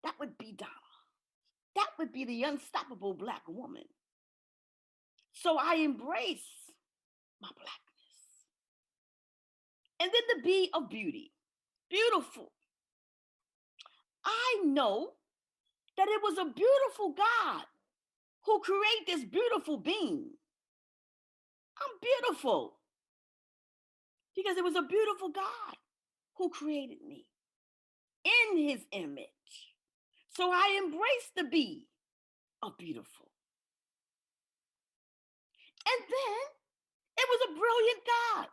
that would be Donna. That would be the unstoppable Black woman. So I embrace my Blackness. And then the B of beauty, beautiful. I know that it was a beautiful God who created this beautiful being. I'm beautiful because it was a beautiful God who created me in his image. So I embrace the B of beautiful. And then it was a brilliant God,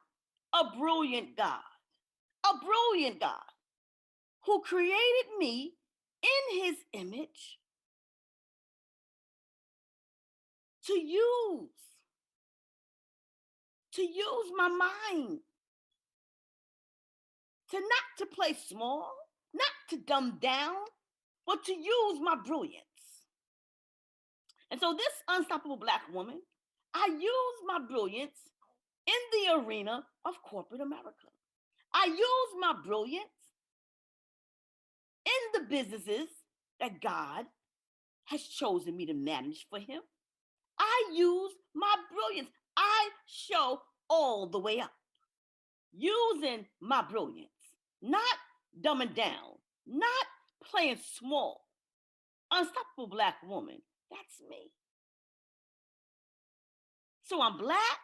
a brilliant God, a brilliant God who created me in his image to use my mind, not to play small, not to dumb down, but to use my brilliance. And so this unstoppable Black woman, I use my brilliance in the arena of corporate America. I use my brilliance in the businesses that God has chosen me to manage for him. I use my brilliance. I show all the way up, using my brilliance, not dumbing down, not playing small. Unstoppable Black woman, that's me. So I'm Black,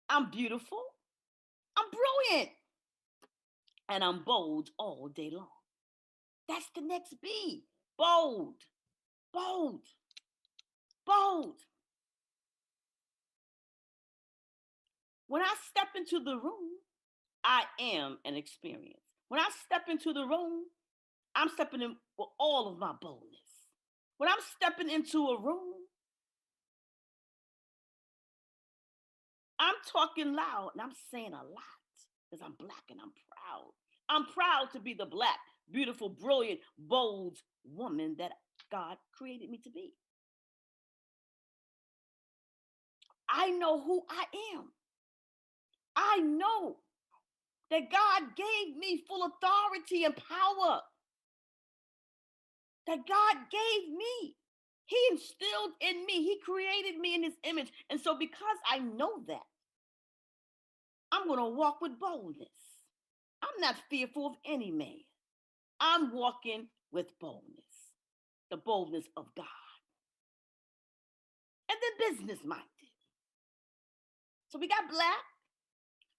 I'm beautiful, I'm brilliant, and I'm bold all day long. That's the next B. Bold, bold, bold. When I step into the room, I am an experience. When I step into the room, I'm stepping in with all of my boldness. When I'm stepping into a room, I'm talking loud and I'm saying a lot because I'm Black and I'm proud. I'm proud to be the Black, beautiful, brilliant, bold woman that God created me to be. I know who I am. I know that God gave me full authority and power. That God gave me. He instilled in me. He created me in his image. And so because I know that, I'm going to walk with boldness. I'm not fearful of any man. I'm walking with boldness, the boldness of God. And then business minded. So we got black,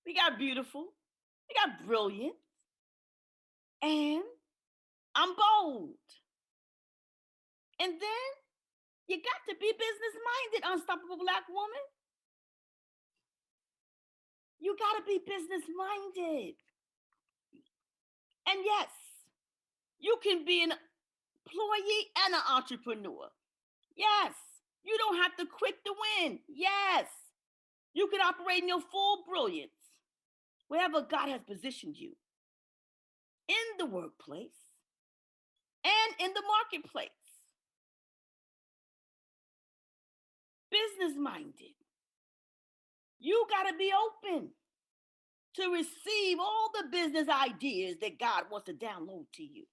we got beautiful, we got brilliant, and I'm bold. And then you got to be business-minded, unstoppable Black woman. You got to be business-minded. And yes, you can be an employee and an entrepreneur. Yes, you don't have to quit to win. Yes, you can operate in your full brilliance wherever God has positioned you, in the workplace and in the marketplace. Business-minded. You got to be open to receive all the business ideas that God wants to download to you.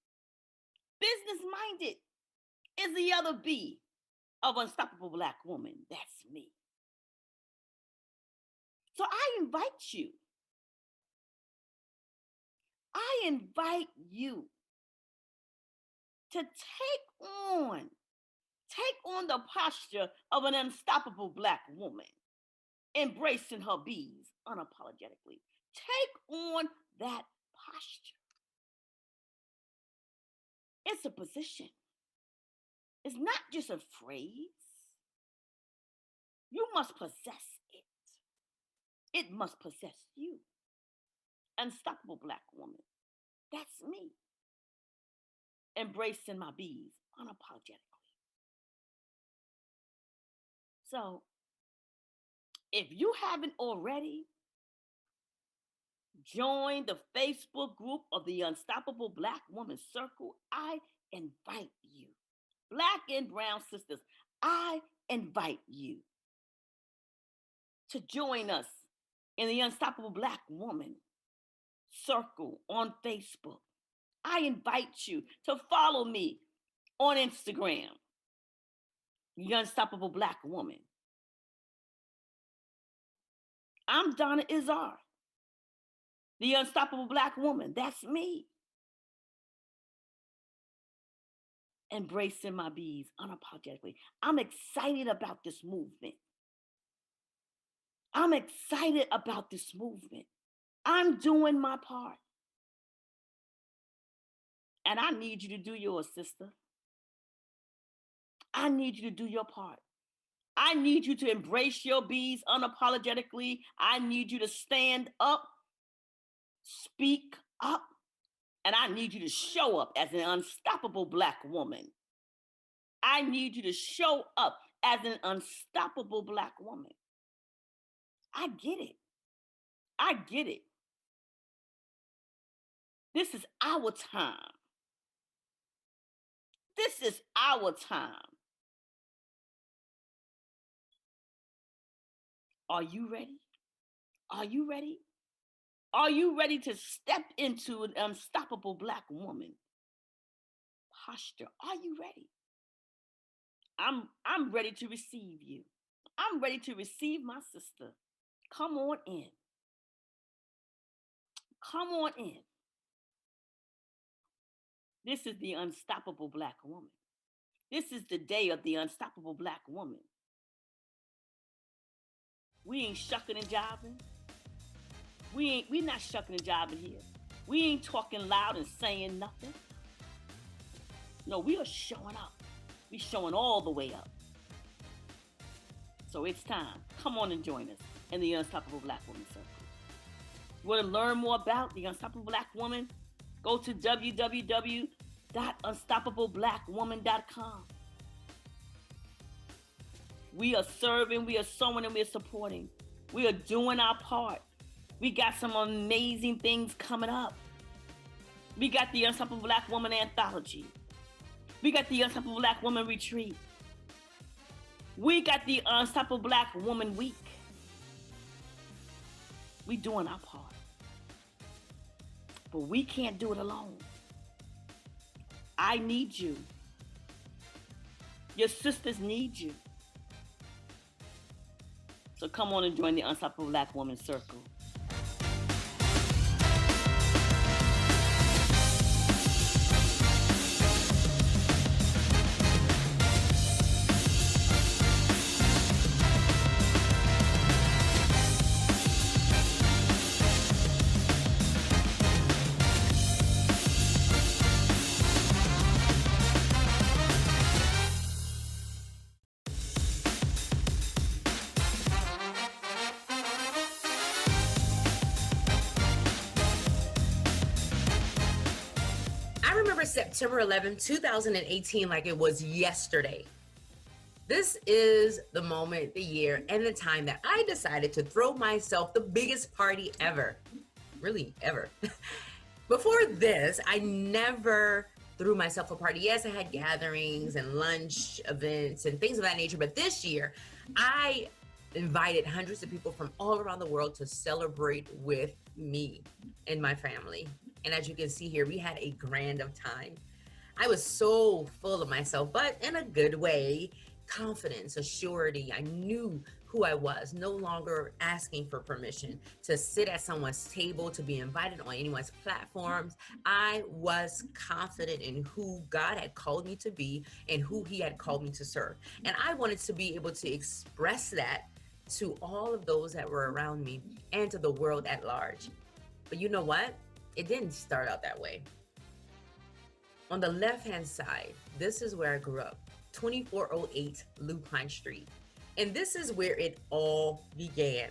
Business-minded is the other B of unstoppable Black woman. That's me. So I invite you to take on the posture of an unstoppable Black woman, embracing her B's unapologetically. Take on that posture. It's a position. It's not just a phrase. You must possess it. It must possess you. Unstoppable Black woman. That's me. Embracing my B's unapologetically. So, if you haven't already, join the Facebook group of the Unstoppable Black Woman Circle. I invite you. Black and brown sisters, I invite you to join us in the Unstoppable Black Woman Circle on Facebook. I invite you to follow me on Instagram, the Unstoppable Black Woman. I'm Donna Izar, the Unstoppable Black Woman. That's me. Embracing my B's unapologetically. I'm excited about this movement. I'm excited about this movement. I'm doing my part. And I need you to do yours, sister. I need you to do your part. I need you to embrace your B's unapologetically. I need you to stand up, speak up, and I need you to show up as an unstoppable Black woman. I need you to show up as an unstoppable Black woman. I get it. I get it. This is our time. This is our time. Are you ready? Are you ready? Are you ready to step into an unstoppable Black woman posture? Are you ready? I'm ready to receive you. I'm ready to receive my sister. Come on in. Come on in. This is the unstoppable Black woman. This is the day of the unstoppable Black woman. We ain't shucking and jiving. We not shucking and jiving here. We ain't talking loud and saying nothing. No, we are showing up. We showing all the way up. So it's time. Come on and join us in the Unstoppable Black Woman Circle. You want to learn more about the Unstoppable Black Woman? Go to www.unstoppableblackwoman.com. We are serving, we are sowing, and we are supporting. We are doing our part. We got some amazing things coming up. We got the Unstoppable Black Woman Anthology. We got the Unstoppable Black Woman Retreat. We got the Unstoppable Black Woman Week. We doing our part. But we can't do it alone. I need you. Your sisters need you. So come on and join the Unstoppable Black Woman Circle. I remember September 11th, 2018, like it was yesterday. This is the moment, the year, and the time that I decided to throw myself the biggest party ever. Really, ever. Before this, I never threw myself a party. Yes, I had gatherings and lunch events and things of that nature, but this year, I invited hundreds of people from all around the world to celebrate with me and my family. And as you can see here, we had a grand of time. I was so full of myself, but in a good way, confidence, assurity. I knew who I was, no longer asking for permission to sit at someone's table, to be invited on anyone's platforms. I was confident in who God had called me to be and who he had called me to serve. And I wanted to be able to express that to all of those that were around me and to the world at large. But you know what? It didn't start out that way. On the left-hand side, this is where I grew up, 2408 Lupine Street. And this is where it all began.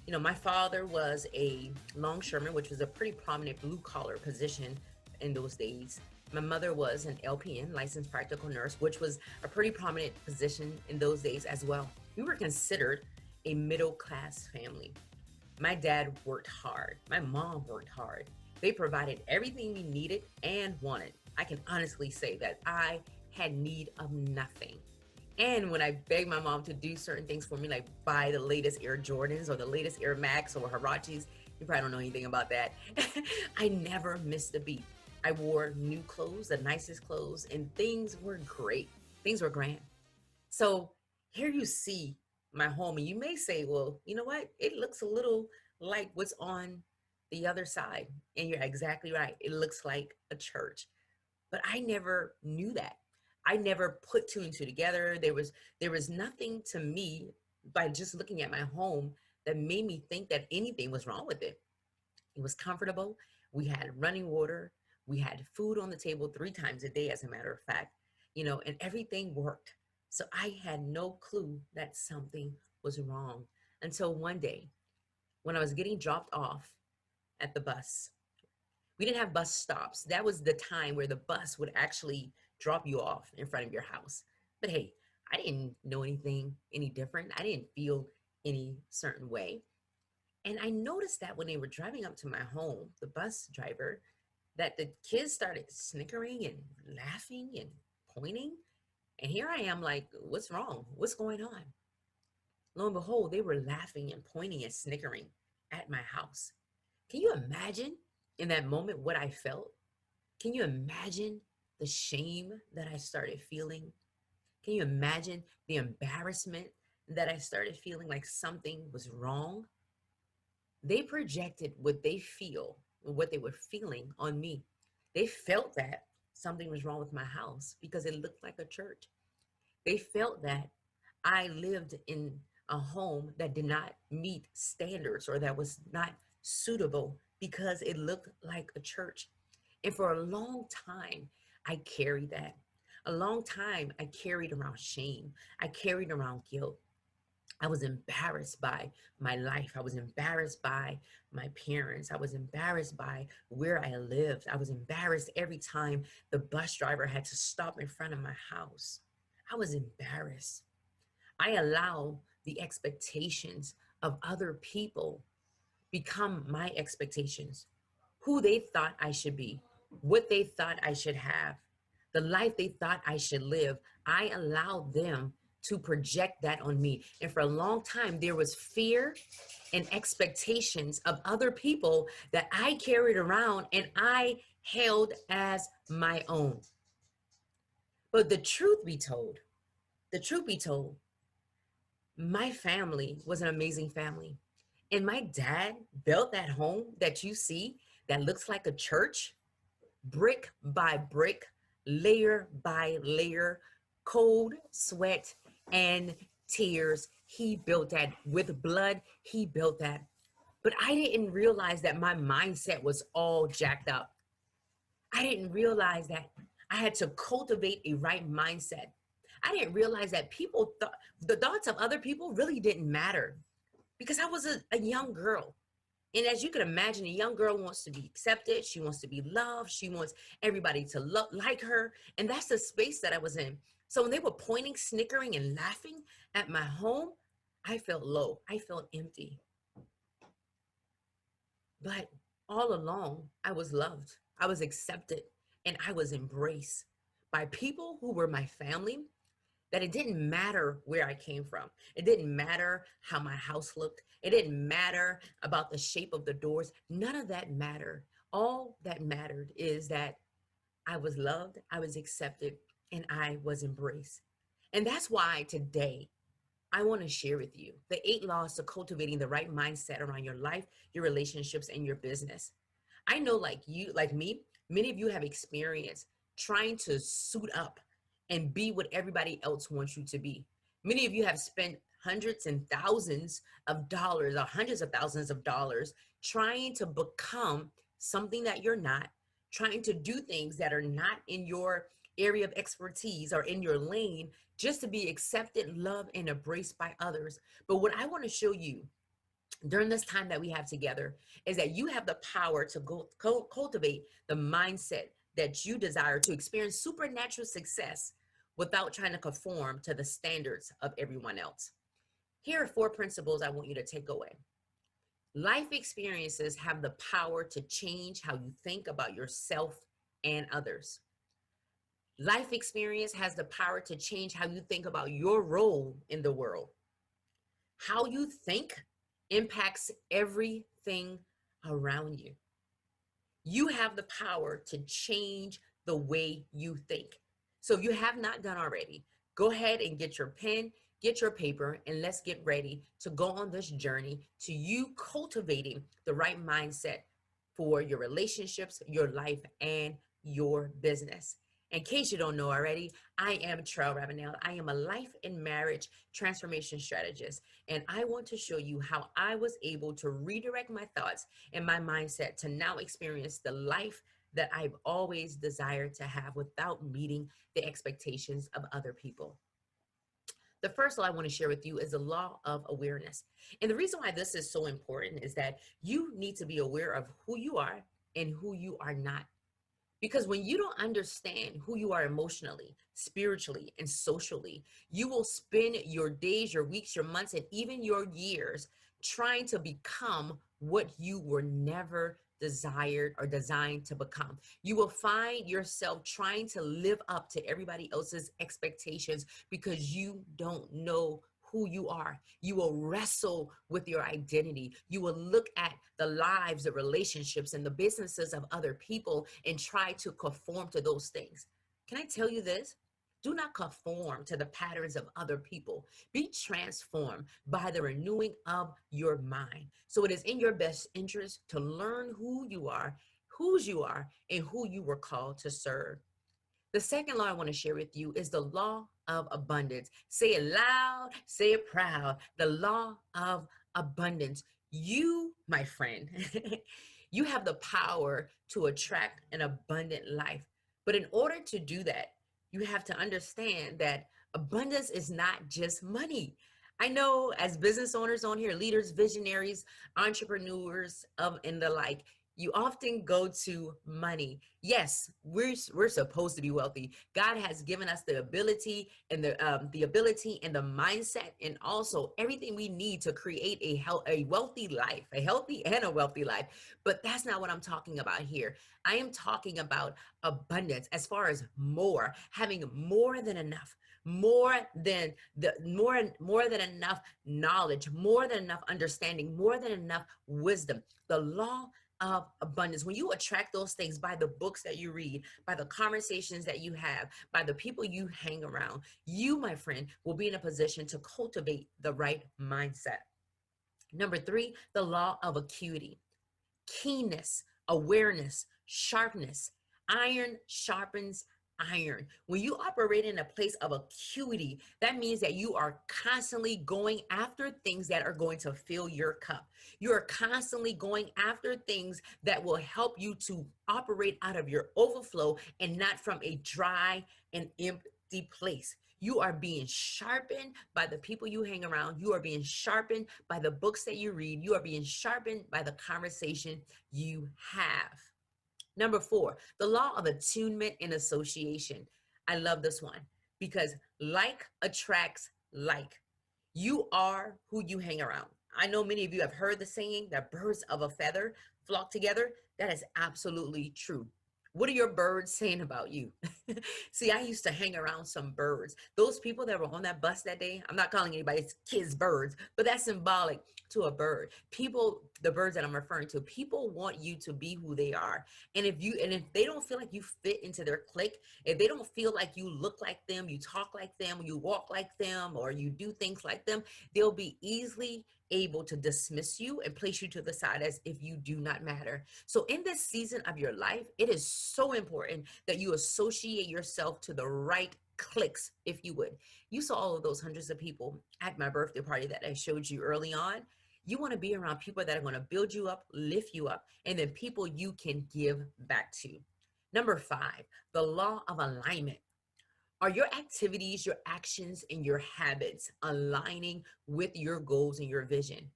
You know, my father was a longshoreman, which was a pretty prominent blue-collar position in those days. My mother was an LPN, licensed practical nurse, which was a pretty prominent position in those days as well. We were considered a middle-class family. My dad worked hard. My mom worked hard. They provided everything we needed and wanted. I can honestly say that I had need of nothing. And when I begged my mom to do certain things for me, like buy the latest Air Jordans or the latest Air Max or Huaraches, you probably don't know anything about that. I never missed a beat. I wore new clothes, the nicest clothes, and things were great. Things were grand. So here you see my home, and you may say, well, you know what? It looks a little like what's on the other side. And you're exactly right. It looks like a church. But I never knew that. I never put two and two together. There was nothing to me by just looking at my home that made me think that anything was wrong with it. It was comfortable. We had running water. We had food on the table 3 times a day, as a matter of fact, you know, and everything worked. So I had no clue that something was wrong until one day when I was getting dropped off at the bus. We didn't have bus stops. That was the time where the bus would actually drop you off in front of your house. But hey, I didn't know anything any different. I didn't feel any certain way. And I noticed that when they were driving up to my home, the bus driver, that the kids started snickering and laughing and pointing. And here I am like, what's wrong? What's going on? Lo and behold, they were laughing and pointing and snickering at my house. Can you imagine in that moment what I felt? Can you imagine the shame that I started feeling? Can you imagine the embarrassment that I started feeling, like something was wrong? They projected what they feel, what they were feeling on me. They felt that something was wrong with my house because it looked like a church. They felt that I lived in a home that did not meet standards or that was not suitable because it looked like a church. And for a long time, I carried that. A long time, I carried around shame. I carried around guilt. I was embarrassed by my life. I was embarrassed by my parents. I was embarrassed by where I lived. I was embarrassed every time the bus driver had to stop in front of my house. I was embarrassed. I allow the expectations of other people become my expectations, who they thought I should be, what they thought I should have, the life they thought I should live. I allowed them to project that on me. And for a long time, there was fear and expectations of other people that I carried around and I held as my own. But the truth be told, my family was an amazing family. And my dad built that home that you see that looks like a church, brick by brick, layer by layer, cold, sweat, and tears. He built that with blood. He built that. But I didn't realize that my mindset was all jacked up. I didn't realize that I had to cultivate a right mindset. I didn't realize that people thought the thoughts of other people really didn't matter because I was a young girl. And as you can imagine, a young girl wants to be accepted. She wants to be loved. She wants everybody to like her. And that's the space that I was in. So when they were pointing, snickering, and laughing at my home, I felt low. I felt empty. But all along, I was loved. I was accepted, and I was embraced by people who were my family, that it didn't matter where I came from. It didn't matter how my house looked. It didn't matter about the shape of the doors. None of that mattered. All that mattered is that I was loved, I was accepted, and I was embraced. And that's why today I want to share with you the 8 laws to cultivating the right mindset around your life, your relationships, and your business. I know, like you, like me, many of you have experienced trying to suit up and be what everybody else wants you to be. Many of you have spent hundreds and thousands of dollars or hundreds of thousands of dollars trying to become something that you're not, trying to do things that are not in your area of expertise or in your lane, just to be accepted, loved, and embraced by others. But what I want to show you during this time that we have together is that you have the power to cultivate the mindset that you desire to experience supernatural success without trying to conform to the standards of everyone else. Here are 4 principles I want you to take away. Life experiences have the power to change how you think about yourself and others. Life experience has the power to change how you think about your role in the world. How you think impacts everything around you. You have the power to change the way you think. So if you have not done already, go ahead and get your pen, get your paper, and let's get ready to go on this journey to you cultivating the right mindset for your relationships, your life, and your business. In case you don't know already, I am Trell Ravenel. I am a life and marriage transformation strategist, and I want to show you how I was able to redirect my thoughts and my mindset to now experience the life that I've always desired to have without meeting the expectations of other people. The first law I want to share with you is the law of awareness. And the reason why this is so important is that you need to be aware of who you are and who you are not. Because when you don't understand who you are emotionally, spiritually, and socially, you will spend your days, your weeks, your months, and even your years trying to become what you were never desired or designed to become. You will find yourself trying to live up to everybody else's expectations because you don't know who you are. You will wrestle with your identity. You will look at the lives, the relationships, and the businesses of other people and try to conform to those things. Can I tell you this? Do not conform to the patterns of other people. Be transformed by the renewing of your mind. So it is in your best interest to learn who you are, whose you are, and who you were called to serve. The second law I want to share with you is the law of abundance. Say it loud, say it proud. The law of abundance. You, my friend, you have the power to attract an abundant life. But in order to do that, you have to understand that abundance is not just money. I know as business owners on here, leaders, visionaries, entrepreneurs and the like, you often go to money. Yes, we're supposed to be wealthy. God has given us the ability and the ability and the mindset and also everything we need to create a wealthy life, a healthy and a wealthy life. But that's not what I'm talking about here. I am talking about abundance as far as more, having more than enough. More than enough knowledge, more than enough understanding, more than enough wisdom. The law of abundance. When you attract those things by the books that you read, by the conversations that you have, by the people you hang around, you, my friend, will be in a position to cultivate the right mindset. Number 3, the law of acuity. Keenness, awareness, sharpness. Iron sharpens iron. When you operate in a place of acuity, that means that you are constantly going after things that are going to fill your cup. You are constantly going after things that will help you to operate out of your overflow and not from a dry and empty place. You are being sharpened by the people you hang around. You are being sharpened by the books that you read. You are being sharpened by the conversation you have. Number 4, the law of attunement and association. I love this one because like attracts like. You are who you hang around. I know many of you have heard the saying that birds of a feather flock together. That is absolutely true. What are your birds saying about you? See, I used to hang around some birds. Those people that were on that bus that day, I'm not calling anybody's kids birds, but that's symbolic to a bird. People, the birds that I'm referring to, people want you to be who they are. And if they don't feel like you fit into their clique, if they don't feel like you look like them, you talk like them, you walk like them, or you do things like them, they'll be easily able to dismiss you and place you to the side as if you do not matter. So in this season of your life, it is so important that you associate yourself to the right cliques, if you would. You saw all of those hundreds of people at my birthday party that I showed you early on. You want to be around people that are going to build you up, lift you up, and then people you can give back to. Number 5, the law of alignment. Are your activities, your actions, and your habits aligning with your goals and your vision?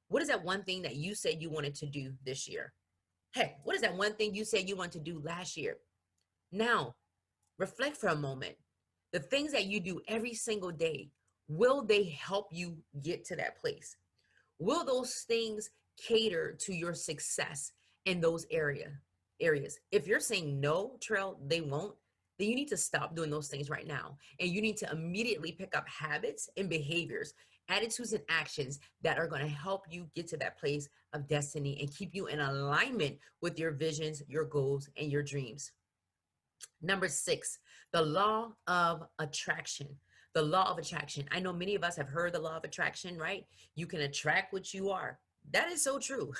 What is that one thing that you said you wanted to do this year? Heck, what is that one thing you said you wanted to do last year? Now, reflect for a moment. The things that you do every single day, will they help you get to that place? Will those things cater to your success in those areas? If you're saying no, Trail, they won't, then you need to stop doing those things right now. And you need to immediately pick up habits and behaviors, attitudes and actions that are going to help you get to that place of destiny and keep you in alignment with your visions, your goals, and your dreams. Number 6, the law of attraction. The law of attraction. I know many of us have heard the law of attraction, right? You can attract what you are. That is so true.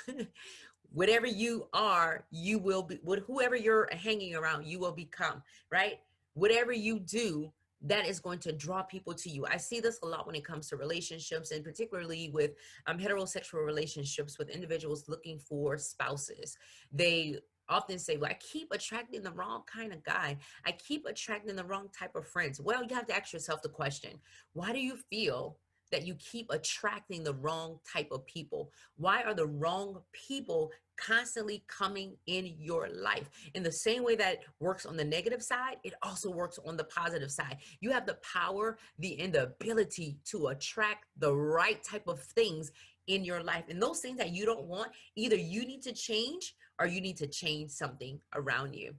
Whatever you are, you will be. Whoever you're hanging around, you will become, right? Whatever you do, that is going to draw people to you. I see this a lot when it comes to relationships, and particularly with heterosexual relationships with individuals looking for spouses. They often say, well, I keep attracting the wrong kind of guy. I keep attracting the wrong type of friends. Well, you have to ask yourself the question, why do you feel that you keep attracting the wrong type of people? Why are the wrong people constantly coming in your life? In the same way that it works on the negative side, it also works on the positive side. You have the power, and the ability to attract the right type of things in your life. And those things that you don't want, either you need to change or you need to change something around you.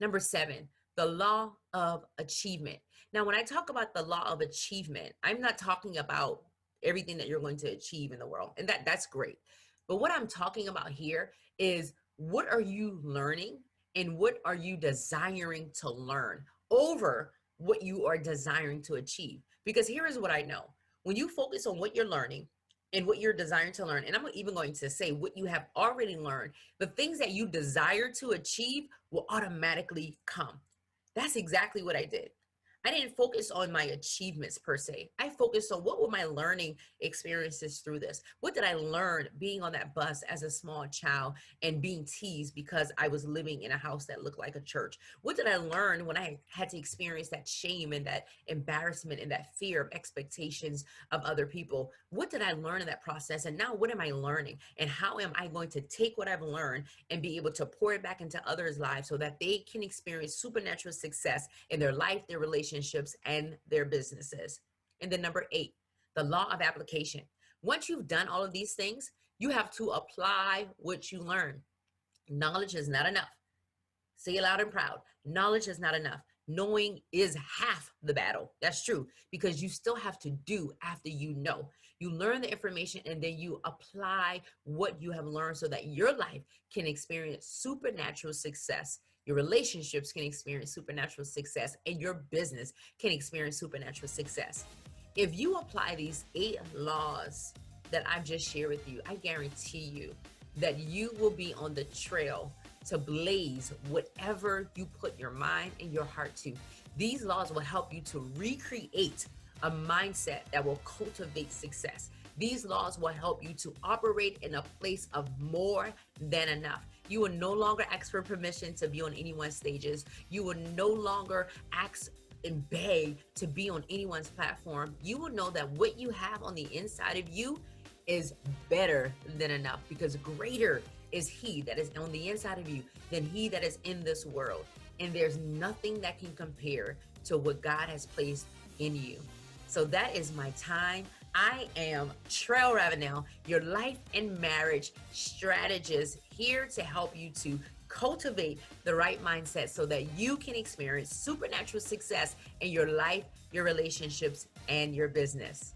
Number 7, the law of achievement. Now, when I talk about the law of achievement, I'm not talking about everything that you're going to achieve in the world. And that's great. But what I'm talking about here is, what are you learning and what are you desiring to learn over what you are desiring to achieve? Because here is what I know. When you focus on what you're learning and what you're desiring to learn, and I'm even going to say what you have already learned, the things that you desire to achieve will automatically come. That's exactly what I did. I didn't focus on my achievements per se. I focused on what were my learning experiences through this. What did I learn being on that bus as a small child and being teased because I was living in a house that looked like a church? What did I learn when I had to experience that shame and that embarrassment and that fear of expectations of other people? What did I learn in that process? And now what am I learning? And how am I going to take what I've learned and be able to pour it back into others' lives so that they can experience supernatural success in their life, their relationships, and their businesses? And then number 8, the law of application. Once you've done all of these things, you have to apply what you learn. Knowledge is not enough. Say it loud and proud. Knowledge is not enough. Knowing is half the battle. That's true, because you still have to do after you know. You learn the information and then you apply what you have learned so that your life can experience supernatural success. Your relationships can experience supernatural success, and your business can experience supernatural success. If you apply these 8 laws that I've just shared with you, I guarantee you that you will be on the trail to blaze whatever you put your mind and your heart to. These laws will help you to recreate a mindset that will cultivate success. These laws will help you to operate in a place of more than enough. You will no longer ask for permission to be on anyone's stages. You will no longer ask and beg to be on anyone's platform, you will know that what you have on the inside of you is better than enough, because greater is he that is on the inside of you than he that is in this world. And there's nothing that can compare to what God has placed in you. So that is my time. I am Trail Ravenel, your life and marriage strategist, here to help you to cultivate the right mindset so that you can experience supernatural success in your life, your relationships, and your business.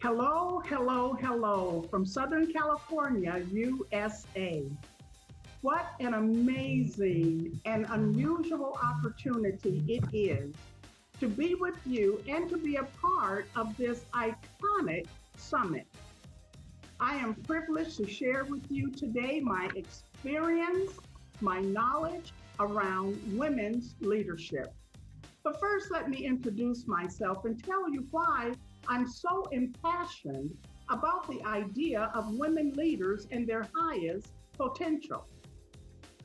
Hello, hello, hello from Southern California, USA. What an amazing and unusual opportunity it is to be with you and to be a part of this iconic summit. I am privileged to share with you today my experience, my knowledge around women's leadership. But first, let me introduce myself and tell you why I'm so impassioned about the idea of women leaders and their highest potential.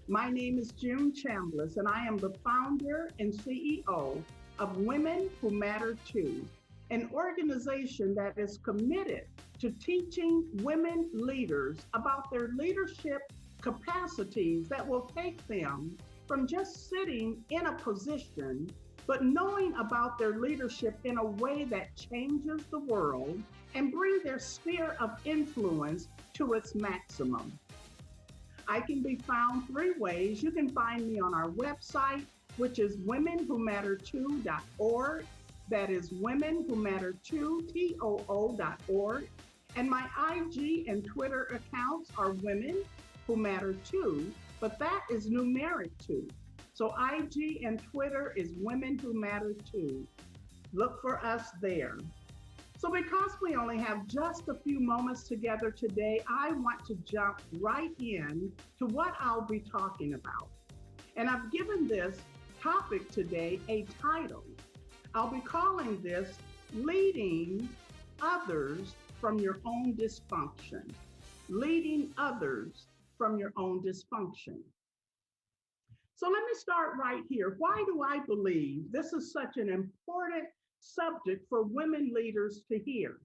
My name is June Chambliss, and I am the founder and CEO of Women Who Matter Too, an organization that is committed to teaching women leaders about their leadership capacities that will take them from just sitting in a position, but knowing about their leadership in a way that changes the world and bring their sphere of influence to its maximum. I can be found 3 ways. You can find me on our website, which is womenwhomatter2.org. That is womenwhomatter2.org. And my IG and Twitter accounts are Women Who Matter Too, but that is numeric 2. So IG and Twitter is Women Who Matter Too. Look for us there. So because we only have just a few moments together today, I want to jump right in to what I'll be talking about. And I've given this topic today a title. I'll be calling this Leading Others from Your Own Dysfunction. Leading Others from Your Own Dysfunction. So let me start right here. Why do I believe this is such an important subject for women leaders to hear?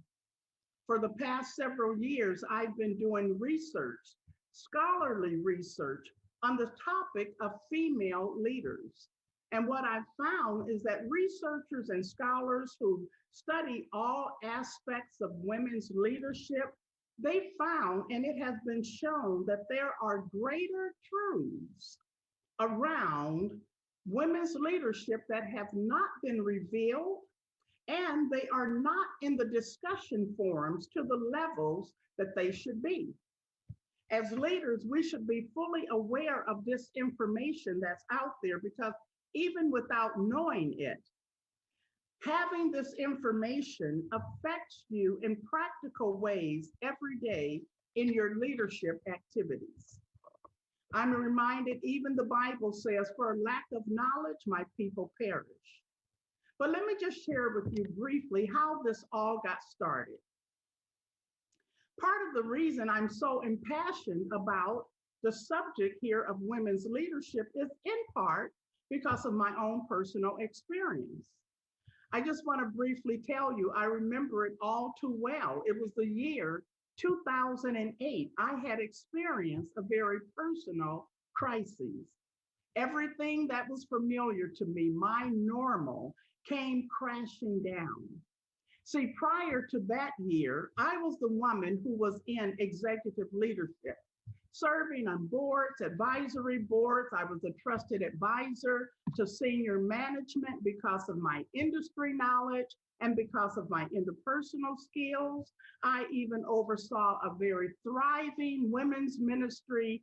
For the past several years, I've been doing research, scholarly research, on the topic of female leaders. And what I've found is that researchers and scholars who study all aspects of women's leadership, they found, and it has been shown, that there are greater truths around women's leadership that have not been revealed, and they are not in the discussion forums to the levels that they should be. As leaders, we should be fully aware of this information that's out there, because even without knowing it, having this information affects you in practical ways every day in your leadership activities. I'm reminded even the Bible says, for lack of knowledge, my people perish. But let me just share with you briefly how this all got started. Part of the reason I'm so impassioned about the subject here of women's leadership is in part because of my own personal experience. I just want to briefly tell you, I remember it all too well. It was the year 2008. I had experienced a very personal crisis. Everything that was familiar to me, my normal, came crashing down. See, prior to that year, I was the woman who was in executive leadership, serving on boards, advisory boards. I was a trusted advisor to senior management because of my industry knowledge and because of my interpersonal skills. I even oversaw a very thriving women's ministry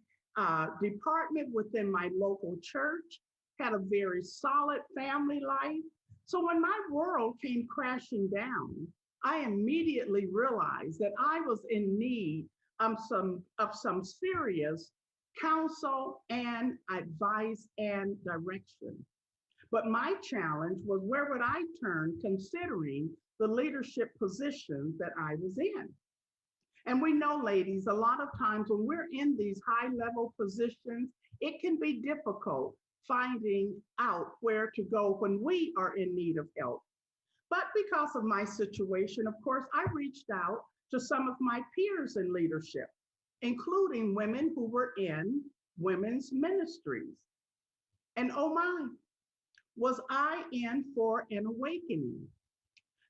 department within my local church, had a very solid family life. So when my world came crashing down, I immediately realized that I was in need of some serious counsel and advice and direction. But my challenge was, where would I turn considering the leadership positions that I was in? And we know, ladies, a lot of times when we're in these high level positions, it can be difficult finding out where to go when we are in need of help. But because of my situation, of course, I reached out to some of my peers in leadership, including women who were in women's ministries. And oh my, was I in for an awakening?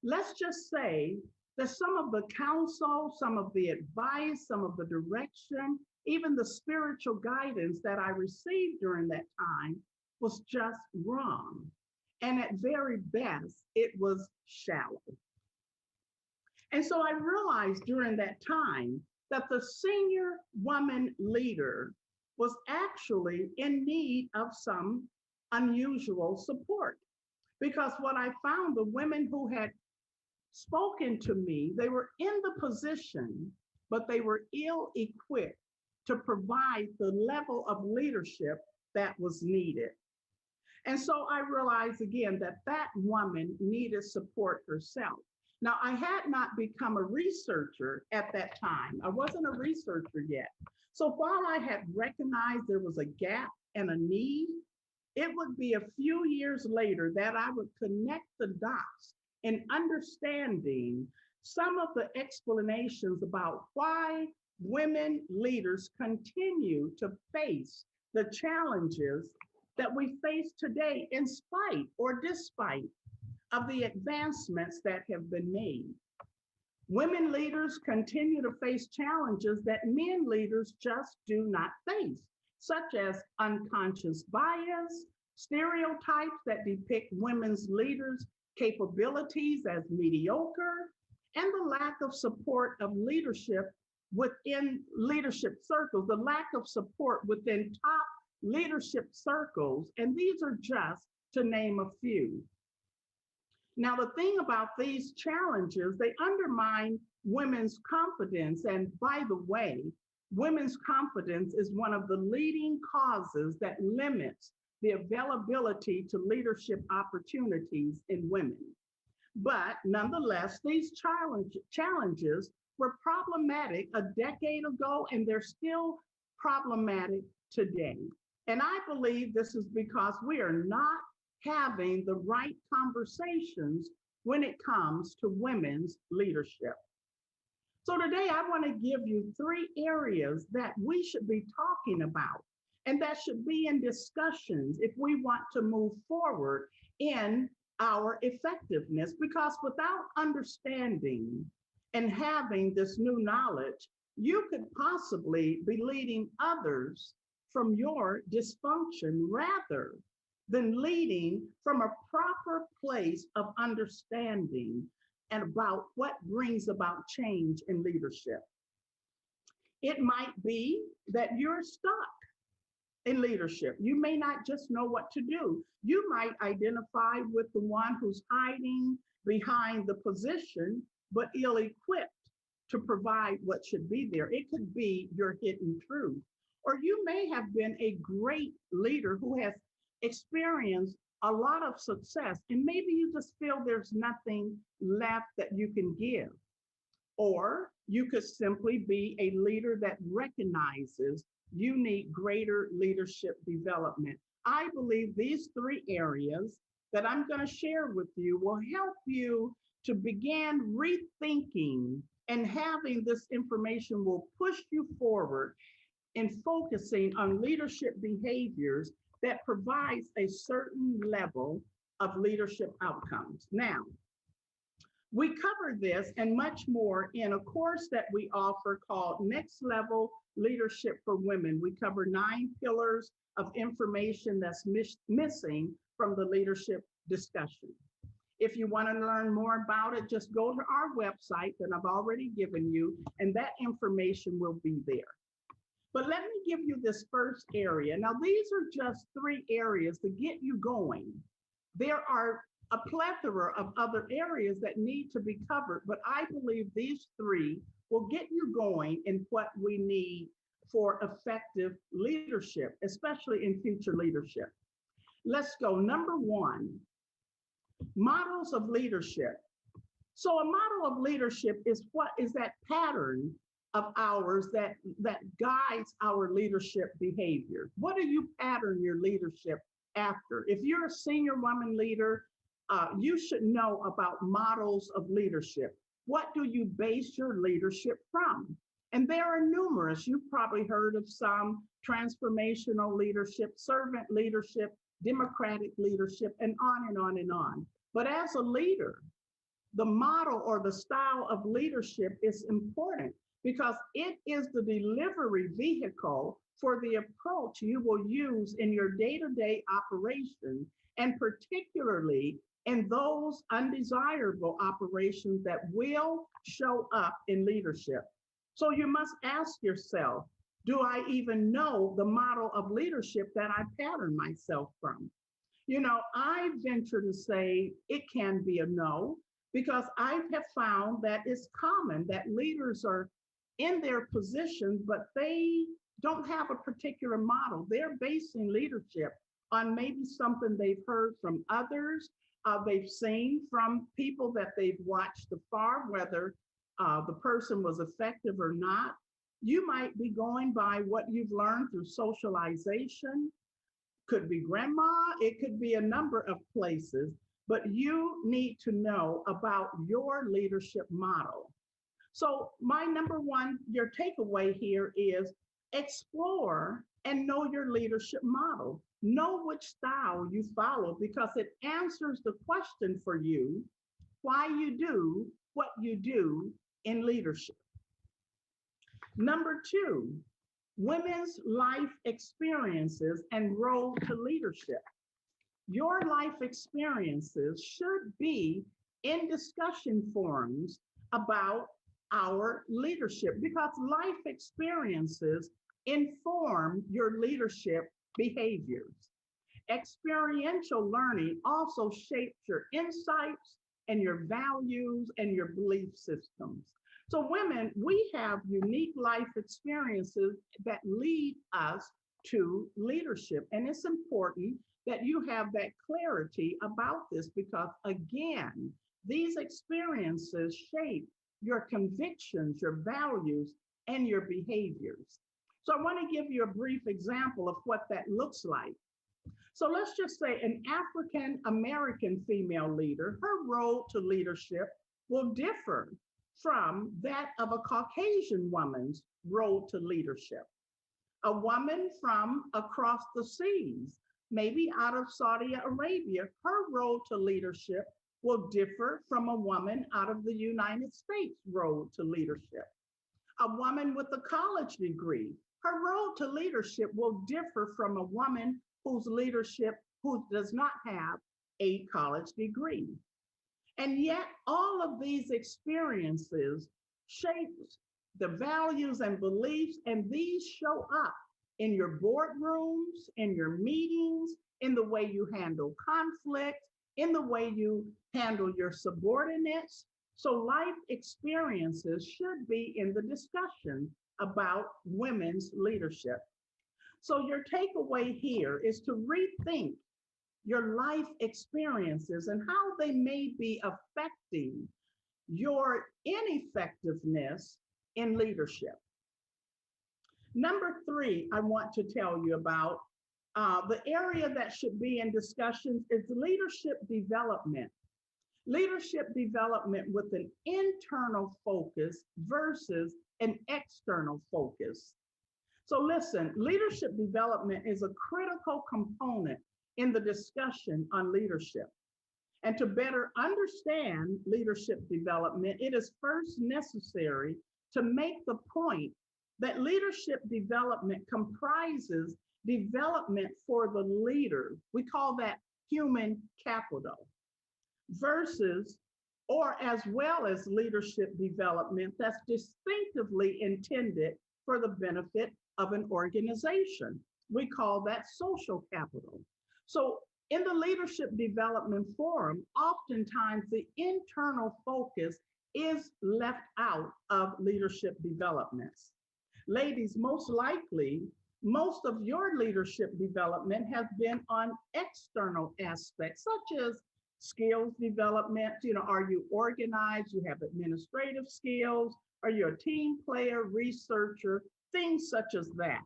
Let's just say that some of the counsel, some of the advice, some of the direction, even the spiritual guidance that I received during that time was just wrong. And at very best, it was shallow. And so I realized during that time that the senior woman leader was actually in need of some unusual support. Because what I found, the women who had spoken to me, they were in the position, but they were ill-equipped to provide the level of leadership that was needed. And so I realized again that that woman needed support herself. Now, I had not become a researcher at that time. I wasn't a researcher yet. So while I had recognized there was a gap and a need, it would be a few years later that I would connect the dots in understanding some of the explanations about why women leaders continue to face the challenges that we face today in spite or despite of the advancements that have been made. Women leaders continue to face challenges that men leaders just do not face, such as unconscious bias, stereotypes that depict women's leaders' capabilities as mediocre, and the lack of support of leadership within leadership circles, the lack of support within top leadership circles, and these are just to name a few. Now, the thing about these challenges, they undermine women's confidence. And by the way, women's confidence is one of the leading causes that limits the availability to leadership opportunities in women. But nonetheless, these challenges were problematic a decade ago, and they're still problematic today. And I believe this is because we are not having the right conversations when it comes to women's leadership. So today I want to give you 3 areas that we should be talking about and that should be in discussions if we want to move forward in our effectiveness, because without understanding and having this new knowledge, you could possibly be leading others from your dysfunction rather than leading from a proper place of understanding and about what brings about change in leadership. It might be that you're stuck in leadership. You may not just know what to do. You might identify with the one who's hiding behind the position, but ill-equipped to provide what should be there. It could be your hidden truth. Or you may have been a great leader who has experienced a lot of success, and maybe you just feel there's nothing left that you can give. Or you could simply be a leader that recognizes you need greater leadership development. I believe these 3 areas that I'm going to share with you will help you to begin rethinking, and having this information will push you forward in focusing on leadership behaviors that provides a certain level of leadership outcomes. Now, we cover this and much more in a course that we offer called Next Level Leadership for Women. We cover 9 pillars of information that's missing from the leadership discussion. If you want to learn more about it, just go to our website that I've already given you, and that information will be there. But let me give you this first area. Now, these are just 3 areas to get you going. There are a plethora of other areas that need to be covered, but I believe these 3 will get you going in what we need for effective leadership, especially in future leadership. Let's go. Number 1, models of leadership. So a model of leadership is what is that pattern of ours that guides our leadership behavior. What do you pattern your leadership after? If you're a senior woman leader, you should know about models of leadership. What do you base your leadership from? And there are numerous. You've probably heard of some: transformational leadership, servant leadership, democratic leadership, and on and on and on. But as a leader, the model or the style of leadership is important because it is the delivery vehicle for the approach you will use in your day-to-day operation, and particularly in those undesirable operations that will show up in leadership. So you must ask yourself, do I even know the model of leadership that I pattern myself from? You know, I venture to say it can be a no, because I have found that it's common that leaders are in their positions, but they don't have a particular model. They're basing leadership on maybe something they've heard from others, they've seen from people that they've watched afar, whether the person was effective or not. You might be going by what you've learned through socialization, could be grandma, it could be a number of places, but you need to know about your leadership model. So my number 1, your takeaway here is explore and know your leadership model. Know which style you follow because it answers the question for you why you do what you do in leadership. Number 2, women's life experiences and road to leadership. Your life experiences should be in discussion forums about our leadership because life experiences inform your leadership behaviors. Experiential learning also shapes your insights and your values and your belief systems. So women, we have unique life experiences that lead us to leadership. And it's important that you have that clarity about this because, again, these experiences shape your convictions, your values, and your behaviors. So I want to give you a brief example of what that looks like. So let's just say an African American female leader, her road to leadership will differ from that of a Caucasian woman's road to leadership. A woman from across the seas, maybe out of Saudi Arabia, her road to leadership will differ from a woman out of the United States' road to leadership. A woman with a college degree, her road to leadership will differ from a woman whose leadership, who does not have a college degree. And yet all of these experiences shape the values and beliefs, and these show up in your boardrooms, in your meetings, in the way you handle conflict, in the way you handle your subordinates. So life experiences should be in the discussion about women's leadership. So your takeaway here is to rethink your life experiences and how they may be affecting your ineffectiveness in leadership. Number 3, I want to tell you about the area that should be in discussions is leadership development. Leadership development with an internal focus versus an external focus. So listen, leadership development is a critical component in the discussion on leadership. And to better understand leadership development, it is first necessary to make the point that leadership development comprises development for the leader. We call that human capital versus or as well as leadership development that's distinctively intended for the benefit of an organization. We call that social capital. So in the Leadership Development Forum, oftentimes the internal focus is left out of leadership developments. Ladies, most likely, most of your leadership development has been on external aspects, such as skills development. Are you organized? You have administrative skills? Are you a team player, researcher? Things such as that.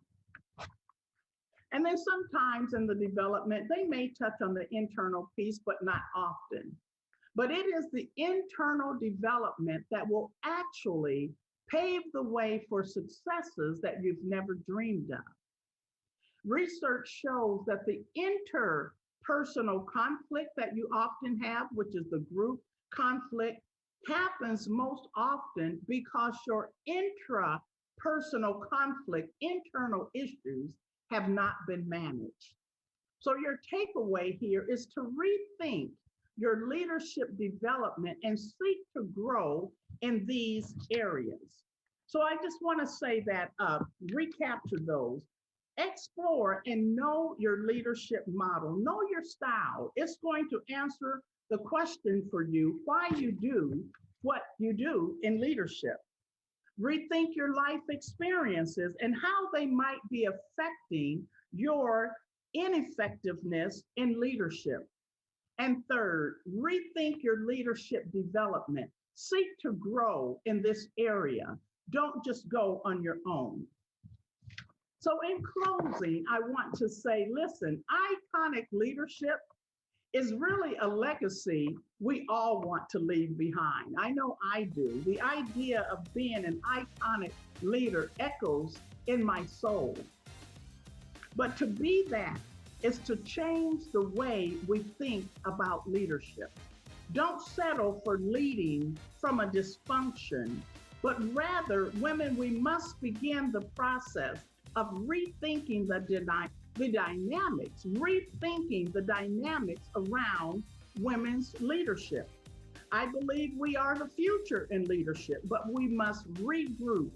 And then sometimes in the development, they may touch on the internal piece, but not often. But it is the internal development that will actually pave the way for successes that you've never dreamed of. Research shows that the interpersonal conflict that you often have, which is the group conflict, happens most often because your intrapersonal conflict, internal issues, have not been managed. So your takeaway here is to rethink your leadership development and seek to grow in these areas. So I just want to say that, recapture those. Explore and know your leadership model, know your style. It's going to answer the question for you why you do what you do in leadership. Rethink your life experiences and how they might be affecting your ineffectiveness in leadership. And third, rethink your leadership development. Seek to grow in this area. Don't just go on your own. So in closing, I want to say, listen, iconic leadership is really a legacy we all want to leave behind. I know I do. The idea of being an iconic leader echoes in my soul. But to be that is to change the way we think about leadership. Don't settle for leading from a dysfunction, but rather, women, we must begin the process of rethinking the dynamics, rethinking the dynamics around women's leadership. I believe we are the future in leadership, but we must regroup,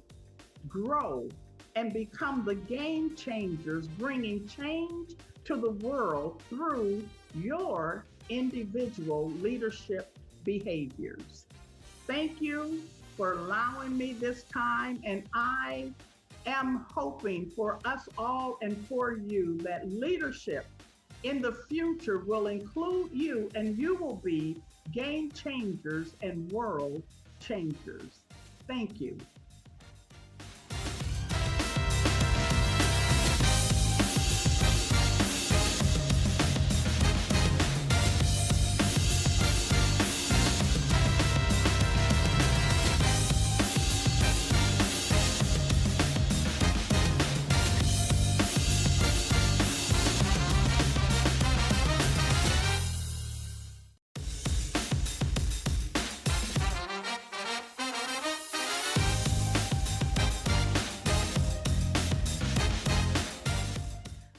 grow, and become the game changers, bringing change to the world through your individual leadership behaviors. Thank you for allowing me this time, and I am hoping for us all and for you that leadership in the future will include you, and you will be game changers and world changers. Thank you.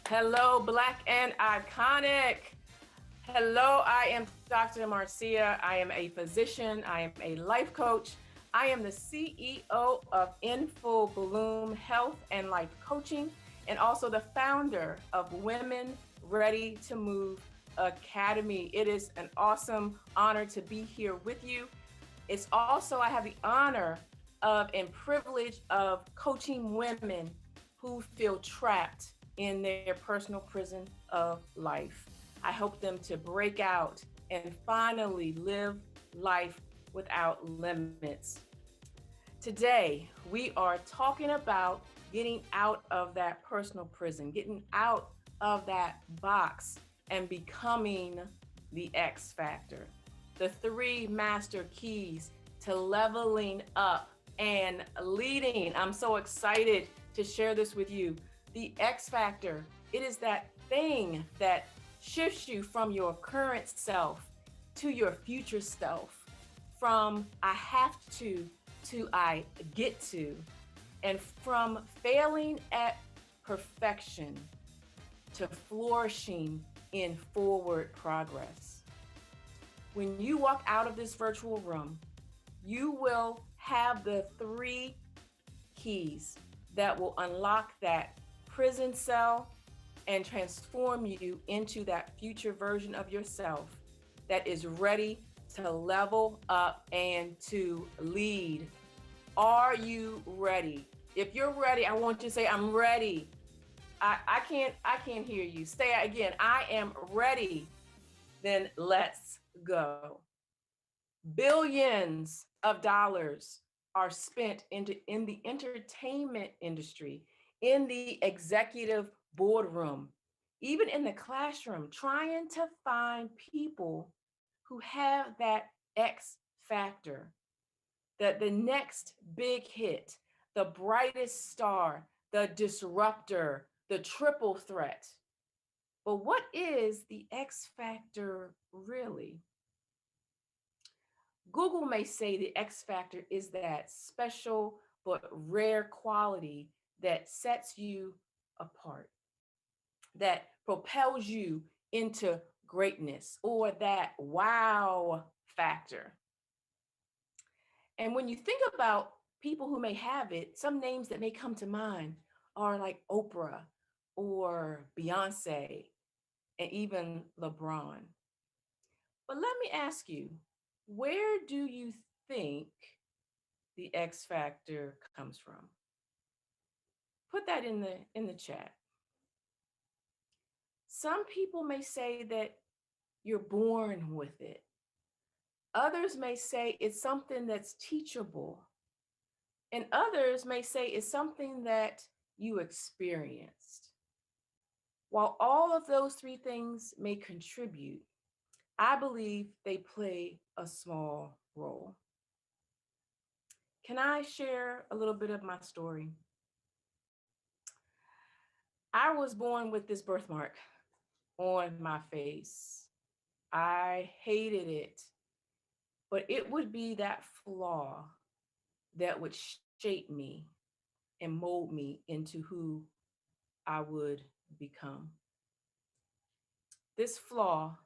Hello, Black and Iconic. Hello, I am Dr. Marcia. I am a physician. I am a life coach. I am the CEO of In Full Bloom Health and Life Coaching, and also the founder of Women Ready to Move Academy. It is an awesome honor to be here with you. It's also, I have the honor of and privilege of coaching women who feel trapped in their personal prison of life. I help them to break out and finally live life without limits. Today, we are talking about getting out of that personal prison, getting out of that box and becoming the X factor. The 3 master keys to leveling up and leading. I'm so excited to share this with you. The X factor, it is that thing that shifts you from your current self to your future self, from I have to I get to, and from failing at perfection to flourishing in forward progress. When you walk out of this virtual room, you will have the 3 keys, that will unlock that prison cell and transform you into that future version of yourself that is ready to level up and to lead. Are you ready? If you're ready, I want you to say, I'm ready. I can't hear you. Say it again. I am ready. Then let's go. Billions of dollars are spent in the entertainment industry, in the executive boardroom, even in the classroom, trying to find people who have that X factor, that the next big hit, the brightest star, the disruptor, the triple threat. But what is the X factor really? Google may say the X factor is that special but rare quality that sets you apart, that propels you into greatness, or that wow factor. And when you think about people who may have it, some names that may come to mind are like Oprah or Beyonce and even LeBron. But let me ask you, where do you think the X factor comes from? Put that in the chat. Some people may say that you're born with it. Others may say it's something that's teachable. And others may say it's something that you experienced. While all of those three things may contribute, I believe they play a small role. Can I share a little bit of my story? I was born with this birthmark on my face. I hated it, but it would be that flaw that would shape me and mold me into who I would become. This flaw,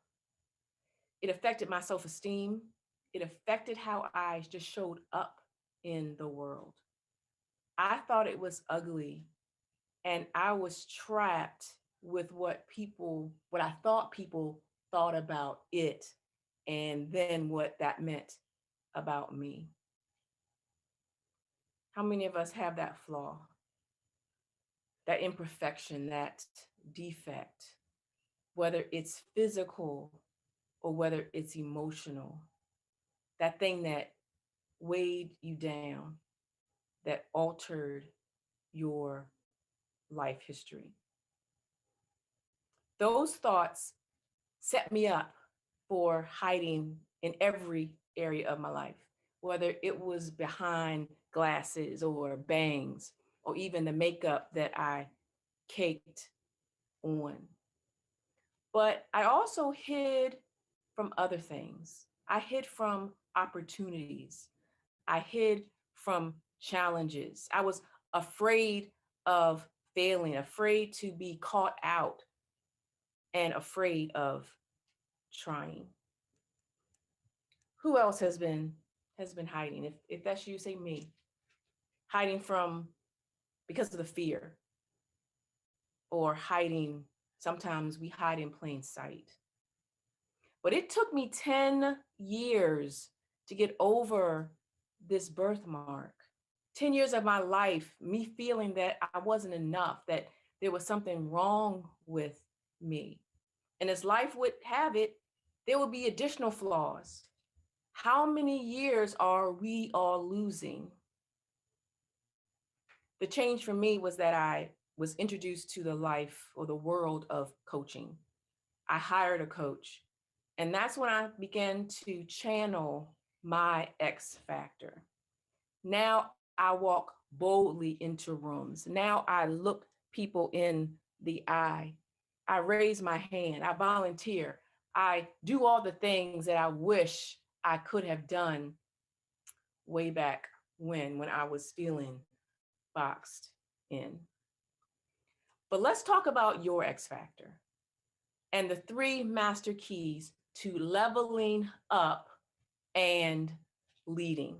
it affected my self-esteem. It affected how I just showed up in the world. I thought it was ugly, and I was trapped with what I thought people thought about it, and then what that meant about me. How many of us have that flaw, that imperfection, that defect, whether it's physical or whether it's emotional, that thing that weighed you down, that altered your life history? Those thoughts set me up for hiding in every area of my life, whether it was behind glasses or bangs, or even the makeup that I caked on. But I also hid from other things. I hid from opportunities. I hid from challenges. I was afraid of failing, afraid to be caught out, and afraid of trying. Who else has been hiding? If that's you, say me. Hiding from because of the fear, or hiding, sometimes we hide in plain sight. But it took me 10 years to get over this birthmark. 10 years of my life, me feeling that I wasn't enough, that there was something wrong with me. And as life would have it, there would be additional flaws. How many years are we all losing? The change for me was that I was introduced to the life or the world of coaching. I hired a coach, and that's when I began to channel my X factor. Now I walk boldly into rooms. Now I look people in the eye. I raise my hand. I volunteer. I do all the things that I wish I could have done way back when I was feeling boxed in. But let's talk about your X factor and the three master keys to leveling up and leading.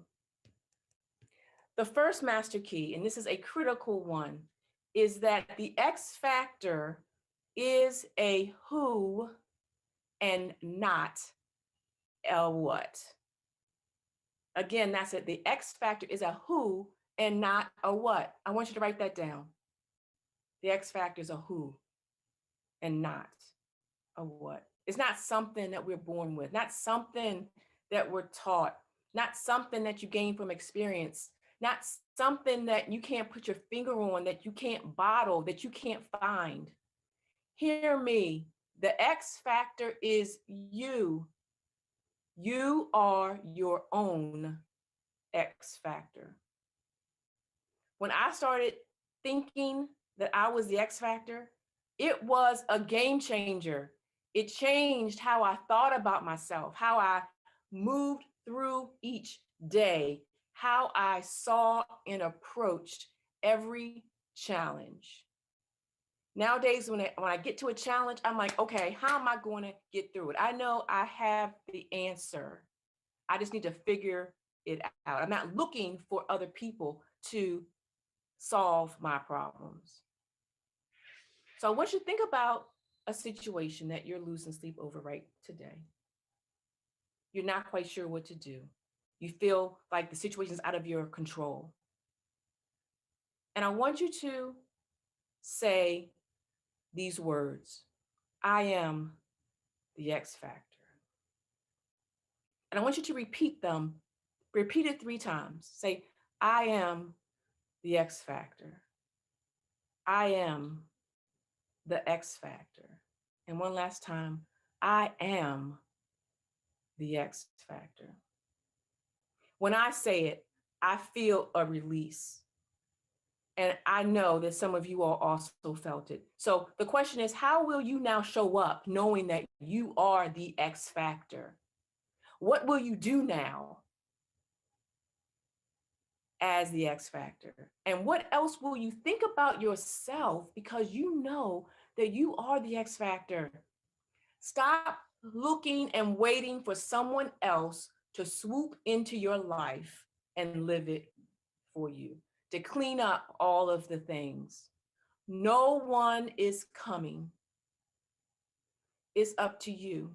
The first master key, and this is a critical one, is that the X factor is a who and not a what. Again, that's it. The X factor is a who and not a what. I want you to write that down. The X factor is a who and not a what. It's not something that we're born with, not something that we're taught, not something that you gain from experience, not something that you can't put your finger on, that you can't bottle, that you can't find. Hear me. The X factor is you. You are your own X factor. When I started thinking that I was the X factor, it was a game changer. It changed how I thought about myself, how I moved through each day, how I saw and approached every challenge. Nowadays, when I get to a challenge, I'm like, okay, how am I going to get through it? I know I have the answer. I just need to figure it out. I'm not looking for other people to solve my problems. So I want you to think about a situation that you're losing sleep over right today. You're not quite sure what to do. You feel like the situation is out of your control. And I want you to say these words: I am the X factor. And I want you to repeat them. Repeat it 3 times. Say, I am the X factor. I am the X factor. And one last time, I am the X factor. When I say it, I feel a release. And I know that some of you all also felt it. So the question is, how will you now show up knowing that you are the X factor? What will you do now as the X factor? And what else will you think about yourself, because you know that you are the X factor? Stop looking and waiting for someone else to swoop into your life and live it for you, to clean up all of the things. No one is coming. It's up to you.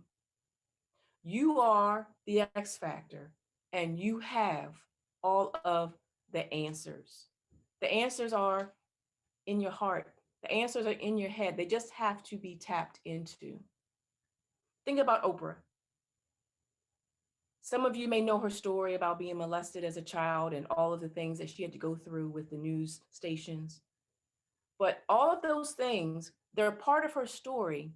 You are the X factor, and you have all of the answers. The answers are in your heart. The answers are in your head. They just have to be tapped into. Think about Oprah. Some of you may know her story about being molested as a child and all of the things that she had to go through with the news stations. But all of those things, they're part of her story.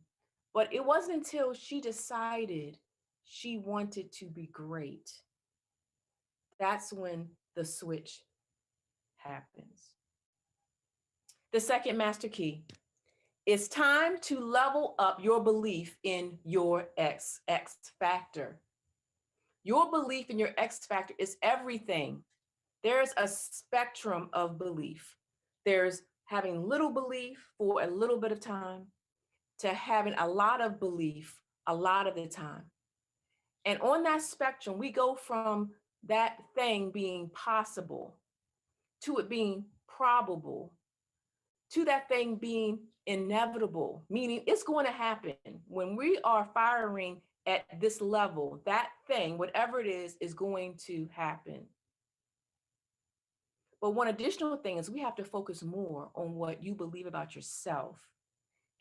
But it wasn't until she decided she wanted to be great. That's when the switch happens. The second master key: it's time to level up your belief in your X factor. Your belief in your X factor is everything. There's a spectrum of belief. There's having little belief for a little bit of time to having a lot of belief a lot of the time. And on that spectrum, we go from that thing being possible to it being probable to that thing being inevitable, meaning it's going to happen. When we are firing at this level, that thing, whatever it is going to happen. But one additional thing is we have to focus more on what you believe about yourself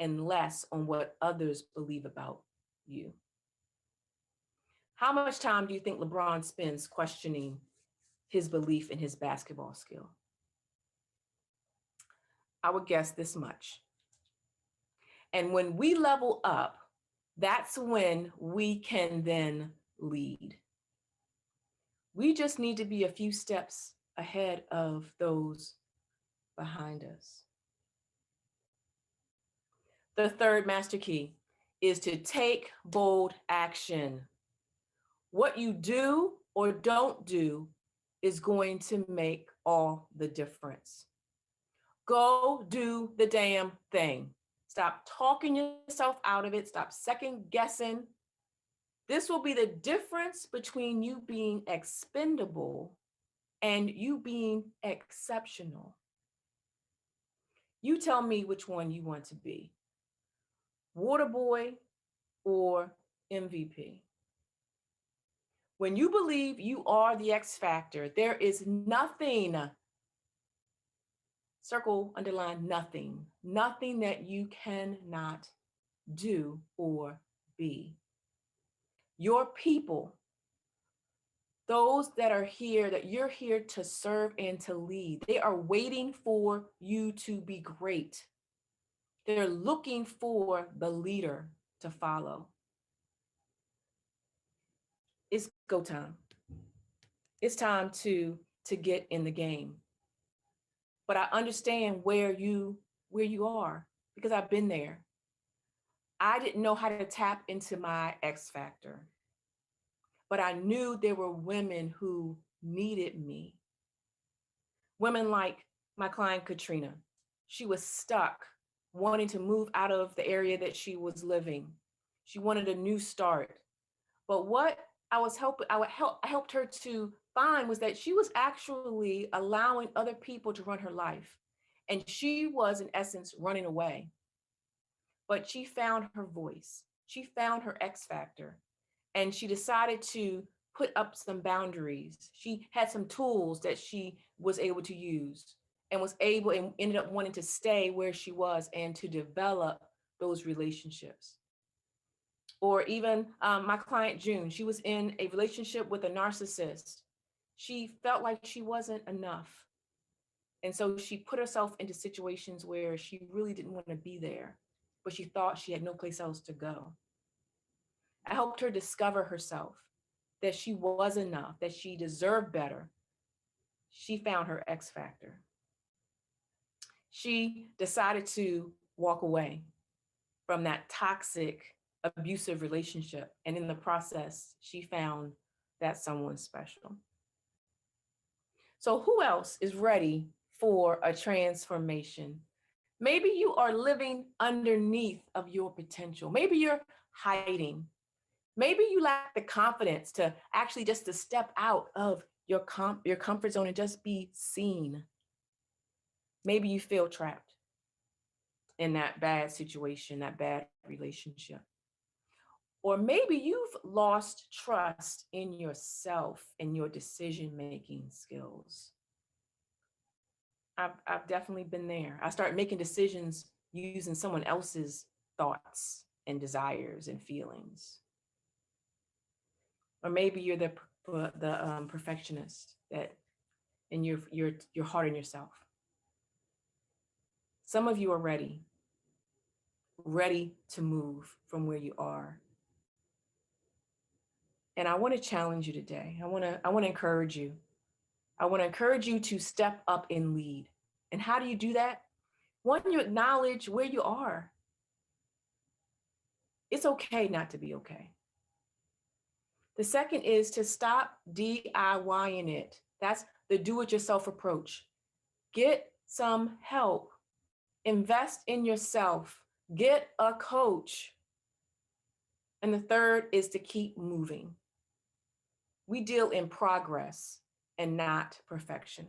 and less on what others believe about you. How much time do you think LeBron spends questioning his belief in his basketball skill? I would guess this much. And when we level up, that's when we can then lead. We just need to be a few steps ahead of those behind us. The third master key is to take bold action. What you do or don't do is going to make all the difference. Go do the damn thing. Stop talking yourself out of it. Stop second guessing. This will be the difference between you being expendable and you being exceptional. You tell me which one you want to be, water boy or MVP. When you believe you are the X factor, there is nothing, circle, underline, nothing that you cannot do or be. Your people, those that are here, that you're here to serve and to lead, they are waiting for you to be great. They're looking for the leader to follow. It's go time. It's time to get in the game. But I understand where you are, because I've been there. I didn't know how to tap into my X factor, but I knew there were women who needed me. Women like my client Katrina. She was stuck, wanting to move out of the area that she was living. She wanted a new start. But what I helped her to find was that she was actually allowing other people to run her life. And she was, in essence, running away. But she found her voice. She found her X factor. And she decided to put up some boundaries. She had some tools that she was able to use and ended up wanting to stay where she was and to develop those relationships. Or even my client June, she was in a relationship with a narcissist. She felt like she wasn't enough. And so she put herself into situations where she really didn't want to be there, but she thought she had no place else to go. I helped her discover herself, that she was enough, that she deserved better. She found her X factor. She decided to walk away from that toxic, abusive relationship. And in the process, she found that someone special. So who else is ready for a transformation? Maybe you are living underneath of your potential. Maybe you're hiding. Maybe you lack the confidence to actually just to step out of your comfort zone and just be seen. Maybe you feel trapped in that bad situation, that bad relationship. Or maybe you've lost trust in yourself and your decision-making skills. I've definitely been there. I started making decisions using someone else's thoughts and desires and feelings. Or maybe you're the perfectionist and you're hard on yourself. Some of you are ready to move from where you are. And I want to challenge you today. I want to encourage you. I want to encourage you to step up and lead. And how do you do that? One, you acknowledge where you are. It's okay not to be okay. The second is to stop DIYing it. That's the do-it-yourself approach. Get some help. Invest in yourself. Get a coach. And the third is to keep moving. We deal in progress and not perfection.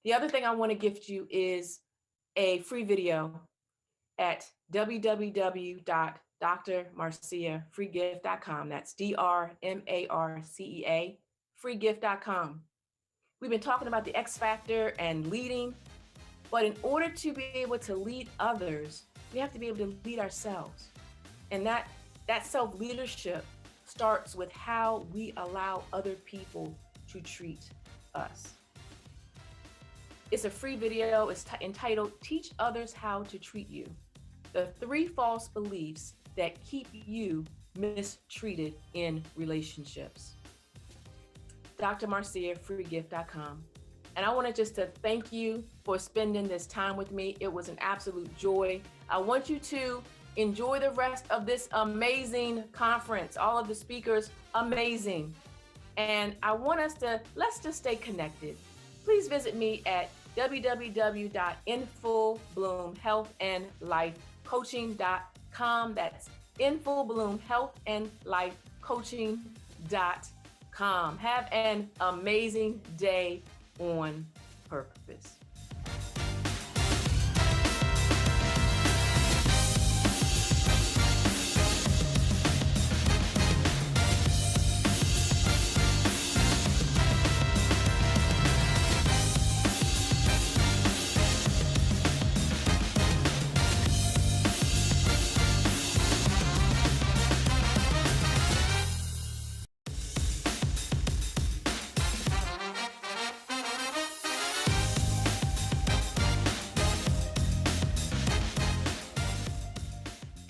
The other thing I want to gift you is a free video at www.drmarciafreegift.com. That's DRMARCEA, freegift.com. We've been talking about the X factor and leading, but in order to be able to lead others, we have to be able to lead ourselves. And that self-leadership starts with how we allow other people to treat us. It's a free video. It's entitled, Teach Others How to Treat You. The 3 false beliefs that keep you mistreated in relationships. drmarciafreegift.com. And I wanted just to thank you for spending this time with me. It was an absolute joy. I want you to enjoy the rest of this amazing conference. All of the speakers, amazing. And I want let's just stay connected. Please visit me at www.infobloomhealthandlifecoaching.com. That's infobloomhealthandlifecoaching.com. overcome. Have an amazing day on purpose.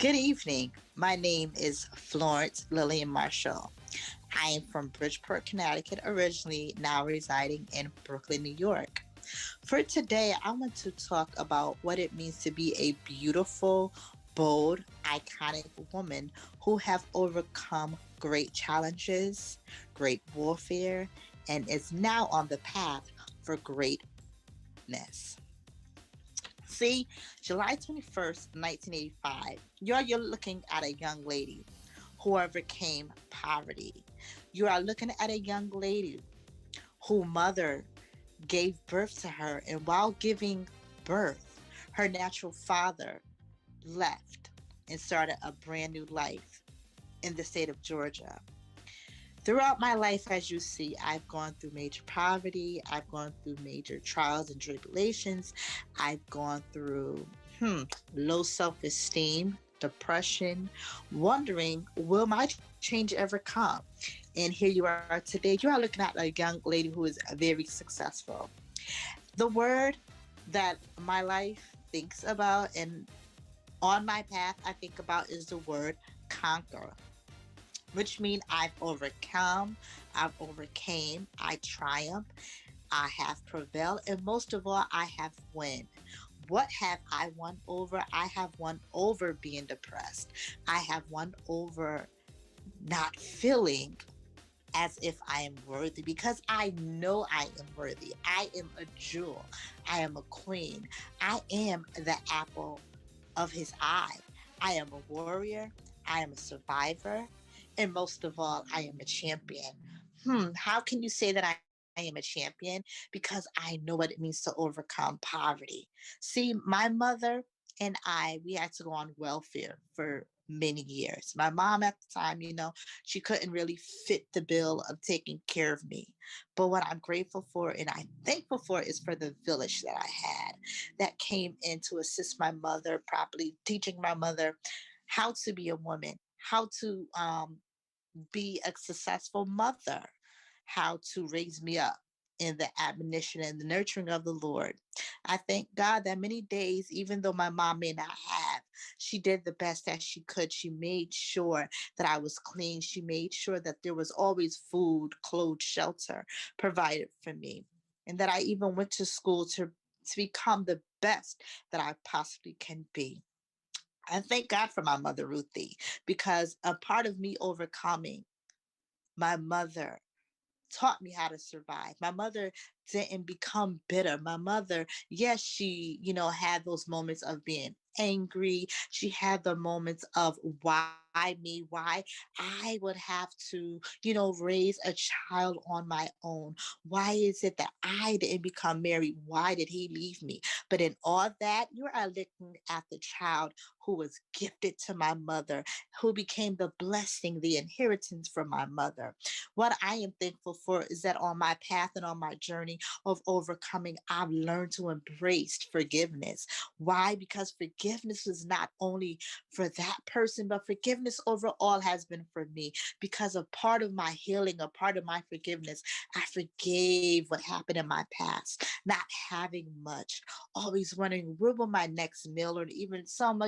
Good evening. My name is Florence Lillian Marshall. I am from Bridgeport, Connecticut, originally, now residing in Brooklyn, New York. For today, I want to talk about what it means to be a beautiful, bold, iconic woman who have overcome great challenges, great warfare, and is now on the path for greatness. See, July 21st, 1985, you're looking at a young lady who overcame poverty. You are looking at a young lady whose mother gave birth to her, and while giving birth, her natural father left and started a brand new life in the state of Georgia. Throughout my life, as you see, I've gone through major poverty. I've gone through major trials and tribulations. I've gone through low self-esteem, depression, wondering, will my change ever come? And here you are today. You are looking at a young lady who is very successful. The word that my life thinks about and on my path I think about is the word conquer, which means I've overcome, I've overcame, I triumph, I have prevailed, and most of all, I have won. What have I won over? I have won over being depressed. I have won over not feeling as if I am worthy because I know I am worthy. I am a jewel. I am a queen. I am the apple of his eye. I am a warrior. I am a survivor. And most of all, I am a champion. How can you say that I am a champion? Because I know what it means to overcome poverty. See, my mother and we had to go on welfare for many years. My mom at the time, she couldn't really fit the bill of taking care of me. But what I'm grateful for and I'm thankful for is for the village that I had that came in to assist my mother properly, teaching my mother how to be a woman, how to be a successful mother, how to raise me up in the admonition and the nurturing of the Lord. I thank God that many days, even though my mom may not have, she did the best that she could. She made sure that I was clean. She made sure that there was always food, clothes, shelter provided for me. And that I even went to school to become the best that I possibly can be. I thank God for my mother, Ruthie, because a part of me overcoming my mother taught me how to survive. My mother didn't become bitter. My mother, yes, she, had those moments of being angry. She had the moments of why me, why I would have to, raise a child on my own. Why is it that I didn't become married? Why did he leave me? But in all that, you are looking at the child who was gifted to my mother, who became the blessing, the inheritance from my mother. What I am thankful for is that on my path and on my journey of overcoming, I've learned to embrace forgiveness. Why? Because forgiveness is not only for that person, but forgiveness overall has been for me. Because a part of my healing, a part of my forgiveness, I forgave what happened in my past, not having much, always wondering where will my next meal or even some,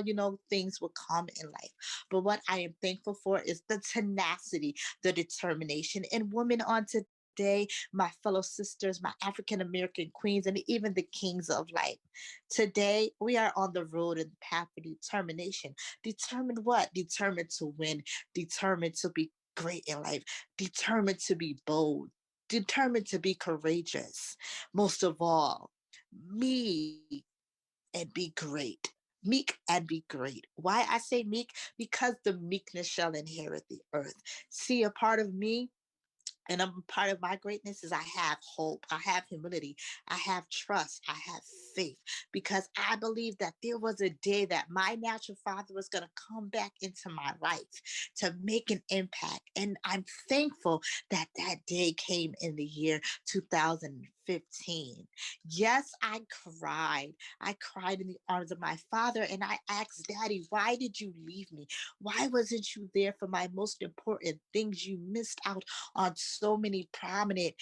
things will come in life. But what I am thankful for is the tenacity, the determination in women on today, my fellow sisters, my African American queens, and even the kings of life. Today, we are on the road and path of determination. Determined what? Determined to win, determined to be great in life, determined to be bold, determined to be courageous. Most of all, me and be great. Meek and be great. Why I say meek? Because the meekness shall inherit the earth. See, a part of me And part of my greatness is I have hope, I have humility, I have trust, I have faith, because I believe that there was a day that my natural father was going to come back into my life to make an impact. And I'm thankful that that day came in the year 2015. Yes, I cried. I cried in the arms of my father and I asked, Daddy, why did you leave me? Why wasn't you there for my most important things? You missed out on so many prominent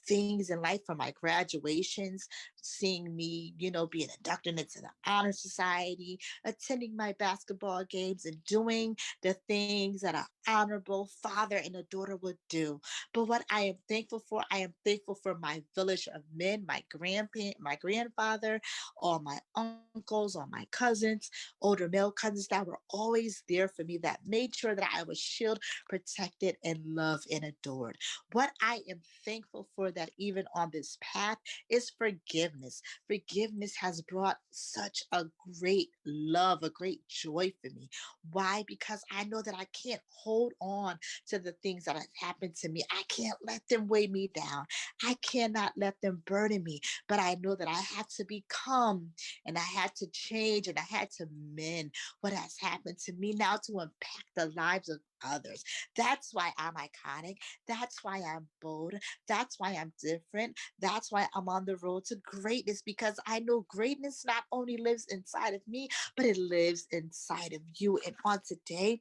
things in life, from my graduations, seeing me, being inducted into the honor society, attending my basketball games, and doing the things that an honorable father and a daughter would do. But what I am thankful for, I am thankful for my village of men, my grandparent, my grandfather, all my uncles, all my cousins, older male cousins that were always there for me, that made sure that I was shielded, protected, and loved and adored. What I am thankful for, that even on this path, is forgiveness. Forgiveness has brought such a great love, a great joy for me. Why? Because I know that I can't hold on to the things that have happened to me. I can't let them weigh me down. I cannot let them burden me. But I know that I have to become, and I had to change, and I had to mend what has happened to me now to impact the lives of others. That's why I'm iconic. That's why I'm bold. That's why I'm different. That's why I'm on the road to greatness, because I know greatness not only lives inside of me, but it lives inside of you. And on today,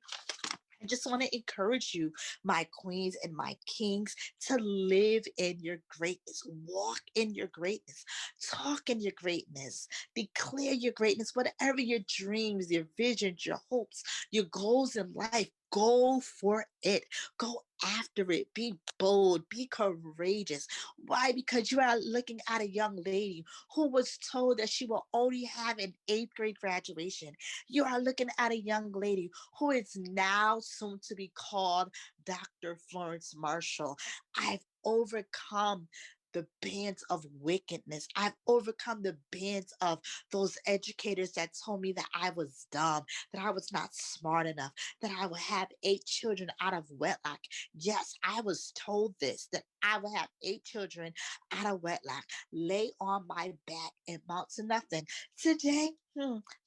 I just want to encourage you, my queens and my kings, to live in your greatness, walk in your greatness, talk in your greatness, declare your greatness, whatever your dreams, your visions, your hopes, your goals in life. Go for it. Go after it. Be bold. Be courageous. Why? Because you are looking at a young lady who was told that she will only have an eighth grade graduation. You are looking at a young lady who is now soon to be called Dr. Florence Marshall. I've overcome the bands of wickedness. I've overcome the bands of those educators that told me that I was dumb, that I was not smart enough, that I would have 8 children out of wedlock. Yes, I was told this, that I would have 8 children out of wedlock, lay on my back and mount to nothing. Today,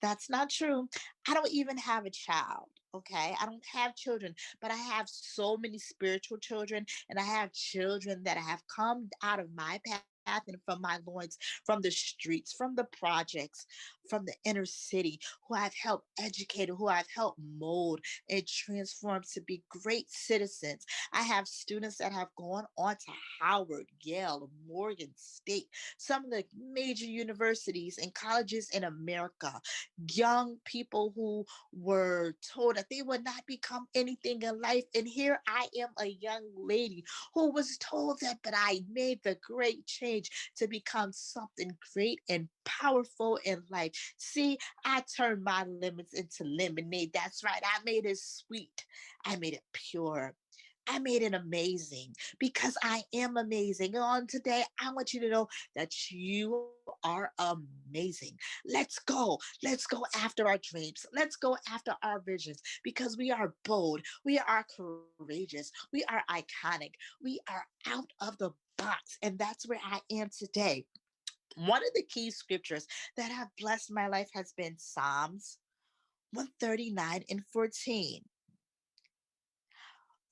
that's not true. I don't even have a child. Okay. I don't have children, but I have so many spiritual children, and I have children that have come out of my path and from my loins, from the streets, from the projects, from the inner city, who I've helped educate, who I've helped mold and transform to be great citizens. I have students that have gone on to Howard, Yale, Morgan State, some of the major universities and colleges in America. Young people who were told that they would not become anything in life. And here I am, a young lady who was told that, but I made the great change to become something great and powerful in life. See, I turned my lemons into lemonade. That's right. I made it sweet. I made it pure. I made it amazing, because I am amazing. And on today, I want you to know that you are amazing. Let's go. Let's go after our dreams. Let's go after our visions, because we are bold. We are courageous. We are iconic. We are out of the box. And that's where I am today. One of the key scriptures that have blessed my life has been Psalms 139 and 14.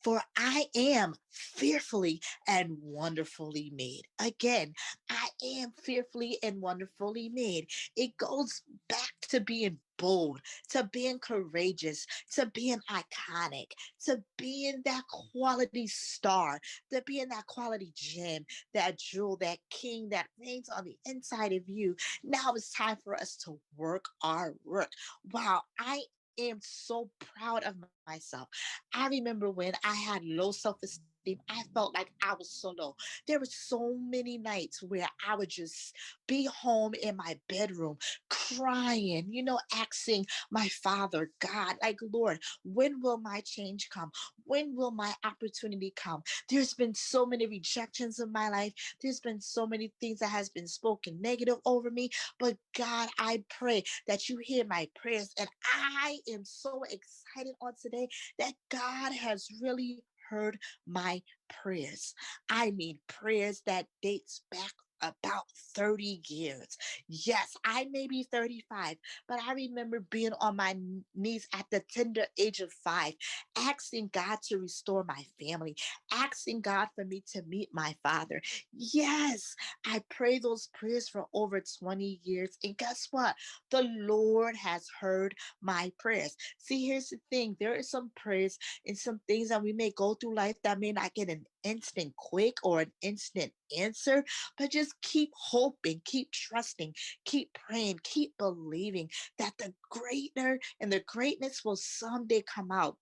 For I am fearfully and wonderfully made. Again, I am fearfully and wonderfully made. It goes back to being bold, to being courageous, to being iconic, to being that quality star, to being that quality gem, that jewel, that king that reigns on the inside of you. Now it's time for us to work our work. Wow, I am so proud of myself. I remember when I had low self esteem. I felt like I was so low. There were so many nights where I would just be home in my bedroom crying, asking my father, God, like, Lord, when will my change come? When will my opportunity come? There's been so many rejections in my life. There's been so many things that has been spoken negative over me. But God, I pray that you hear my prayers. And I am so excited on today that God has really heard my prayers. I mean, prayers that dates back about 30 years. Yes, I may be 35, but I remember being on my knees at the tender age of 5, asking God to restore my family, asking God for me to meet my father. Yes, I prayed those prayers for over 20 years. And guess what? The Lord has heard my prayers. See, here's the thing, there are some prayers and some things that we may go through life that may not get an instant quick or an instant answer, but just keep hoping, keep trusting, keep praying, keep believing that the greater and the greatness will someday come out,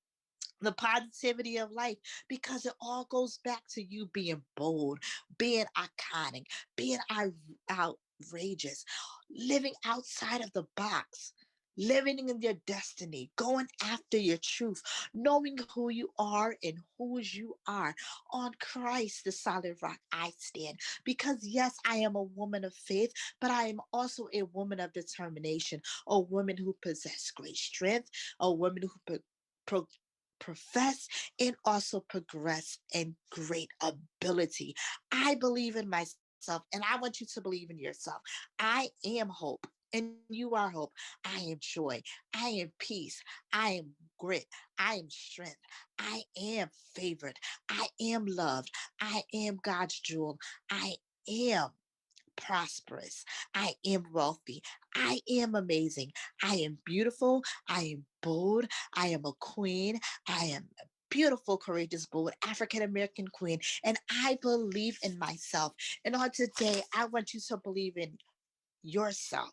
the positivity of life, because it all goes back to you being bold, being iconic, being outrageous, living outside of the box, living in your destiny, going after your truth, knowing who you are and whose you are. On Christ, the solid rock, I stand. Because yes, I am a woman of faith, but I am also a woman of determination, a woman who possesses great strength, a woman who pro- profess and also progress in great ability. I believe in myself and I want you to believe in yourself. I am hope and you are hope. I am joy. I am peace. I am grit. I am strength. I am favored. I am loved. I am God's jewel. I am prosperous. I am wealthy. I am amazing. I am beautiful. I am bold. I am a queen. I am a beautiful, courageous, bold African American queen. And I believe in myself. And on today, I want you to believe in yourself.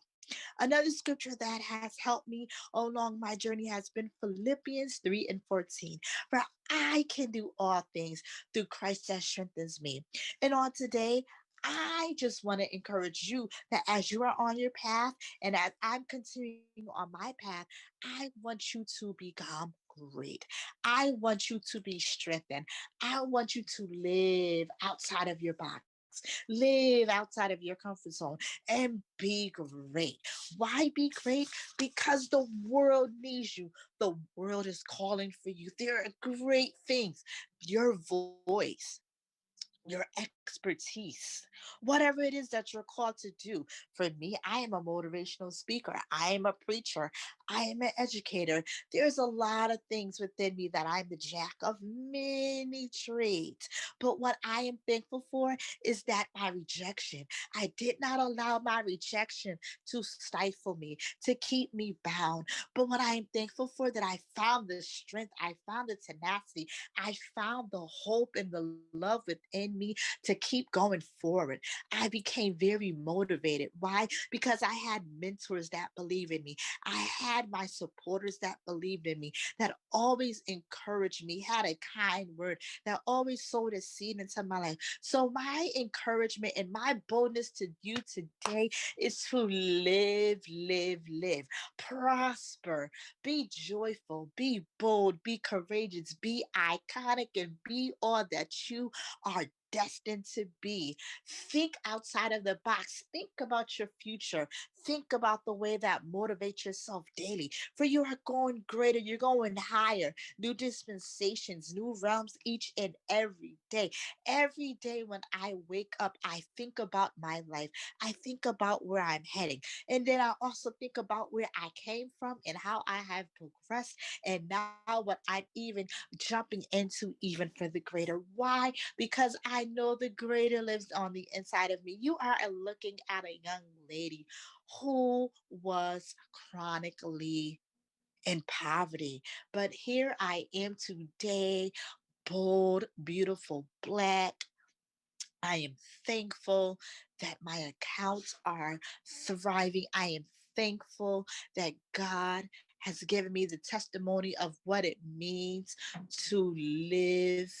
Another scripture that has helped me along my journey has been Philippians 3 and 14. For I can do all things through Christ that strengthens me. And on today, I just want to encourage you that as you are on your path and as I'm continuing on my path, I want you to become great. I want you to be strengthened. I want you to live outside of your box, live outside of your comfort zone, and be great. Why be great? Because the world needs you. The world is calling for you. There are great things. Your voice, your expertise, whatever it is that you're called to do. For me, I am a motivational speaker. I am a preacher. I am an educator. There's a lot of things within me that I'm the jack of many trades. But what I am thankful for is that my rejection, I did not allow my rejection to stifle me, to keep me bound. But what I am thankful for, that I found the strength, I found the tenacity, I found the hope and the love within me to keep going forward. I became very motivated. Why? Because I had mentors that believe in me. I had my supporters that believed in me, that always encouraged me, had a kind word, that always sowed a seed into my life. So my encouragement and my boldness to you today is to live, live, live, prosper, be joyful, be bold, be courageous, be iconic, and be all that you are destined to be. Think outside of the box. Think about your future. Think about the way that motivates yourself daily. For you are going greater, you're going higher. New dispensations, new realms each and every day. Every day when I wake up, I think about my life. I think about where I'm heading. And then I also think about where I came from and how I have progressed. And now what I'm even jumping into even for the greater. Why? Because I know the greater lives on the inside of me. You are looking at a young lady who was chronically in poverty. But here I am today, bold, beautiful, black. I am thankful that my accounts are thriving. I am thankful that God has given me the testimony of what it means to live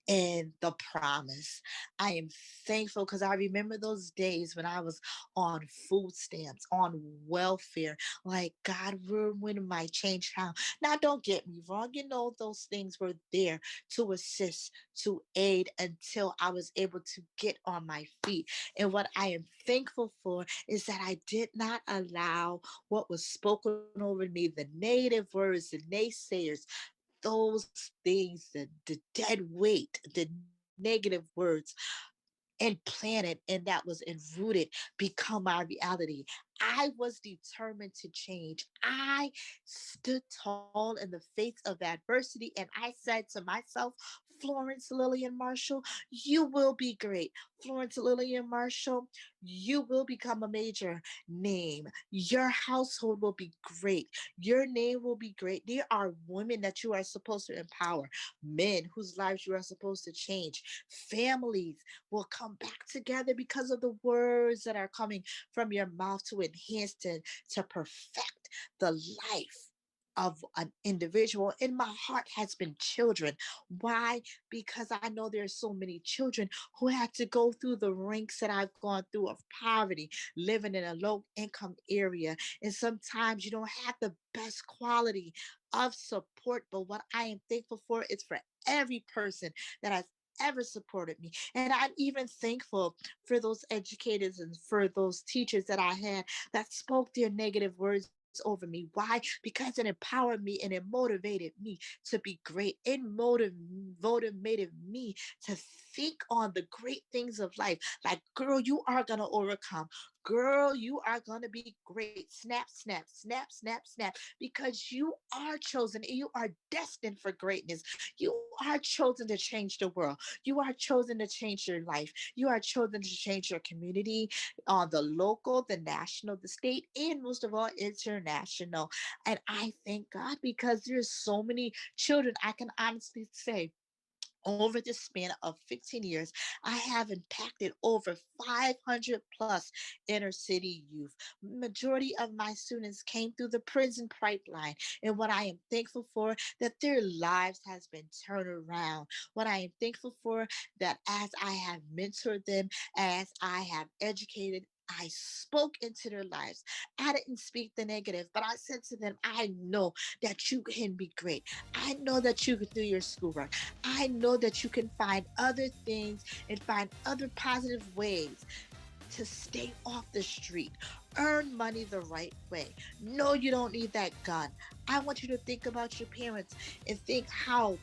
in the promise. I am thankful because I remember those days when I was on food stamps, on welfare. Like, God, when my change how? Now, don't get me wrong. You know, those things were there to assist, to aid until I was able to get on my feet. And what I am thankful for is that I did not allow what was spoken over me, the negative words, the naysayers, those things, the dead weight, the negative words implanted and that was enrooted become my reality. I was determined to change. I stood tall in the face of adversity and I said to myself, Florence Lillian Marshall, you will be great. Florence Lillian Marshall, you will become a major name. Your household will be great. Your name will be great. There are women that you are supposed to empower, men whose lives you are supposed to change, families will come back together because of the words that are coming from your mouth to enhance and to perfect the life of an individual. In my heart has been children. Why? Because I know there's so many children who had to go through the ranks that I've gone through of poverty, living in a low income area. And sometimes you don't have the best quality of support. But what I am thankful for is for every person that has ever supported me. And I'm even thankful for those educators and for those teachers that I had that spoke their negative words over me. Why? Because it empowered me and it motivated me to be great. It motivated me to think on the great things of life. Like, girl, you are going to overcome. Girl, you are going to be great. Snap, snap, snap, snap, snap. Because you are chosen and you are destined for greatness. You are chosen to change the world. You are chosen to change your life. You are chosen to change your community on the local, the national, the state, and most of all, international. And I thank God because there's so many children, I can honestly say, over the span of 15 years, I have impacted over 500 plus inner city youth. Majority of my students came through the prison pipeline. And what I am thankful for, that their lives has been turned around. What I am thankful for, that as I have mentored them, as I have educated, I spoke into their lives. I didn't speak the negative, but I said to them, I know that you can be great. I know that you can do your schoolwork. I know that you can find other things and find other positive ways to stay off the street, earn money the right way. No, you don't need that gun. I want you to think about your parents and think how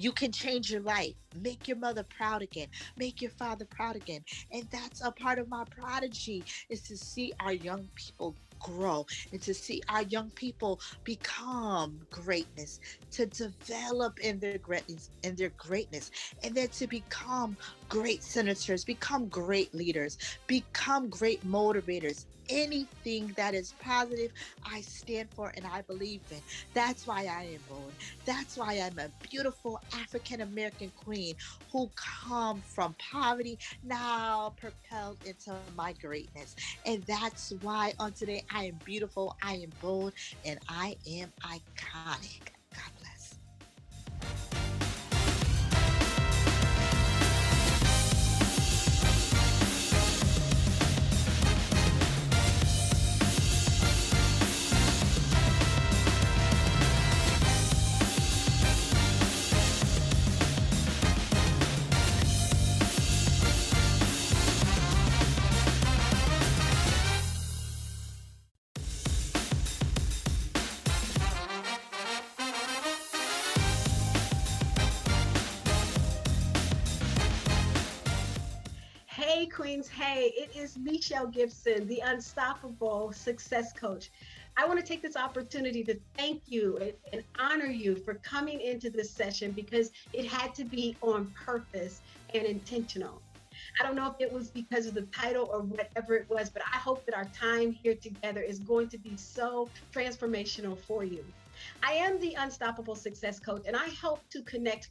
you can change your life, make your mother proud again, make your father proud again. And that's a part of my prodigy, is to see our young people grow and to see our young people become greatness, to develop in their greatness, and then to become great senators, become great leaders, become great motivators. Anything that is positive, I stand for and I believe in. That's why I am bold. That's why I'm a beautiful African American queen who come from poverty, now propelled into my greatness. And that's why on today I am beautiful, I am bold, and I am iconic. God bless. Hey, Queens. Hey, it is Michelle Gibson, the Unstoppable Success Coach. I want to take this opportunity to thank you and honor you for coming into this session because it had to be on purpose and intentional. I don't know if it was because of the title or whatever it was, but I hope that our time here together is going to be so transformational for you. I am the Unstoppable Success Coach, and I help to connect.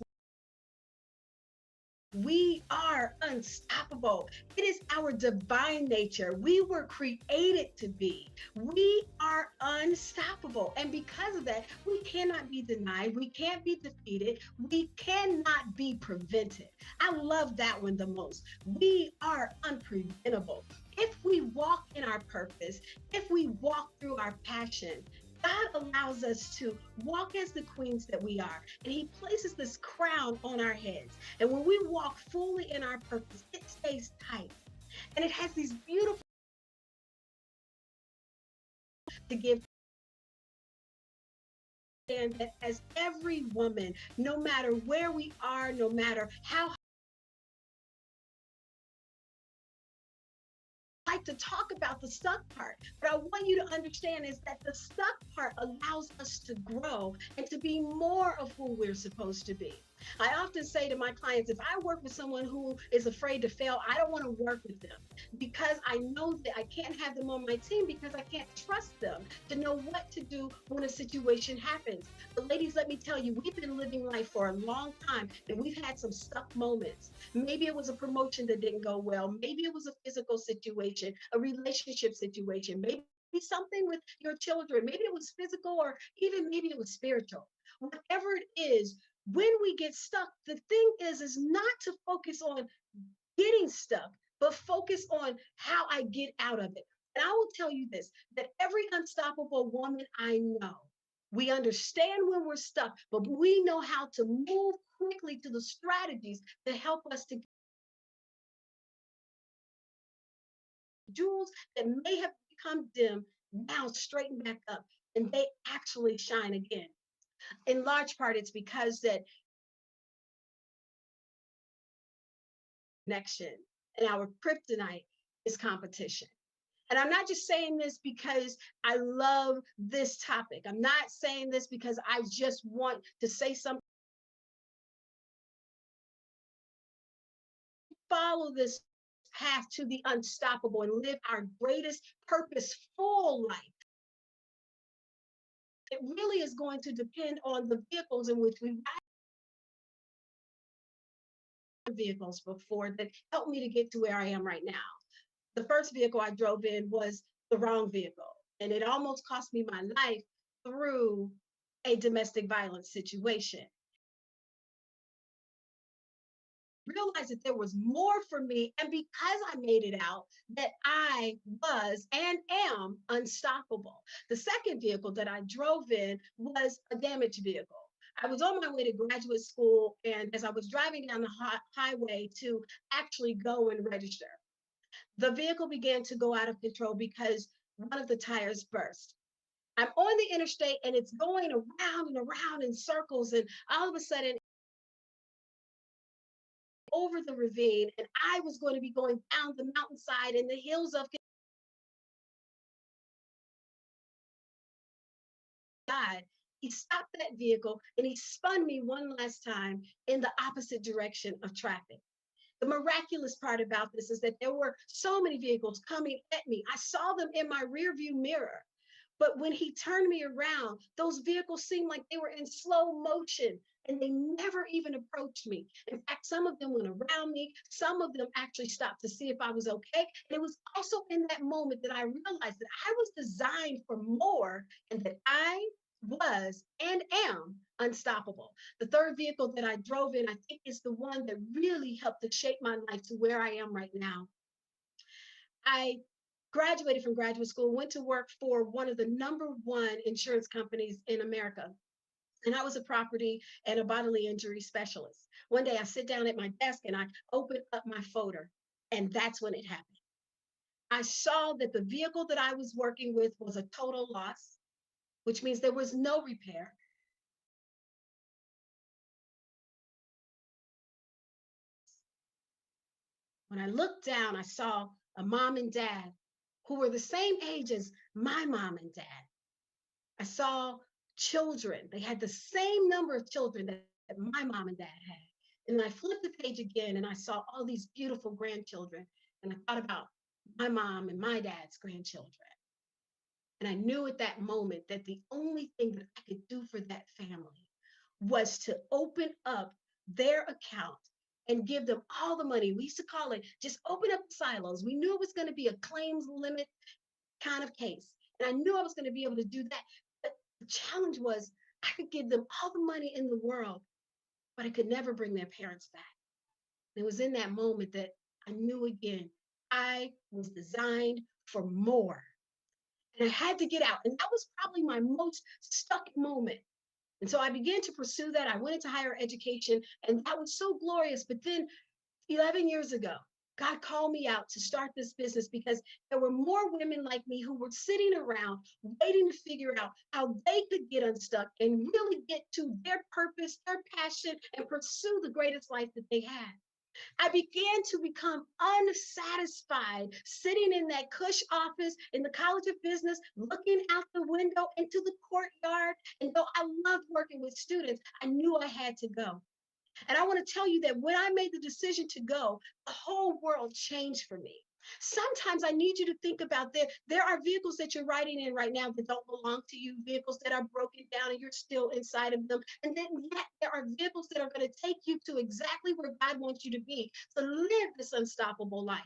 We are unstoppable. It is our divine nature. We were created to be. We are unstoppable. And because of that, we cannot be denied. We can't be defeated. We cannot be prevented. I love that one the most. We are unpreventable. If we walk in our purpose, if we walk through our passion, God allows us to walk as the queens that we are, and He places this crown on our heads. And when we walk fully in our purpose, it stays tight. And it has these beautiful to give understand that as every woman, no matter where we are, no matter how like to talk about the stuck part, but I want you to understand is that the stuck part allows us to grow and to be more of who we're supposed to be. I often say to my clients, if I work with someone who is afraid to fail, I don't want to work with them because I know that I can't have them on my team because I can't trust them to know what to do when a situation happens. But ladies, let me tell you, we've been living life for a long time and we've had some stuck moments. Maybe it was a promotion that didn't go well. Maybe it was a physical situation, a relationship situation, maybe something with your children. Maybe it was physical or even maybe it was spiritual. Whatever it is, when we get stuck, the thing is not to focus on getting stuck, but focus on how I get out of it. And I will tell you this, that every unstoppable woman I know, we understand when we're stuck, but we know how to move quickly to the strategies that help us to jewels that may have become dim now straighten back up and they actually shine again. In large part, it's because that connection and our kryptonite is competition. And I'm not just saying this because I love this topic. I'm not saying this because I just want to say something. Follow this path to the unstoppable and live our greatest purposeful life. It really is going to depend on the vehicles in which we ride. Vehicles before that helped me to get to where I am right now. The first vehicle I drove in was the wrong vehicle, and it almost cost me my life through a domestic violence situation. Realized that there was more for me, and because I made it out, that I was and am unstoppable. The second vehicle that I drove in was a damaged vehicle. I was on my way to graduate school, and as I was driving down the highway to actually go and register, the vehicle began to go out of control because one of the tires burst. I'm on the interstate, and it's going around and around in circles, and all of a sudden, over the ravine, and I was going to be going down the mountainside in the hills of God. He stopped that vehicle and he spun me one last time in the opposite direction of traffic. The miraculous part about this is that there were so many vehicles coming at me. I saw them in my rearview mirror. But when he turned me around, those vehicles seemed like they were in slow motion and they never even approached me. In fact, some of them went around me. Some of them actually stopped to see if I was okay. And it was also in that moment that I realized that I was designed for more and that I was and am unstoppable. The third vehicle that I drove in, I think, is the one that really helped to shape my life to where I am right now. I graduated from graduate school, went to work for one of the #1 insurance companies in America. And I was a property and a bodily injury specialist. One day I sit down at my desk and I open up my folder, and that's when it happened. I saw that the vehicle that I was working with was a total loss, which means there was no repair. When I looked down, I saw a mom and dad who were the same age as my mom and dad. I saw children. They had the same number of children that my mom and dad had. And I flipped the page again and I saw all these beautiful grandchildren. And I thought about my mom and my dad's grandchildren. And I knew at that moment that the only thing that I could do for that family was to open up their account and give them all the money. We used to call it just open up the silos. We knew it was going to be a claims limit kind of case. And I knew I was going to be able to do that. But the challenge was I could give them all the money in the world, but I could never bring their parents back. And it was in that moment that I knew again, I was designed for more. And I had to get out. And that was probably my most stuck moment. And so I began to pursue that. I went into higher education, and that was so glorious. But then 11 years ago, God called me out to start this business because there were more women like me who were sitting around waiting to figure out how they could get unstuck and really get to their purpose, their passion, and pursue the greatest life that they had. I began to become unsatisfied sitting in that cush office in the College of Business, looking out the window into the courtyard. And though I loved working with students, I knew I had to go. And I want to tell you that when I made the decision to go, the whole world changed for me. Sometimes I need you to think about there are vehicles that you're riding in right now that don't belong to you, vehicles that are broken down and you're still inside of them. And then yet there are vehicles that are going to take you to exactly where God wants you to be, to live this unstoppable life.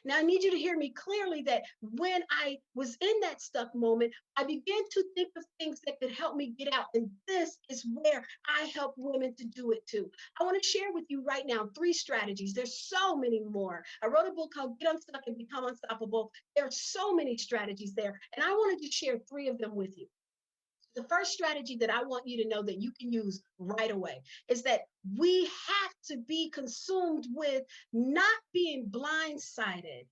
Now, I need you to hear me clearly that when I was in that stuck moment, I began to think of things that could help me get out. And this is where I help women to do it too. I want to share with you right now 3 strategies. There's so many more. I wrote a book called Get Unstuck and Become Unstoppable. There are so many strategies there. And I wanted to share 3 of them with you. The first strategy that I want you to know that you can use right away is that we have to be consumed with not being blindsided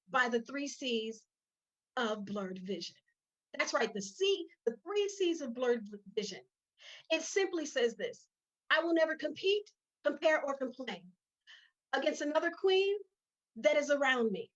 by the 3 C's of blurred vision. That's right, the 3 C's of blurred vision. It simply says this: I will never compete, compare, or complain against another queen that is around me.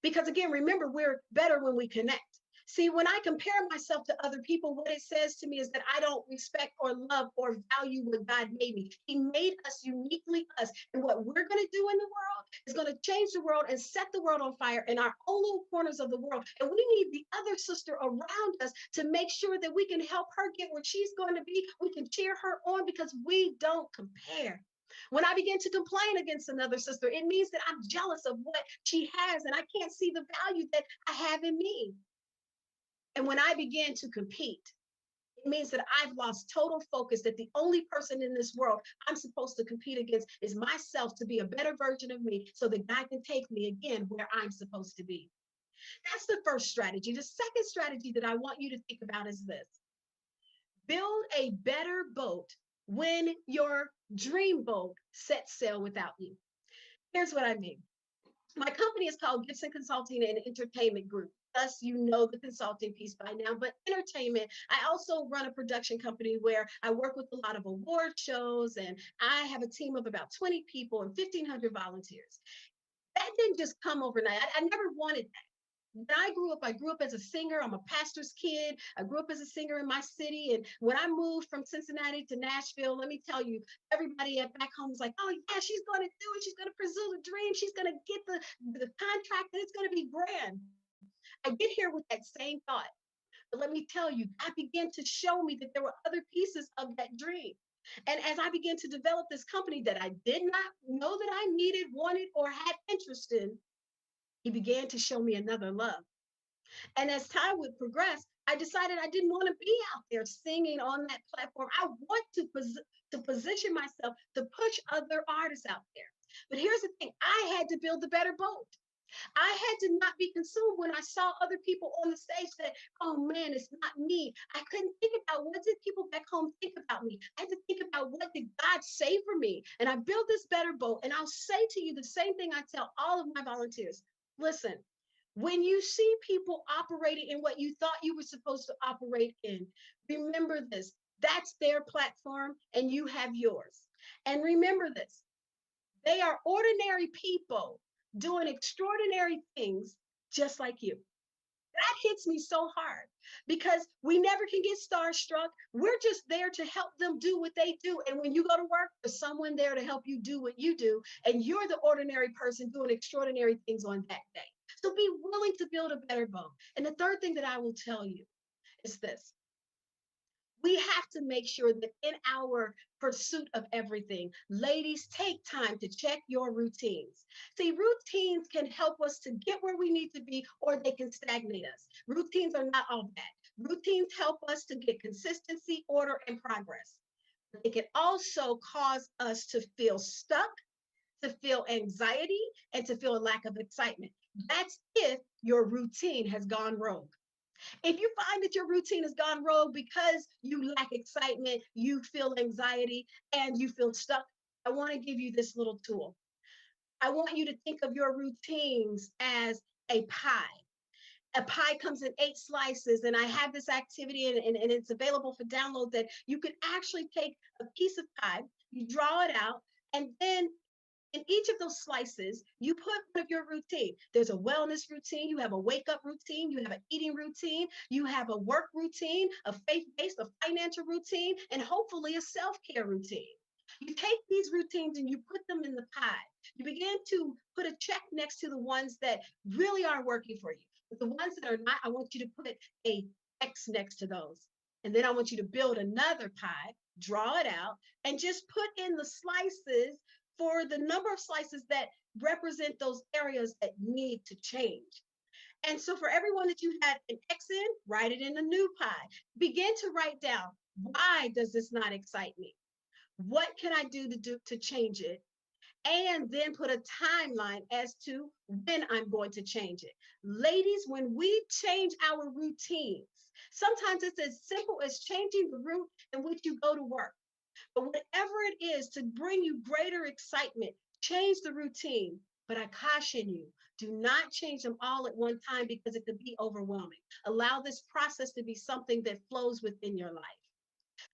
Because again, remember, we're better when we connect. See, when I compare myself to other people, what it says to me is that I don't respect or love or value what God made me. He made us uniquely us. And what we're going to do in the world is going to change the world and set the world on fire in our own little corners of the world. And we need the other sister around us to make sure that we can help her get where she's going to be. We can cheer her on because we don't compare. When I begin to complain against another sister, it means that I'm jealous of what she has and I can't see the value that I have in me. And when I began to compete, it means that I've lost total focus that the only person in this world I'm supposed to compete against is myself, to be a better version of me so that God can take me again where I'm supposed to be. That's the first strategy. The second strategy that I want you to think about is this: build a better boat when your dream boat sets sail without you. Here's what I mean. My company is called Gibson Consulting and Entertainment Group. Thus, you know the consulting piece by now, but entertainment. I also run a production company where I work with a lot of award shows, and I have a team of about 20 people and 1,500 volunteers. That didn't just come overnight. I never wanted that. When I grew up as a singer. I'm a pastor's kid. I grew up as a singer in my city. And when I moved from Cincinnati to Nashville, let me tell you, everybody back home was like, oh yeah, she's going to do it. She's going to pursue the dream. She's going to get the contract and it's going to be grand. I get here with that same thought. But let me tell you, God began to show me that there were other pieces of that dream. And as I began to develop this company that I did not know that I needed, wanted, or had interest in, He began to show me another love. And as time would progress, I decided I didn't want to be out there singing on that platform. I want to position myself to push other artists out there. But here's the thing: I had to build a better boat. I had to not be consumed when I saw other people on the stage that, oh man, it's not me. I couldn't think about what did people back home think about me. I had to think about what did God say for me. And I built this better boat. And I'll say to you the same thing I tell all of my volunteers. Listen, when you see people operating in what you thought you were supposed to operate in, remember this: that's their platform and you have yours. And remember this: they are ordinary people doing extraordinary things just like you. That hits me so hard because we never can get starstruck. We're just there to help them do what they do. And when you go to work, there's someone there to help you do what you do. And you're the ordinary person doing extraordinary things on that day. So be willing to build a better boat. And the third thing that I will tell you is this: we have to make sure that in our pursuit of everything, ladies, take time to check your routines. See, routines can help us to get where we need to be, or they can stagnate us. Routines are not all bad. Routines help us to get consistency, order, and progress. But they can also cause us to feel stuck, to feel anxiety, and to feel a lack of excitement. That's if your routine has gone rogue. If you find that your routine has gone rogue because you lack excitement, you feel anxiety, and you feel stuck, I want to give you this little tool. I want you to think of your routines as a pie. A pie comes in 8 slices, and I have this activity, and it's available for download, that you can actually take a piece of pie, you draw it out, and then in each of those slices, you put one of your routine. There's a wellness routine, you have a wake up routine, you have an eating routine, you have a work routine, a faith-based, a financial routine, and hopefully a self-care routine. You take these routines and you put them in the pie. You begin to put a check next to the ones that really are working for you. But the ones that are not, I want you to put a X next to those. And then I want you to build another pie, draw it out, and just put in the slices for the number of slices that represent those areas that need to change. And so for everyone that you had an X in, write it in a new pie. Begin to write down, why does this not excite me? What can I do to change it? And then put a timeline as to when I'm going to change it. Ladies, when we change our routines, sometimes it's as simple as changing the route in which you go to work. But whatever it is to bring you greater excitement, change the routine. But I caution you, do not change them all at one time because it could be overwhelming. Allow this process to be something that flows within your life.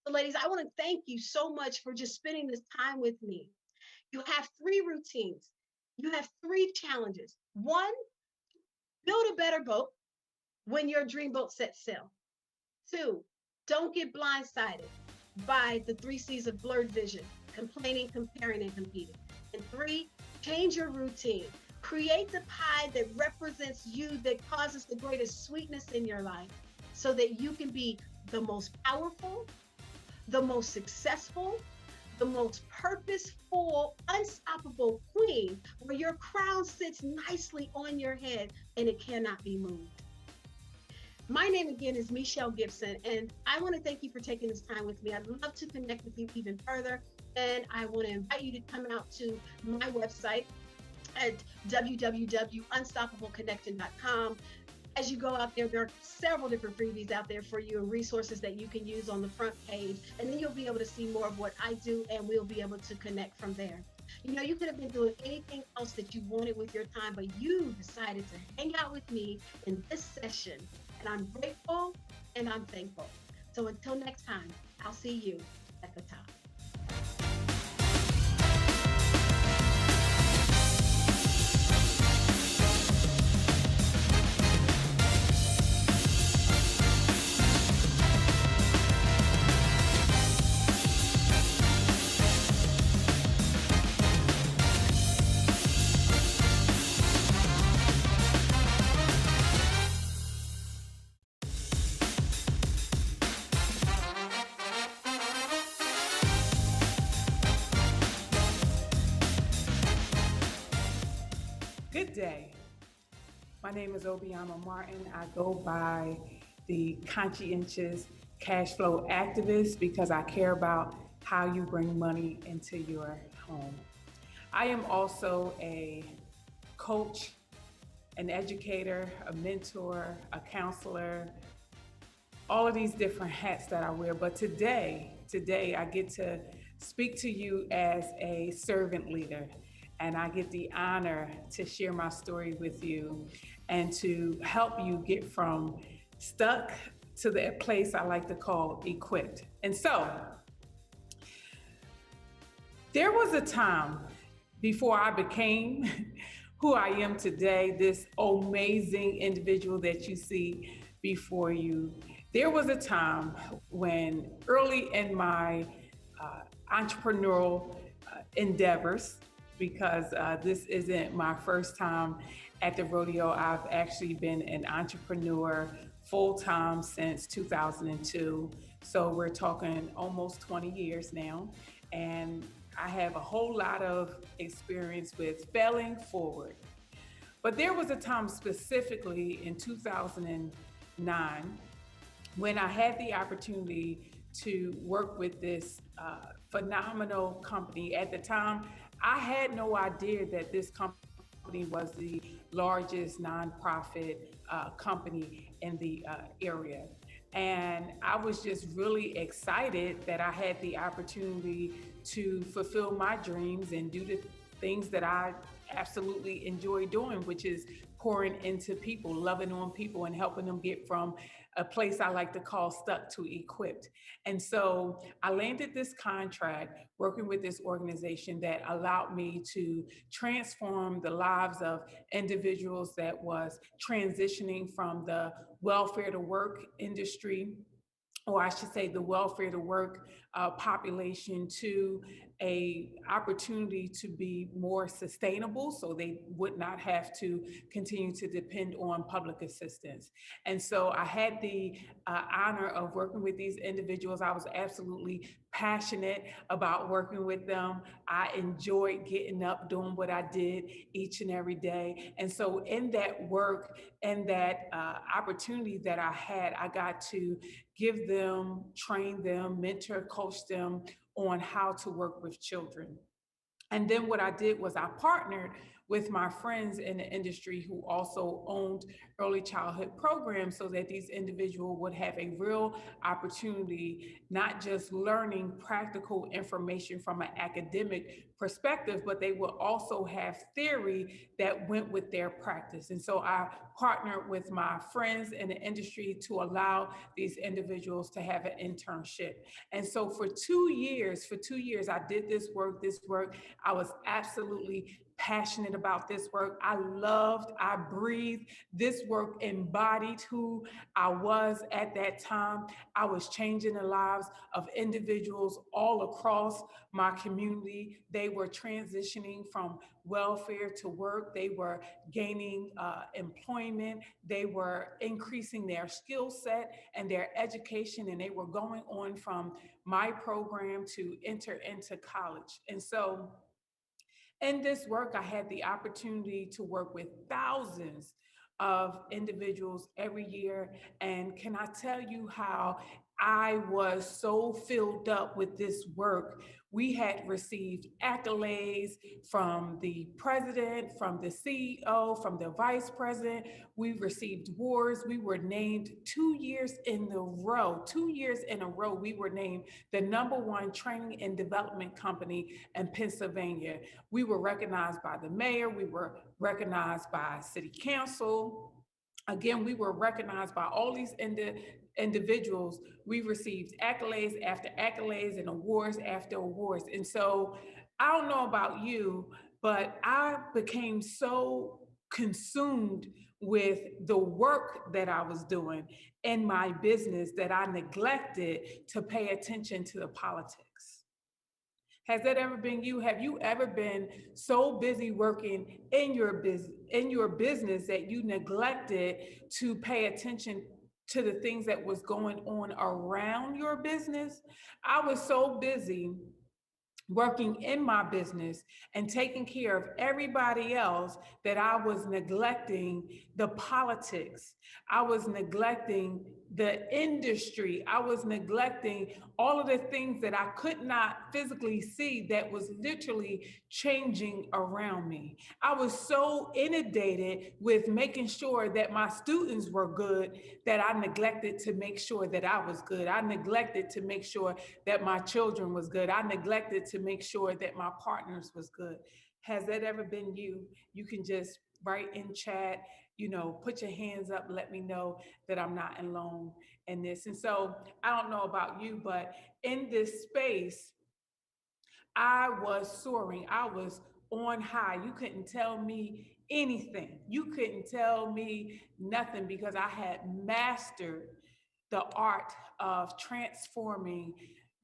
So ladies, I want to thank you so much for just spending this time with me. You have 3 routines. You have 3 challenges. 1, build a better boat when your dream boat sets sail. 2, don't get blindsided by the 3 C's of blurred vision: complaining, comparing, and competing. And 3, change your routine. Create the pie that represents you, that causes the greatest sweetness in your life, so that you can be the most powerful, the most successful, the most purposeful, unstoppable queen, where your crown sits nicely on your head and it cannot be moved. My name again is Michelle Gibson, and I want to thank you for taking this time with me. I'd love to connect with you even further, and I want to invite you to come out to my website at www.unstoppableconnection.com. As you go out there, there are several different freebies out there for you and resources that you can use on the front page. And then you'll be able to see more of what I do, and we'll be able to connect from there. You know, you could have been doing anything else that you wanted with your time, but you decided to hang out with me in this session. And I'm grateful and I'm thankful. So until next time, I'll see you at the top. Good day. My name is Obiama Martin. I go by the conscientious cash flow activist because I care about how you bring money into your home. I am also a coach, an educator, a mentor, a counselor, all of these different hats that I wear. But today I get to speak to you as a servant leader. And I get the honor to share my story with you and to help you get from stuck to the place I like to call equipped. And so, there was a time before I became who I am today, this amazing individual that you see before you. There was a time when early in my entrepreneurial endeavors, because this isn't my first time at the rodeo. I've actually been an entrepreneur full-time since 2002. So we're talking almost 20 years now. And I have a whole lot of experience with failing forward. But there was a time specifically in 2009 when I had the opportunity to work with this phenomenal company. At the time, I had no idea that this company was the largest nonprofit company in the area. And I was just really excited that I had the opportunity to fulfill my dreams and do the things that I absolutely enjoy doing, which is pouring into people, loving on people, and helping them get from a place I like to call stuck to equipped. And so I landed this contract working with this organization that allowed me to transform the lives of individuals that was transitioning from the welfare to work industry, or I should say the welfare to work population, to a opportunity to be more sustainable so they would not have to continue to depend on public assistance. And so I had the honor of working with these individuals. I was absolutely passionate about working with them. I enjoyed getting up, doing what I did each and every day. And so in that work and that opportunity that I had, I got to give them, train them, mentor, coach them on how to work with children. And then what I did was I partnered with my friends in the industry who also owned early childhood programs so that these individuals would have a real opportunity, not just learning practical information from an academic perspective, but they would also have theory that went with their practice. And so I partnered with my friends in the industry to allow these individuals to have an internship. And so for 2 years, I did this work. I was absolutely passionate about this work. I breathed this work, embodied who I was at that time. I was changing the lives of individuals all across my community. They were transitioning from welfare to work. They were gaining employment. They were increasing their skill set and their education, and they were going on from my program to enter into college. And so in this work, I had the opportunity to work with thousands of individuals every year. And can I tell you how I was so filled up with this work? We had received accolades from the president, from the CEO, from the vice president. We received awards. We were named 2 years in a row. 2 years in a row, we were named the #1 training and development company in Pennsylvania. We were recognized by the mayor. We were recognized by city council. Again, we were recognized by all these individuals. We received accolades after accolades and awards after awards. And so I don't know about you, but I became so consumed with the work that I was doing in my business that I neglected to pay attention to the politics. Has that ever been you? Have you ever been so busy working in your business that you neglected to pay attention to the things that was going on around your business? I was so busy working in my business and taking care of everybody else that I was neglecting the politics. I was neglecting the industry. I was neglecting all of the things that I could not physically see that was literally changing around me. I was so inundated with making sure that my students were good that I neglected to make sure that I was good. I neglected to make sure that my children was good. I neglected to make sure that my partners was good. Has that ever been you? You can just write in chat, put your hands up, let me know that I'm not alone in this. And so I don't know about you, but in this space, I was soaring. I was on high. You couldn't tell me anything. You couldn't tell me nothing because I had mastered the art of transforming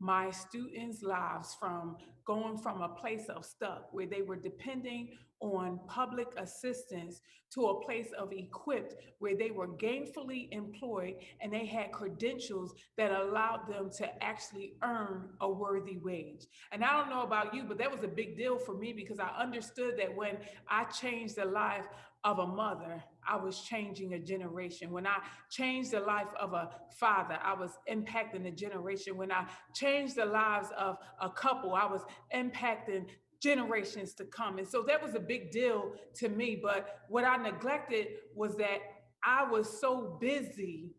my students' lives from going from a place of stuck where they were depending on public assistance to a place of equipped where they were gainfully employed and they had credentials that allowed them to actually earn a worthy wage. And I don't know about you, but that was a big deal for me because I understood that when I changed the life of a mother, I was changing a generation. When I changed the life of a father, I was impacting a generation. When I changed the lives of a couple, I was impacting generations to come. And so that was a big deal to me. But what I neglected was that I was so busy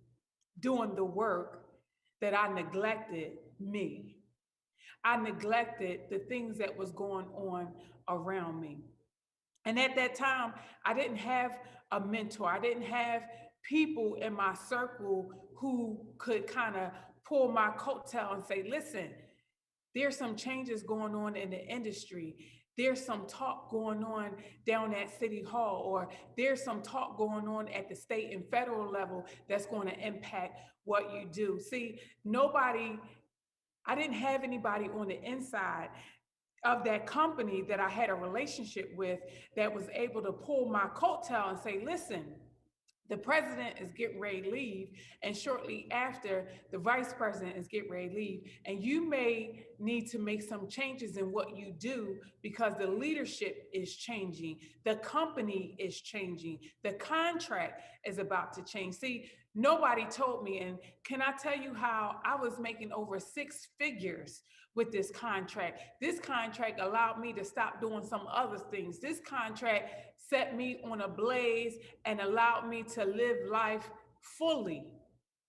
doing the work that I neglected me. I neglected the things that was going on around me. And at that time, I didn't have a mentor. I didn't have people in my circle who could kind of pull my coattail and say, listen, there's some changes going on in the industry. There's some talk going on down at City Hall, or there's some talk going on at the state and federal level that's going to impact what you do. See, I didn't have anybody on the inside of that company that I had a relationship with that was able to pull my coattail and say, listen, the president is getting ready to leave, and shortly after, the vice president is getting ready to leave. And you may need to make some changes in what you do because the leadership is changing, the company is changing, the contract is about to change. See, nobody told me, and can I tell you how I was making over 6 figures with this contract? This contract allowed me to stop doing some other things. This contract set me on a blaze and allowed me to live life fully,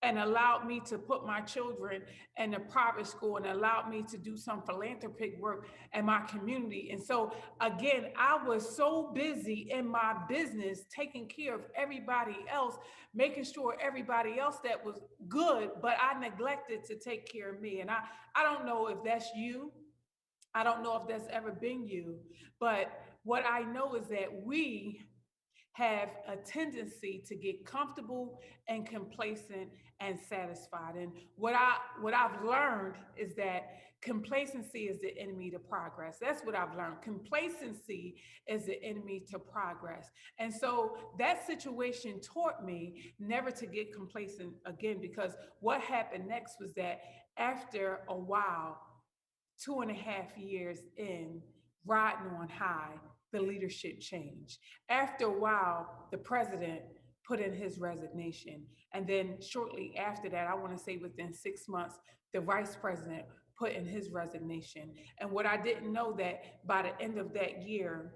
and allowed me to put my children in a private school, and allowed me to do some philanthropic work in my community. And so again, I was so busy in my business, taking care of everybody else, making sure everybody else that was good, but I neglected to take care of me. And I don't know if that's you. I don't know if that's ever been you, but what I know is that we have a tendency to get comfortable and complacent and satisfied. And what I've learned is that complacency is the enemy to progress. That's what I've learned. Complacency is the enemy to progress. And so that situation taught me never to get complacent again, because what happened next was that after a while, 2.5 years in, riding on high, the leadership changed. After a while, the president put in his resignation. And then shortly after that, I want to say within 6 months, the vice president put in his resignation. And what I didn't know, that by the end of that year,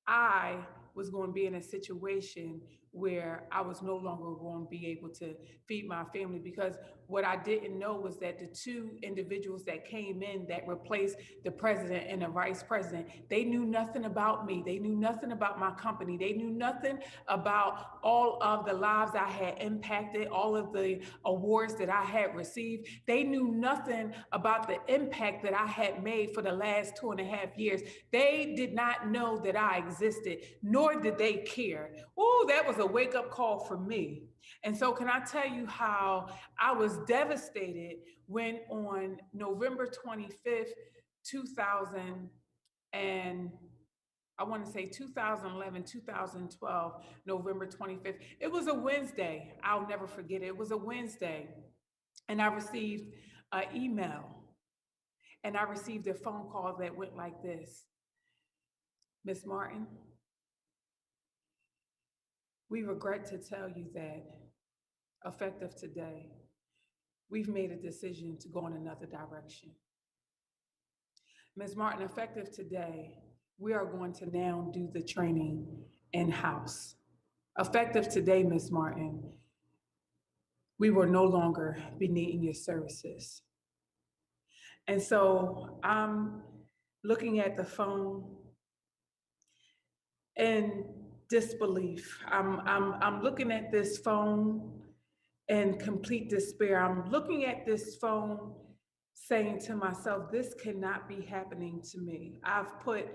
I was going to be in a situation where I was no longer going to be able to feed my family, because what I didn't know was that the 2 individuals that came in that replaced the president and the vice president, they knew nothing about me. They knew nothing about my company. They knew nothing about all of the lives I had impacted, all of the awards that I had received. They knew nothing about the impact that I had made for the last 2.5 years. They did not know that I existed, nor did they care. Oh, that was a wake-up call for me. And so can I tell you how I was devastated when on November 25th, 2000, and I want to say 2011, 2012, November 25th. It was a Wednesday. I'll never forget it. It was a Wednesday. And I received an email, and I received a phone call that went like this: Miss Martin, we regret to tell you that effective today, we've made a decision to go in another direction. Ms. Martin, effective today, we are going to now do the training in-house. Effective today, Ms. Martin, we will no longer be needing your services. And so I'm looking at the phone in disbelief. I'm looking at this phone in complete despair. I'm looking at this phone saying to myself, this cannot be happening to me. I've put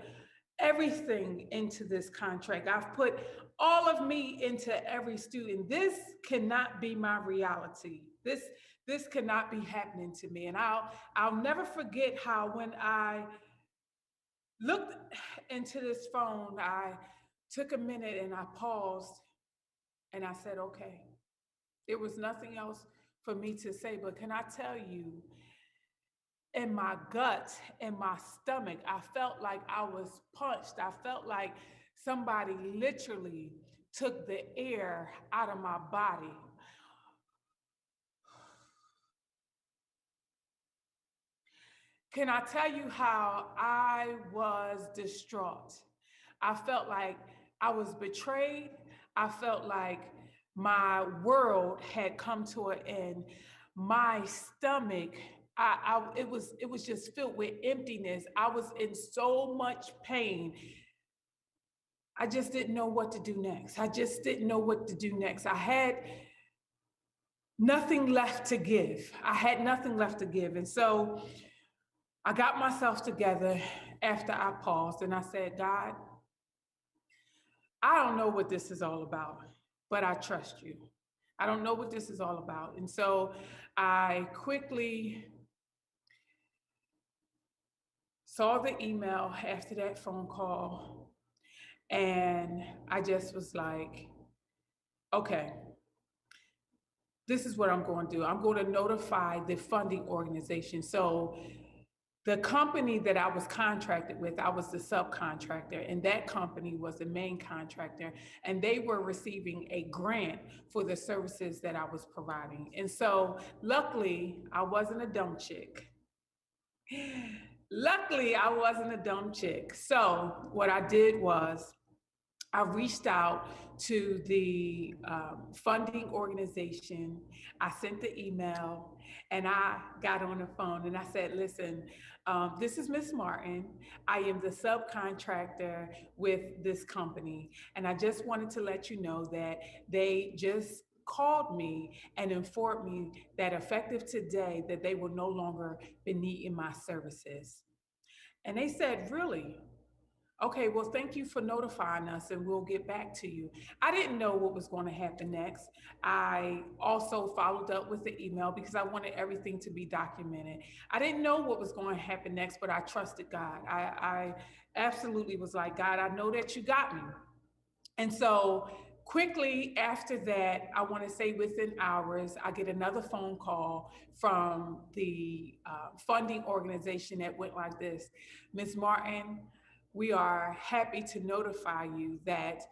everything into this contract. I've put all of me into every student. This cannot be my reality. This cannot be happening to me. And I'll never forget how when I looked into this phone, I took a minute and I paused and I said, okay. There was nothing else for me to say, but can I tell you, in my gut, in my stomach, I felt like I was punched. I felt like somebody literally took the air out of my body. Can I tell you how I was distraught? I felt like I was betrayed. I felt like my world had come to an end. My stomach, it was just filled with emptiness. I was in so much pain. I just didn't know what to do next. I just didn't know what to do next. I had nothing left to give. I had nothing left to give. And so I got myself together after I paused and I said, God, I don't know what this is all about, but I trust you. I don't know what this is all about. And so I quickly saw the email after that phone call, and I just was like, okay, this is what I'm going to do. I'm going to notify the funding organization. So the company that I was contracted with, I was the subcontractor, and that company was the main contractor, and they were receiving a grant for the services that I was providing. And so luckily, I wasn't a dumb chick. Luckily, I wasn't a dumb chick. So what I did was I reached out to the funding organization. I sent the email and I got on the phone and I said, listen, this is Miss Martin. I am the subcontractor with this company. And I just wanted to let you know that they just called me and informed me that effective today that they will no longer be needing my services. And they said, really? Okay, well, thank you for notifying us and we'll get back to you. I didn't know what was going to happen next. I also followed up with the email because I wanted everything to be documented. I didn't know what was going to happen next, but I trusted God. I absolutely was like, God, I know that you got me. And so quickly after that, I want to say within hours, I get another phone call from the funding organization that went like this: Ms. Martin, we are happy to notify you that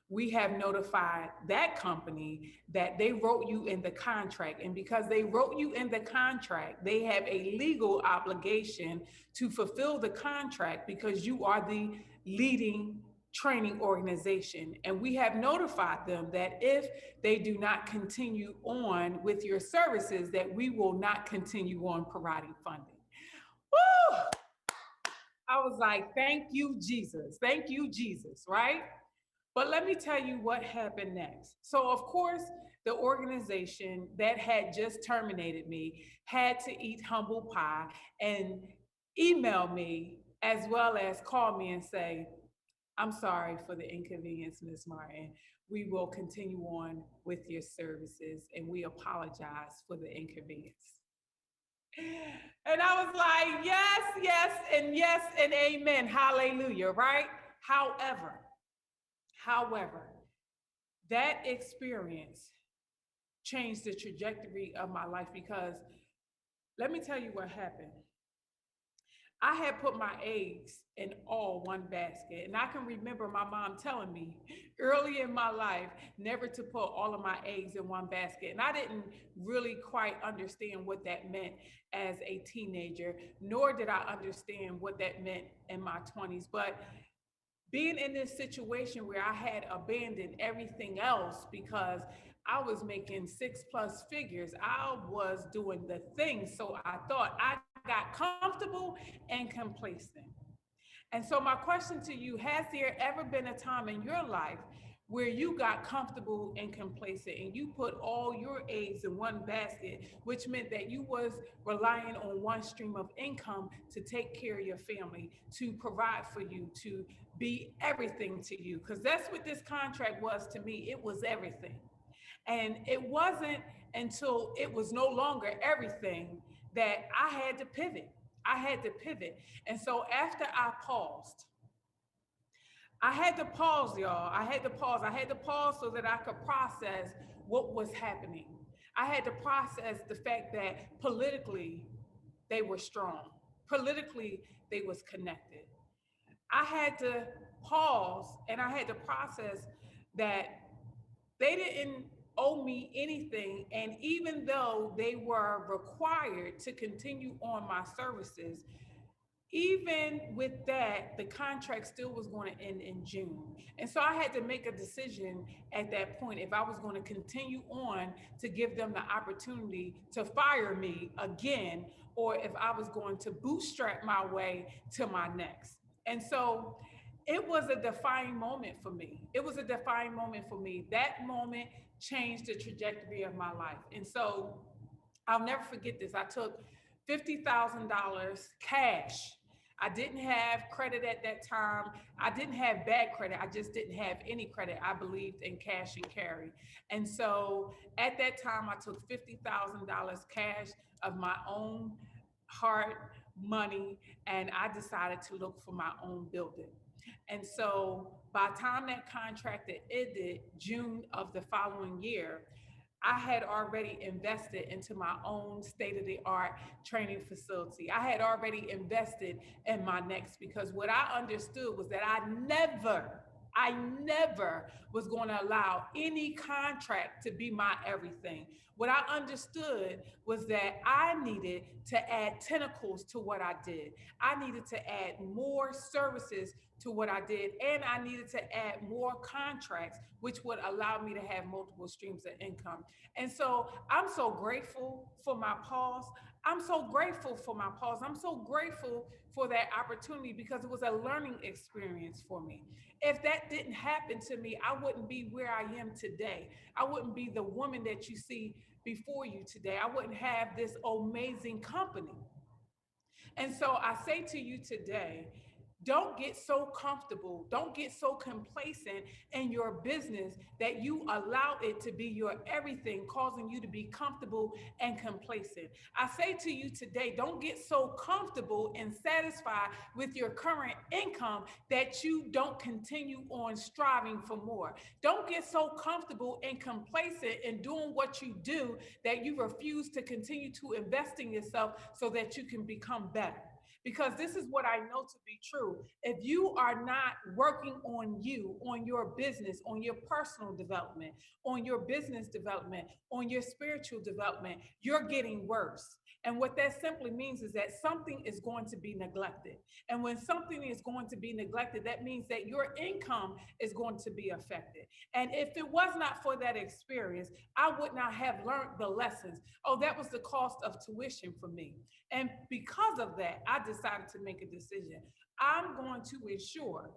we have notified that company that they wrote you in the contract. And because they wrote you in the contract, they have a legal obligation to fulfill the contract because you are the leading training organization. And we have notified them that if they do not continue on with your services, that we will not continue on providing funding. Woo! I was like, thank you, Jesus. Thank you, Jesus, right? But let me tell you what happened next. So, of course, the organization that had just terminated me had to eat humble pie and email me as well as call me and say, I'm sorry for the inconvenience, Ms. Martin. We will continue on with your services and we apologize for the inconvenience. And I was like, yes, and amen. Hallelujah, right? However, that experience changed the trajectory of my life because let me tell you what happened. I had put my eggs in all one basket. And I can remember my mom telling me early in my life never to put all of my eggs in one basket. And I didn't really quite understand what that meant as a teenager, nor did I understand what that meant in my 20s. But being in this situation where I had abandoned everything else because I was making 6+ figures, I was doing the thing. So I thought I got comfortable and complacent. And so my question to you, has there ever been a time in your life where you got comfortable and complacent and you put all your eggs in one basket, which meant that you was relying on one stream of income to take care of your family, to provide for you, to be everything to you? Because that's what this contract was to me. It was everything. And it wasn't until it was no longer everything that I had to pivot. I had to pivot. And so after I paused, I had to pause, y'all. I had to pause. I had to pause so that I could process what was happening. I had to process the fact that politically they were strong. Politically, they was connected. I had to pause and I had to process that they didn't owe me anything. And even though they were required to continue on my services, even with that, the contract still was going to end in June. And so I had to make a decision at that point if I was going to continue on to give them the opportunity to fire me again, or if I was going to bootstrap my way to my next. And so it was a defining moment for me. It was a defining moment for me. That moment changed the trajectory of my life. And so I'll never forget this. I took $50,000 cash. I didn't have credit at that time. I didn't have bad credit. I just didn't have any credit. I believed in cash and carry. And so at that time, I took $50,000 cash of my own hard money, and I decided to look for my own building. And so by the time that contract ended, June of the following year, I had already invested into my own state-of-the-art training facility. I had already invested in my next, because what I understood was that I never was going to allow any contract to be my everything. What I understood was that I needed to add tentacles to what I did. I needed to add more services to what I did, and I needed to add more contracts, which would allow me to have multiple streams of income. And so I'm so grateful for my pause. I'm so grateful for my pause. I'm so grateful for that opportunity, because it was a learning experience for me. If that didn't happen to me, I wouldn't be where I am today. I wouldn't be the woman that you see before you today. I wouldn't have this amazing company. And so I say to you today, don't get so comfortable, don't get so complacent in your business that you allow it to be your everything, causing you to be comfortable and complacent. I say to you today, don't get so comfortable and satisfied with your current income that you don't continue on striving for more. Don't get so comfortable and complacent in doing what you do that you refuse to continue to invest in yourself so that you can become better. Because this is what I know to be true. If you are not working on you, on your business, on your personal development, on your business development, on your spiritual development, you're getting worse. And what that simply means is that something is going to be neglected. And when something is going to be neglected, that means that your income is going to be affected. And if it was not for that experience, I would not have learned the lessons. Oh, that was the cost of tuition for me. And because of that, I decided to make a decision. I'm going to ensure,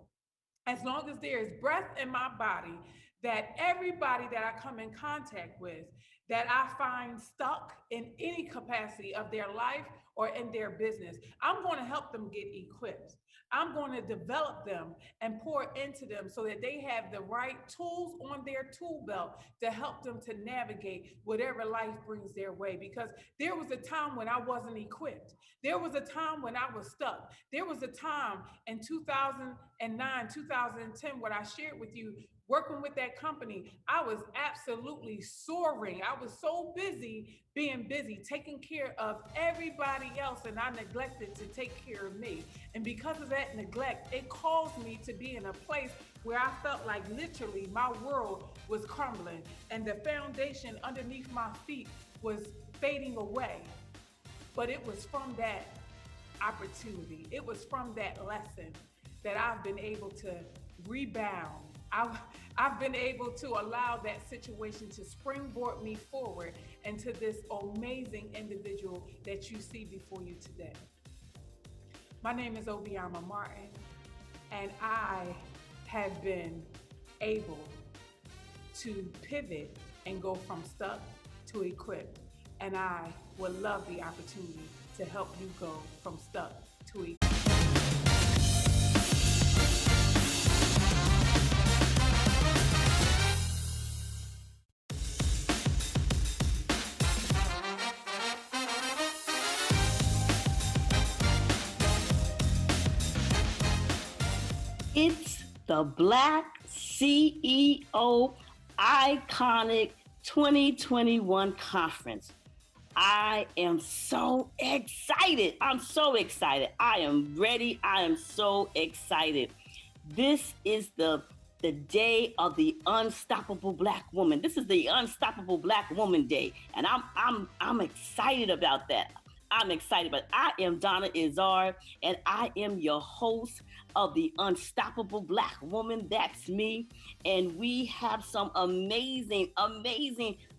as long as there is breath in my body, that everybody that I come in contact with, that I find stuck in any capacity of their life or in their business, I'm going to help them get equipped. I'm going to develop them and pour into them so that they have the right tools on their tool belt to help them to navigate whatever life brings their way. Because there was a time when I wasn't equipped. There was a time when I was stuck. There was a time in 2009, 2010, what I shared with you, working with that company, I was absolutely soaring. I was so busy being busy, taking care of everybody else, and I neglected to take care of me. And because of that neglect, it caused me to be in a place where I felt like literally my world was crumbling and the foundation underneath my feet was fading away. But it was from that opportunity, it was from that lesson that I've been able to rebound. I've been able to allow that situation to springboard me forward into this amazing individual that you see before you today. My name is Obiama Martin, and I have been able to pivot and go from stuck to equipped. And I would love the opportunity to help you go from stuck to equipped. It's the Black CEO Iconic 2021 conference. I am so excited. I'm so excited. I am ready. I am so excited. This is the day of the unstoppable Black woman. This is the unstoppable Black woman day, and I'm excited about that. I'm excited, but I am Donna Izard, and I am your host of the Unstoppable Black Woman. That's me. And we have some amazing,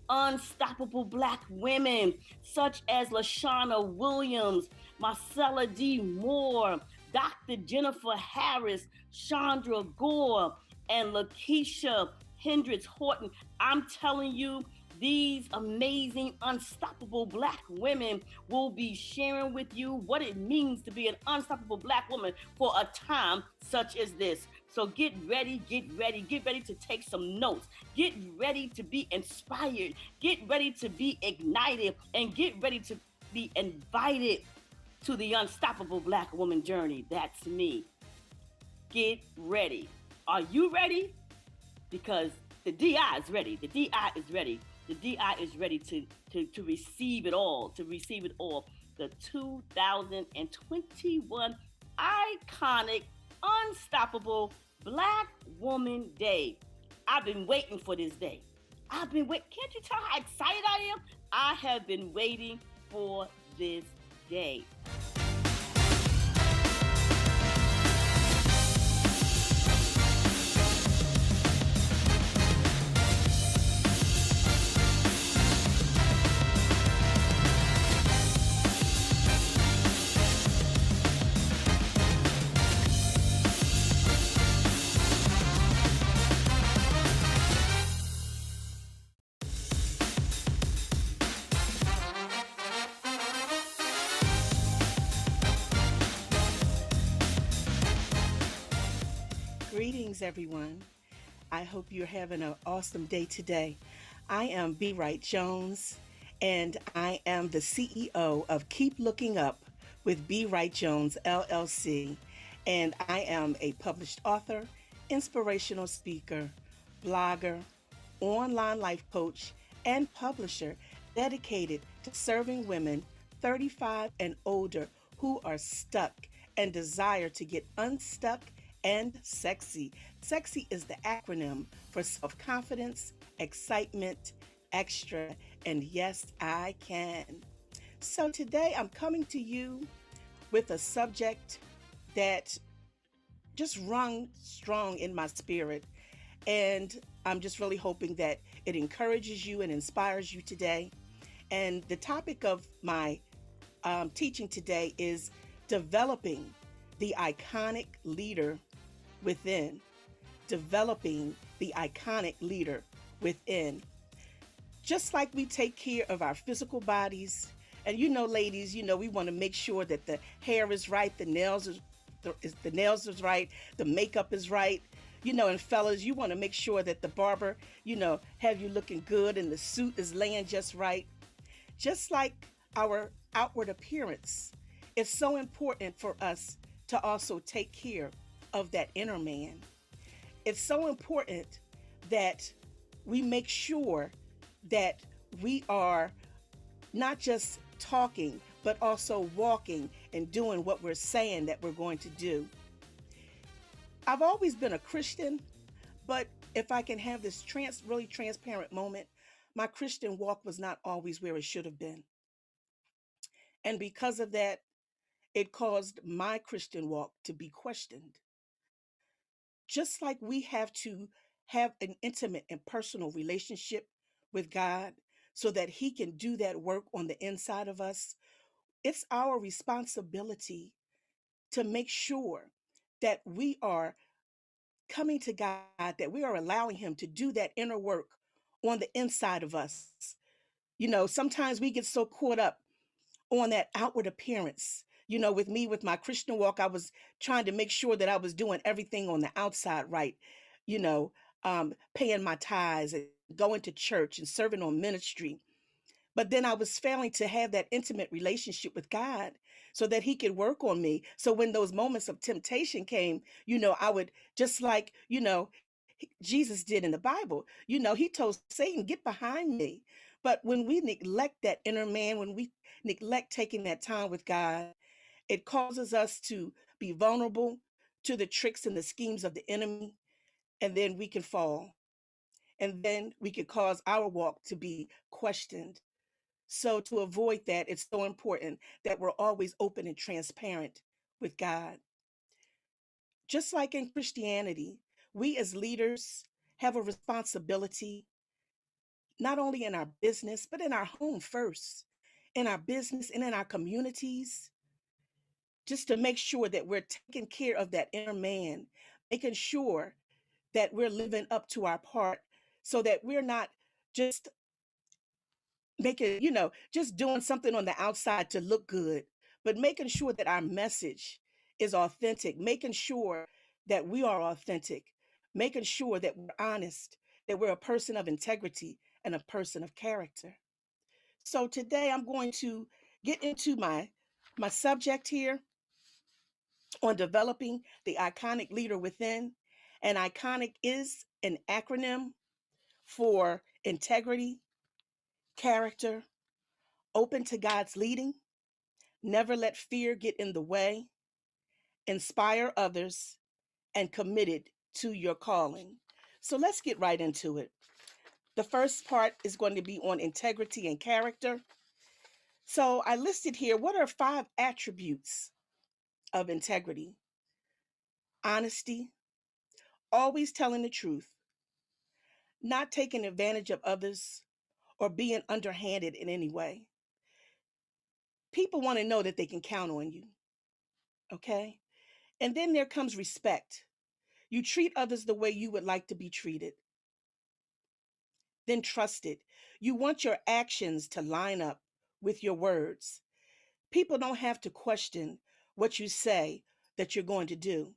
unstoppable Black women, such as Lashana Williams, Marcella D. Moore, Dr. Jennifer Harris, Chandra Gore, and Lakeisha Hendricks Horton. I'm telling you, these amazing, unstoppable Black women will be sharing with you what it means to be an unstoppable Black woman for a time such as this. So get ready, get ready to take some notes. Get ready to be inspired. Get ready to be ignited, and get ready to be invited to the unstoppable Black woman journey. That's me. Get ready. Are you ready? Because the DI is ready. The DI is ready. The DI is ready to receive it all, to receive it all. The 2021 iconic, unstoppable Black Woman Day. I've been waiting for this day. I've been waiting. Can't you tell how excited I am? I have been waiting for this day. Greetings, everyone. I hope you're having an awesome day today. I am B. Wright Jones, and I am the CEO of Keep Looking Up with B. Wright Jones, LLC. And I am a published author, inspirational speaker, blogger, online life coach, and publisher dedicated to serving women 35 and older who are stuck and desire to get unstuck and sexy. Sexy is the acronym for self confidence, excitement, extra, and yes, I can. So today I'm coming to you with a subject that just rung strong in my spirit. And I'm just really hoping that it encourages you and inspires you today. And the topic of my teaching today is developing the iconic leader within. Developing the iconic leader within. Just like we take care of our physical bodies, and ladies, we want to make sure that the hair is right, the nails is right, the makeup is right. And fellas, you want to make sure that the barber, have you looking good and the suit is laying just right. Just like our outward appearance, it's so important for us to also take care of that inner man. It's so important that we make sure that we are not just talking, but also walking and doing what we're saying that we're going to do. I've always been a Christian, but if I can have this really transparent moment, my Christian walk was not always where it should have been. And because of that, it caused my Christian walk to be questioned. Just like we have to have an intimate and personal relationship with God so that He can do that work on the inside of us, it's our responsibility to make sure that we are coming to God, that we are allowing Him to do that inner work on the inside of us. Sometimes we get so caught up on that outward appearance. With me, with my Christian walk, I was trying to make sure that I was doing everything on the outside right, paying my tithes and going to church and serving on ministry. But then I was failing to have that intimate relationship with God so that He could work on me. So when those moments of temptation came, I would, just like, Jesus did in the Bible, He told Satan, get behind me. But when we neglect that inner man, when we neglect taking that time with God, it causes us to be vulnerable to the tricks and the schemes of the enemy. And then we can fall. And then we could cause our walk to be questioned. So to avoid that, it's so important that we're always open and transparent with God. Just like in Christianity, we as leaders have a responsibility, not only in our business, but in our home first, in our business and in our communities. just to make sure that we're taking care of that inner man, making sure that we're living up to our part so that we're not just making, just doing something on the outside to look good, but making sure that our message is authentic, making sure that we are authentic, making sure that we're honest, that we're a person of integrity and a person of character. So today I'm going to get into my subject here on developing the iconic leader within. And iconic is an acronym for integrity, character, open to God's leading, never let fear get in the way, inspire others, and committed to your calling. So let's get right into it. The first part is going to be on integrity and character. So I listed here what are 5 attributes of integrity: honesty, always telling the truth, not taking advantage of others or being underhanded in any way. People want to know that they can count on you, okay? And then there comes respect. You treat others the way you would like to be treated. Then trusted. You want your actions to line up with your words. People don't have to question what you say that you're going to do.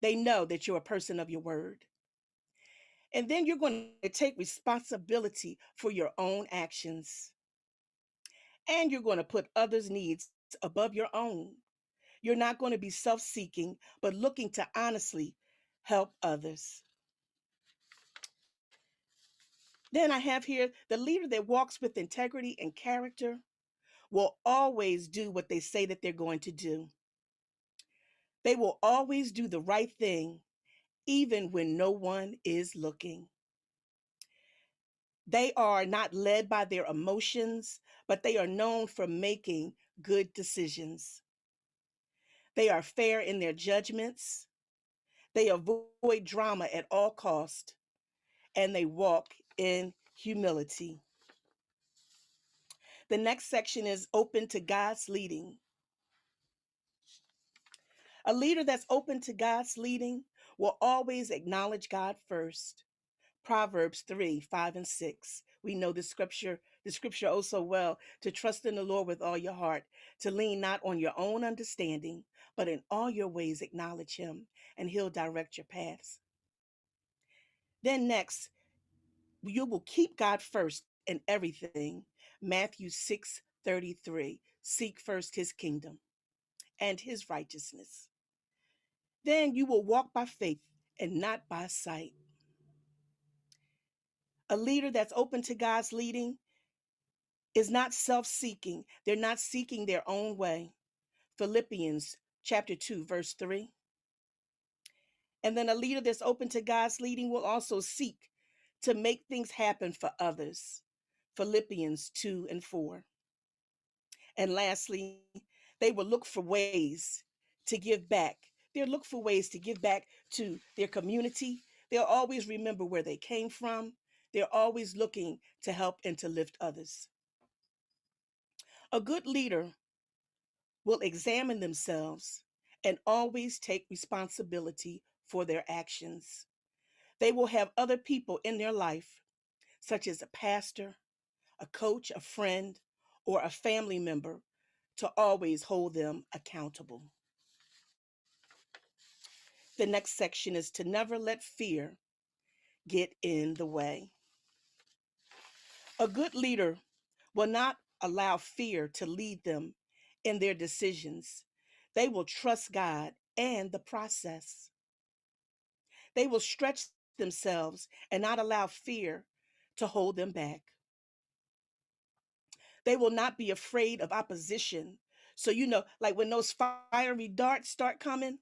They know that you're a person of your word. And then you're going to take responsibility for your own actions. And you're going to put others' needs above your own. You're not going to be self seeking, but looking to honestly help others. Then I have here the leader that walks with integrity and character will always do what they say that they're going to do. They will always do the right thing, even when no one is looking. They are not led by their emotions, but they are known for making good decisions. They are fair in their judgments. They avoid drama at all cost, and they walk in humility. The next section is open to God's leading. A leader that's open to God's leading will always acknowledge God first. Proverbs 3, 5, and 6. We know the scripture oh so well, to trust in the Lord with all your heart, to lean not on your own understanding, but in all your ways acknowledge him, and he'll direct your paths. Then next, you will keep God first in everything. Matthew 6:33. Seek first his kingdom and his righteousness. Then you will walk by faith and not by sight. A leader that's open to God's leading is not self-seeking. They're not seeking their own way. Philippians chapter 2, verse 3. And then a leader that's open to God's leading will also seek to make things happen for others. Philippians 2 and 4. And lastly, they will look for ways to give back. They'll look for ways to give back to their community. They'll always remember where they came from. They're always looking to help and to lift others. A good leader will examine themselves and always take responsibility for their actions. They will have other people in their life, such as a pastor, a coach, a friend, or a family member, to always hold them accountable. The next section is to never let fear get in the way. A good leader will not allow fear to lead them in their decisions. They will trust God and the process. They will stretch themselves and not allow fear to hold them back. They will not be afraid of opposition. So, like when those fiery darts start coming,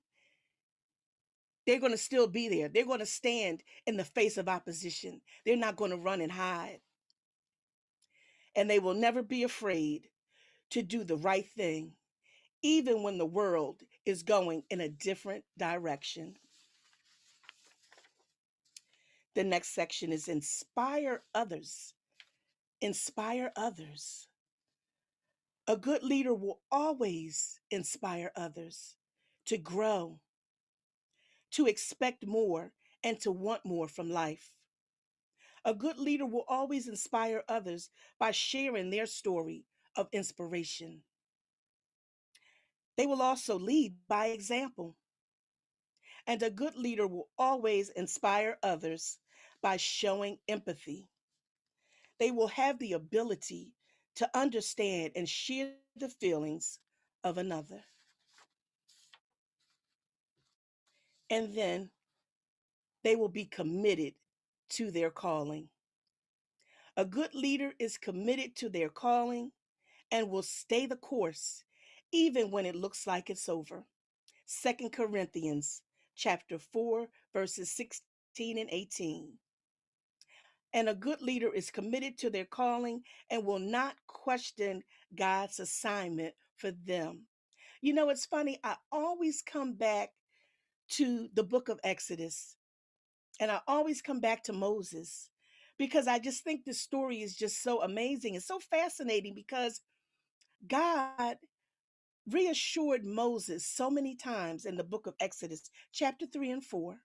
they're going to still be there. They're going to stand in the face of opposition. They're not going to run and hide. And they will never be afraid to do the right thing, even when the world is going in a different direction. The next section is inspire others. Inspire others. A good leader will always inspire others to grow, to expect more, and to want more from life. A good leader will always inspire others by sharing their story of inspiration. They will also lead by example. And a good leader will always inspire others by showing empathy. They will have the ability to understand and share the feelings of another. And then they will be committed to their calling. A good leader is committed to their calling and will stay the course even when it looks like it's over. 2 Corinthians chapter 4 verses 16 and 18. And a good leader is committed to their calling and will not question God's assignment for them. You know, it's funny, I always come back to the book of Exodus and I always come back to Moses because I just think this story is just so amazing. It's so fascinating because God reassured Moses so many times in the book of Exodus, chapter 3 and 4,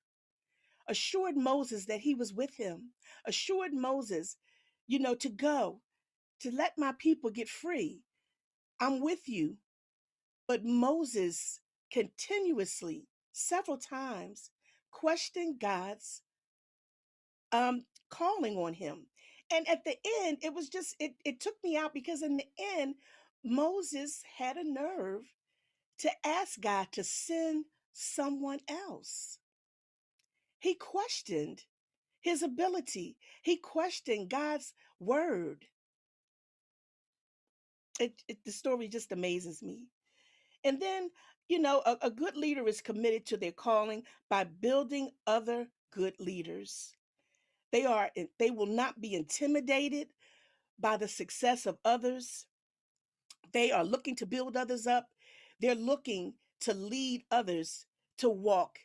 assured Moses that he was with him, assured Moses, to go, to let my people get free. I'm with you. But Moses continuously, several times, questioned God's calling on him. And at the end, it was just, it took me out because in the end, Moses had a nerve to ask God to send someone else. He questioned his ability. He questioned God's word. The story just amazes me. And then, a good leader is committed to their calling by building other good leaders. They will not be intimidated by the success of others. They are looking to build others up. They're looking to lead others to walk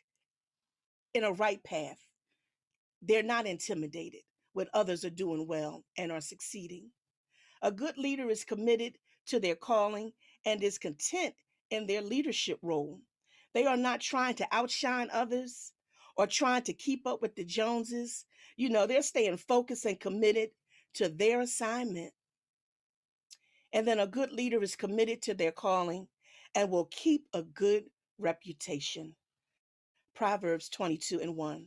in a right path. They're not intimidated when others are doing well and are succeeding. A good leader is committed to their calling and is content in their leadership role. They are not trying to outshine others or trying to keep up with the Joneses. They're staying focused and committed to their assignment. And then a good leader is committed to their calling and will keep a good reputation. Proverbs 22 and 1.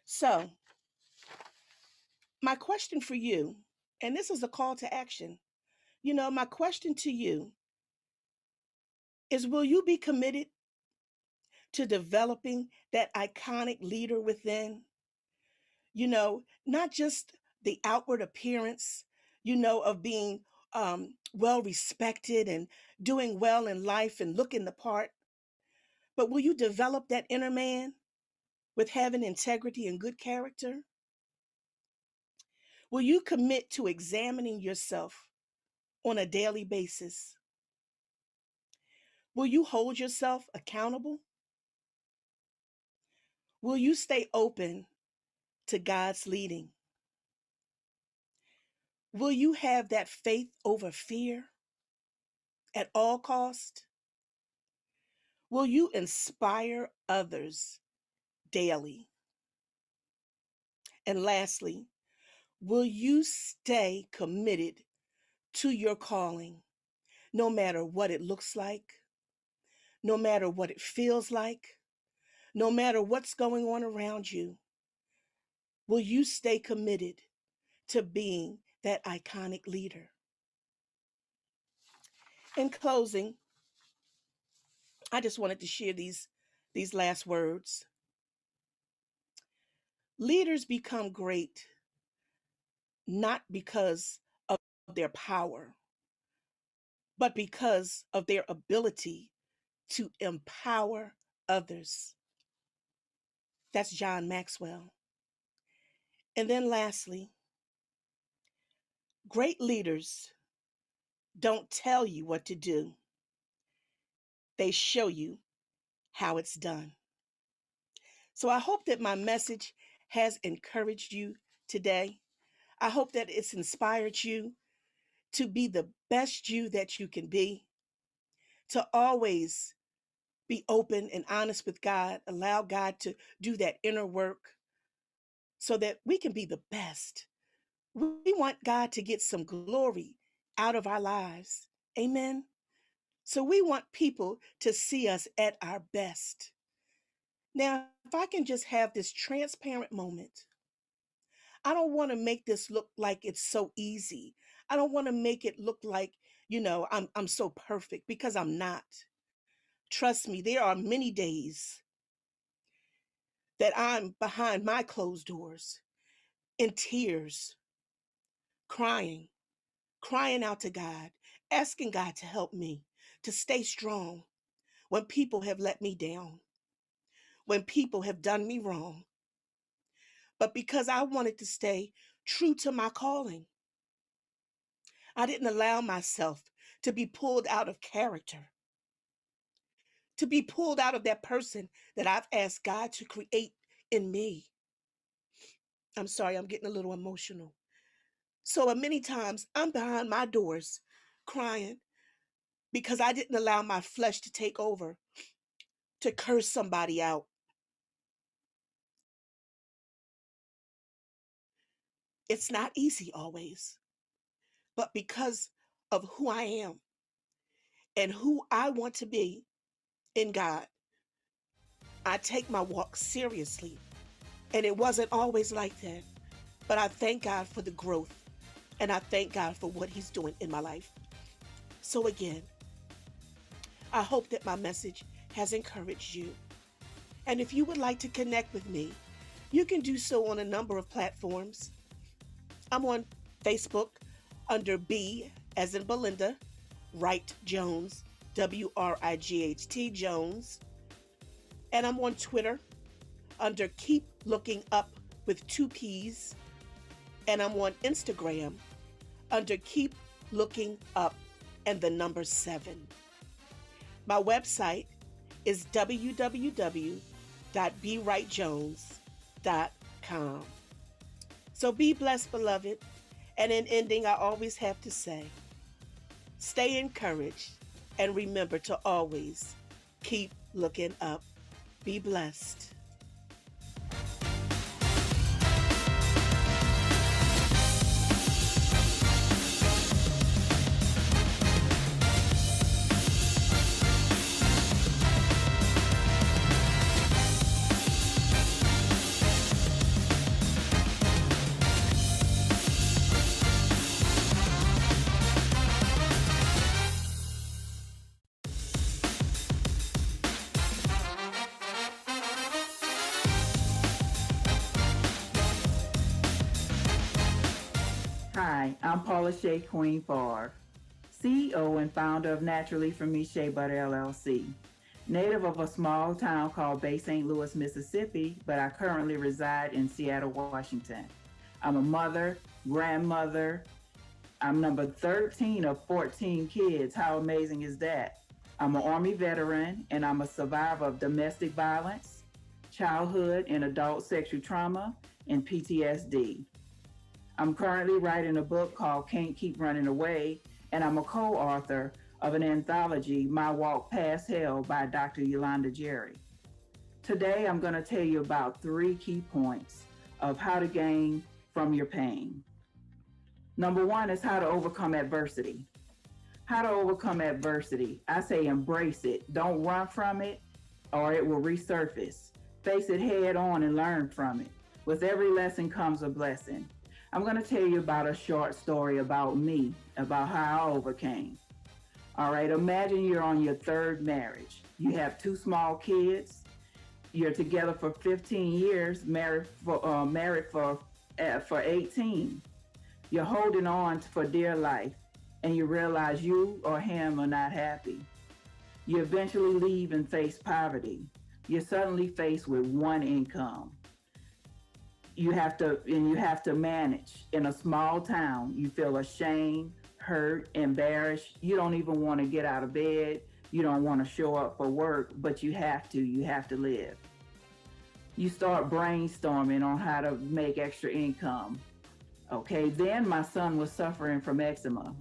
So, my question for you, and this is a call to action, my question to you is, will you be committed to developing that iconic leader within? Not just the outward appearance, of being well respected and doing well in life and looking the part, but will you develop that inner man with having integrity and good character? Will you commit to examining yourself on a daily basis? Will you hold yourself accountable? Will you stay open to God's leading? Will you have that faith over fear at all cost? Will you inspire others daily? And lastly, will you stay committed to your calling no matter what it looks like, no matter what it feels like, no matter what's going on around you? Will you stay committed to being that iconic leader? In closing, I just wanted to share these last words. Leaders become great not because of their power, but because of their ability to empower others. That's John Maxwell. And then lastly, great leaders don't tell you what to do. They show you how it's done. So I hope that my message has encouraged you today. I hope that it's inspired you to be the best you that you can be, to always be open and honest with God, allow God to do that inner work so that we can be the best. We want God to get some glory out of our lives. Amen. So we want people to see us at our best. Now, if I can just have this transparent moment, I don't want to make this look like it's so easy. I don't want to make it look like, I'm so perfect, because I'm not. Trust me, there are many days that I'm behind my closed doors in tears, crying, crying out to God, asking God to help me to stay strong when people have let me down, when people have done me wrong. But because I wanted to stay true to my calling, I didn't allow myself to be pulled out of character, to be pulled out of that person that I've asked God to create in me. I'm sorry, I'm getting a little emotional. So many times I'm behind my doors crying because I didn't allow my flesh to take over, to curse somebody out. It's not easy always, but because of who I am and who I want to be in God, I take my walk seriously. And it wasn't always like that, but I thank God for the growth, and I thank God for what He's doing in my life. So again, I hope that my message has encouraged you. And if you would like to connect with me, you can do so on a number of platforms. I'm on Facebook under B as in Belinda, Wright Jones, Wright Jones. And I'm on Twitter under Keep Looking Up with 2 P's. And I'm on Instagram under Keep Looking Up and the number 7. My website is www.bwrightjones.com. So be blessed, beloved. And in ending, I always have to say, stay encouraged and remember to always keep looking up. Be blessed. Hi, I'm Paula Shea Queen Favre, CEO and founder of Naturally For Me Shea Butter LLC. Native of a small town called Bay St. Louis, Mississippi, but I currently reside in Seattle, Washington. I'm a mother, grandmother. I'm number 13 of 14 kids. How amazing is that? I'm an Army veteran, and I'm a survivor of domestic violence, childhood and adult sexual trauma, and PTSD. I'm currently writing a book called Can't Keep Running Away, and I'm a co-author of an anthology, My Walk Past Hell by Dr. Yolanda Jerry. Today, I'm going to tell you about 3 key points of how to gain from your pain. Number 1 is how to overcome adversity. How to overcome adversity. I say embrace it. Don't run from it or it will resurface. Face it head on and learn from it. With every lesson comes a blessing. I'm going to tell you about a short story about me, about how I overcame. All right, imagine you're on your 3rd marriage. You have 2 small kids. You're together for 15 years, married for 18. You're holding on for dear life, and you realize you or him are not happy. You eventually leave and face poverty. You're suddenly faced with 1 income. You have to manage. In a small town, you feel ashamed, hurt, embarrassed. You don't even want to get out of bed. You don't want to show up for work, but you have to live. You start brainstorming on how to make extra income. Okay, then my son was suffering from eczema.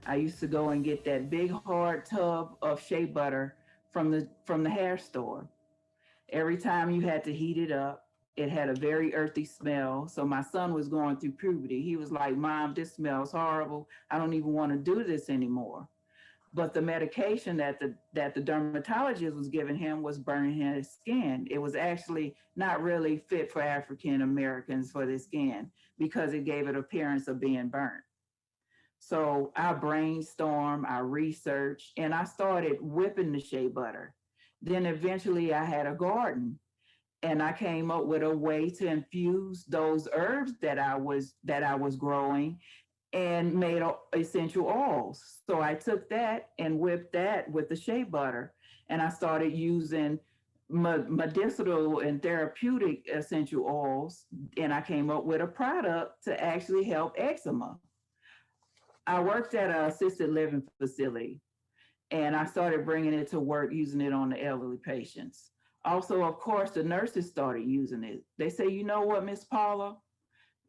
I used to go and get that big hard tub of shea butter from the hair store. Every time you had to heat it up, it had a very earthy smell. So my son was going through puberty. He was like, "Mom, this smells horrible. I don't even want to do this anymore." But the medication that the dermatologist was giving him was burning his skin. It was actually not really fit for African Americans for their skin because it gave it appearance of being burnt. So I brainstormed, I researched, and I started whipping the shea butter. Then eventually I had a garden and I came up with a way to infuse those herbs that I was growing and made essential oils. So I took that and whipped that with the shea butter, and I started using medicinal and therapeutic essential oils, and I came up with a product to actually help eczema. I worked at an assisted living facility, and I started bringing it to work using it on the elderly patients. Also, of course, the nurses started using it. They say, "You know what, Miss Paula,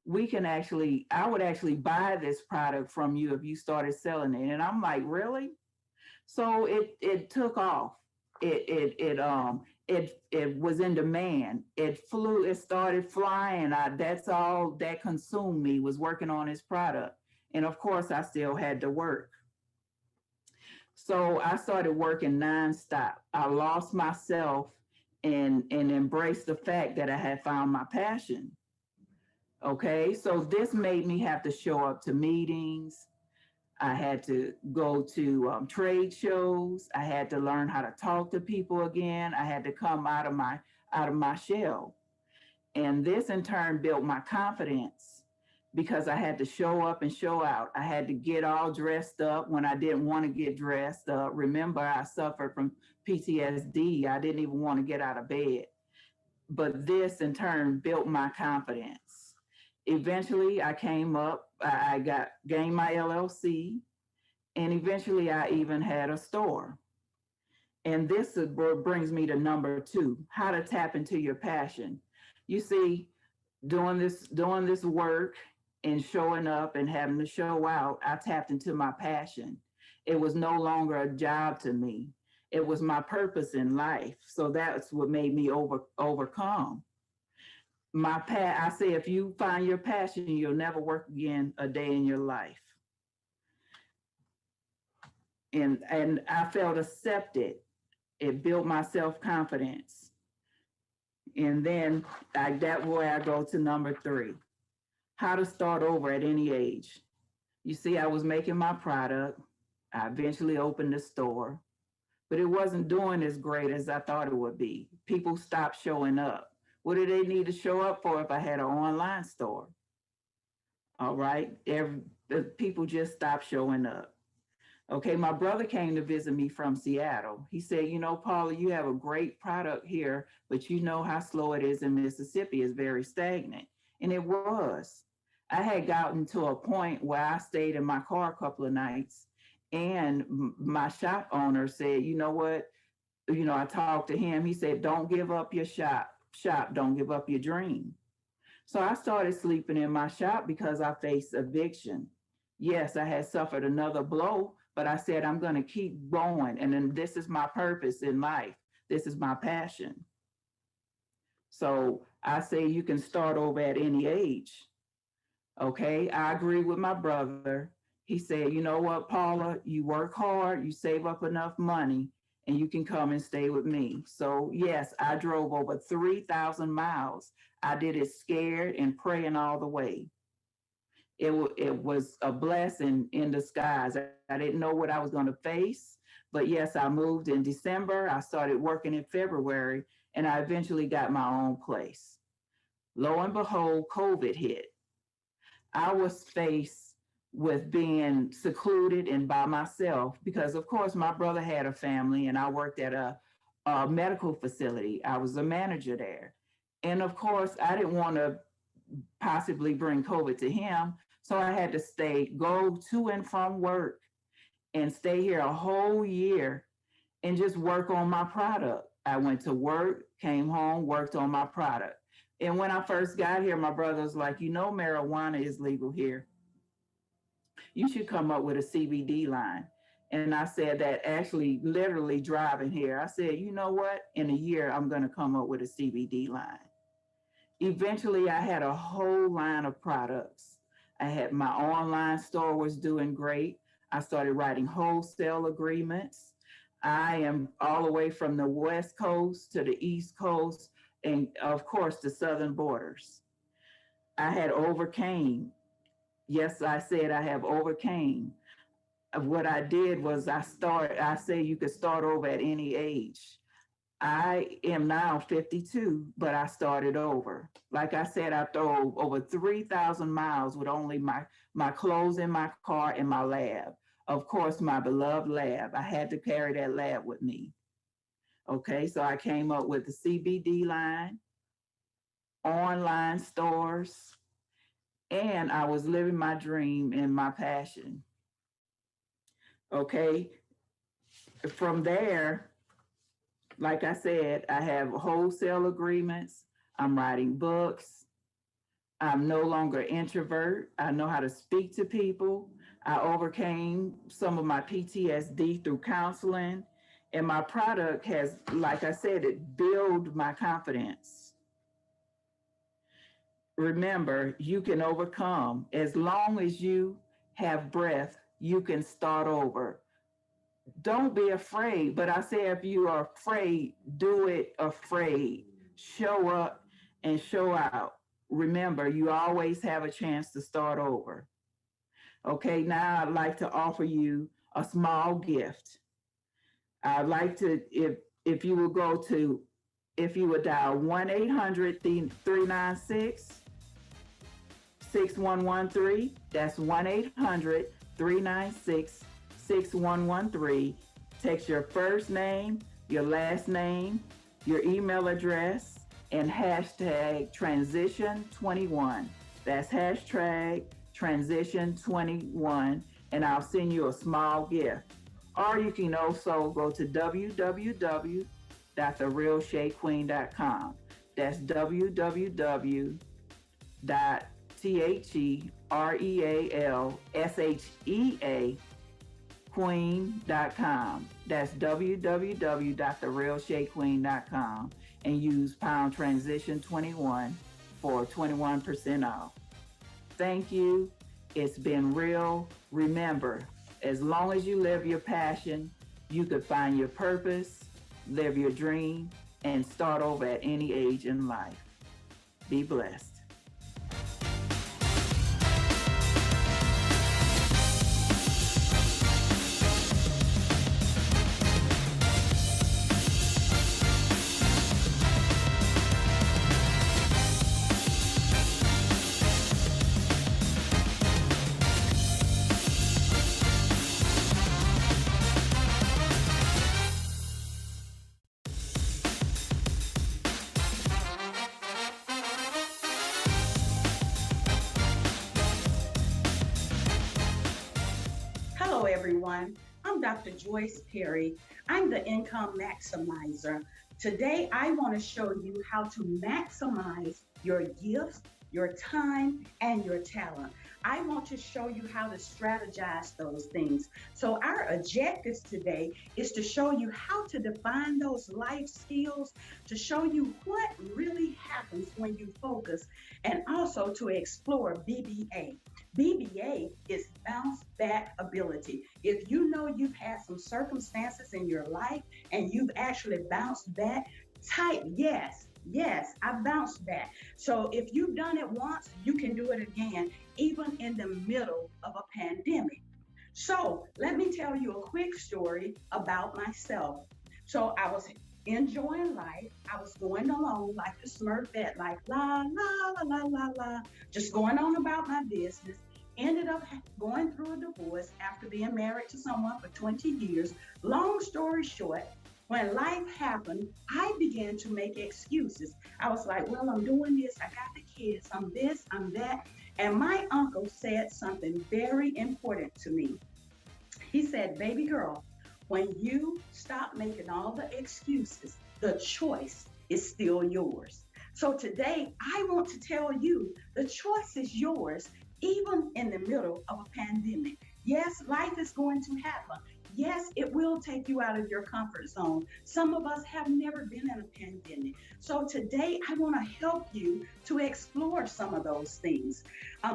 I would actually buy this product from you if you started selling it." And I'm like, "Really?" So it took off. It was in demand. It started flying. That's all that consumed me was working on this product. And of course, I still had to work. So I started working nonstop. I lost myself and embraced the fact that I had found my passion. Okay, so this made me have to show up to meetings. I had to go to trade shows. I had to learn how to talk to people again. I had to come out of my shell, and this in turn built my confidence because I had to show up and show out. I had to get all dressed up when I didn't want to get dressed up. Remember, I suffered from PTSD. I didn't even want to get out of bed, but this in turn built my confidence. Eventually, I came up, I got gained my LLC, and eventually I even had a store. And this is what brings me to number two, how to tap into your passion. You see, doing this work and showing up and having to show out, I tapped into my passion. It was no longer a job to me. It was my purpose in life. So that's what made me overcome. I say, if you find your passion, you'll never work again a day in your life. And I felt accepted. It built my self-confidence. And then that way I go to number three, how to start over at any age. You see, I was making my product. I eventually opened the store, but it wasn't doing as great as I thought it would be. People stopped showing up. What do they need to show up for if I had an online store? All right. The people just stopped showing up. Okay, my brother came to visit me from Seattle. He said, "You know, Paula, you have a great product here, but you know how slow it is in Mississippi. It's very stagnant." And it was. I had gotten to a point where I stayed in my car a couple of nights, and my shop owner said, "You know what? I talked to him. He said, 'Don't give up your shop, don't give up your dream.'" So I started sleeping in my shop because I faced eviction. Yes, I had suffered another blow, but I said, I'm going to keep going. And then this is my purpose in life. This is my passion. So I say you can start over at any age. Okay, I agree with my brother. He said, "You know what, Paula, you work hard, you save up enough money, and you can come and stay with me." So yes, I drove over 3,000 miles. I did it scared and praying all the way. It was a blessing in disguise. I didn't know what I was going to face, but yes, I moved in December. I started working in February, and I eventually got my own place. Lo and behold, COVID hit. I was faced with being secluded and by myself because, of course, my brother had a family and I worked at a medical facility. I was a manager there. And of course, I didn't want to possibly bring COVID to him. So I had to go to and from work and stay here a whole year and just work on my product. I went to work, came home, worked on my product. And when I first got here, my brother was like, "You know, marijuana is legal here." You should come up with a CBD line. And I said that actually literally driving here. I said, you know what? In a year, I'm going to come up with a CBD line. Eventually, I had a whole line of products. I had my online store was doing great. I started writing wholesale agreements. I am all the way from the West Coast to the East Coast, and of course, the southern borders. I had overcame. Yes, I said I have overcame. What I did was I say you could start over at any age. I am now 52, but I started over. Like I said, I drove over 3,000 miles with only my clothes in my car and my lab. Of course, my beloved lab. I had to carry that lab with me. Okay, so I came up with the CBD line, online stores, and I was living my dream and my passion. Okay, from there, like I said, I have wholesale agreements. I'm writing books. I'm no longer introvert. I know how to speak to people. I overcame some of my PTSD through counseling. And my product has, like I said, it built my confidence. Remember, you can overcome. As long as you have breath, you can start over. Don't be afraid. But I say, if you are afraid, do it afraid. Show up and show out. Remember, you always have a chance to start over. Okay, now I'd like to offer you a small gift. I'd like to, if you will go to, if you would dial 1-800-396-6113, that's 1-800-396-6113. Text your first name, your last name, your email address, and hashtag transition21. That's hashtag transition21, and I'll send you a small gift. Or you can also go to www.therealshaqueen.com. That's www.therealshea queen.com. That's www.therealshaqueen.com, and use pound transition 21 for 21% off. Thank you. It's been real. Remember, as long as you live your passion, you could find your purpose, live your dream, and start over at any age in life. Be blessed. Hello, everyone. I'm Dr. Joyce Perry. I'm the income maximizer. Today, I want to show you how to maximize your gifts, your time, and your talent. I want to show you how to strategize those things. So our objectives today is to show you how to define those life skills, to show you what really happens when you focus, and also to explore BBA. BBA is bounce back ability. If you know you've had some circumstances in your life and you've actually bounced back, type yes. Yes, I bounced back. So if you've done it once, you can do it again, even in the middle of a pandemic. So let me tell you a quick story about myself. So I was enjoying life. I was going along like the Smurfette, like la, la, la, la, la, la, just going on about my business. Ended up going through a divorce after being married to someone for 20 years. Long story short, when life happened, I began to make excuses. I was like, well, I'm doing this. I got the kids. I'm this, I'm that. And my uncle said something very important to me. He said, baby girl, when you stop making all the excuses, the choice is still yours. So today, I want to tell you the choice is yours. even in the middle of a pandemic. Yes, life is going to happen. Yes, it will take you out of your comfort zone. Some of us have never been in a pandemic. So today, I want to help you to explore some of those things.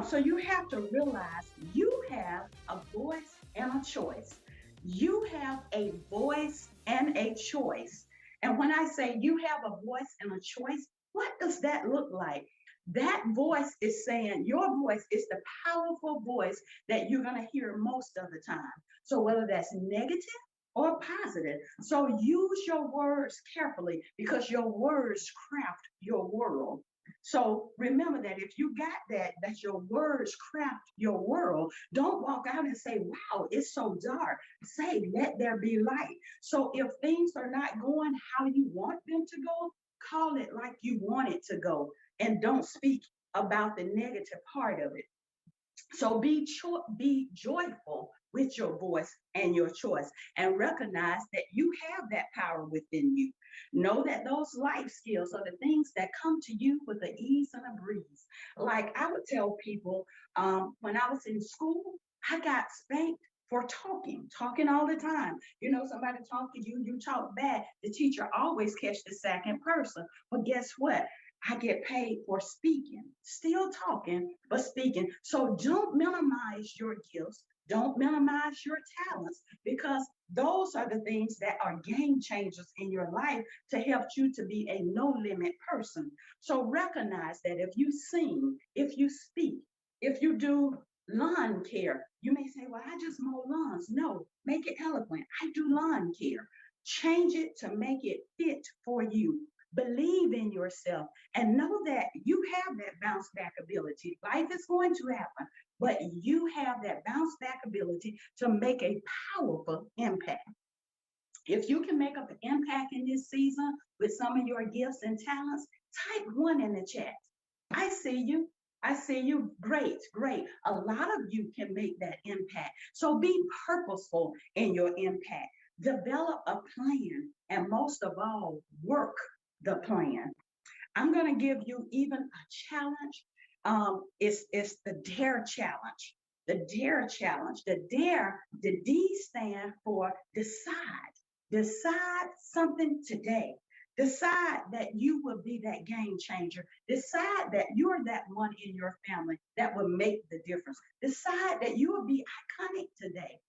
So you have to realize you have a voice and a choice. You have a voice and a choice. And when I say you have a voice and a choice, what does that look like? That voice is saying your voice is the powerful voice that you're going to hear most of the time. So whether that's negative or positive. So use your words carefully because your words craft your world. So remember that if you got that your words craft your world, don't walk out and say, wow, it's so dark. Say, let there be light. So if things are not going how you want them to go, call it like you want it to go and don't speak about the negative part of it. So be joyful with your voice and your choice and recognize that you have that power within you. Know that those life skills are the things that come to you with the ease and a breeze. Like I would tell people when I was in school, I got spanked for talking all the time. You know, somebody talk to you, you talk back. The teacher always catch the second person. But guess what? I get paid for speaking, still talking, but speaking. So don't minimize your gifts. Don't minimize your talents because those are the things that are game changers in your life to help you to be a no limit person. So recognize that if you sing, if you speak, if you do lawn care, you may say, well, I just mow lawns. No, make it eloquent. I do lawn care. Change it to make it fit for you. Believe in yourself and know that you have that bounce back ability. Life is going to happen, but you have that bounce back ability to make a powerful impact. If you can make an impact in this season with some of your gifts and talents, type one in the chat. I see you. I see you. Great, great. A lot of you can make that impact. So be purposeful in your impact. Develop a plan, and most of all, work the plan. I'm going to give you even a challenge. It's the DARE challenge. The DARE challenge. The DARE, the D stand for decide. Decide something today. Decide that you will be that game changer. Decide that you're that one in your family that will make the difference. Decide that you will be iconic today.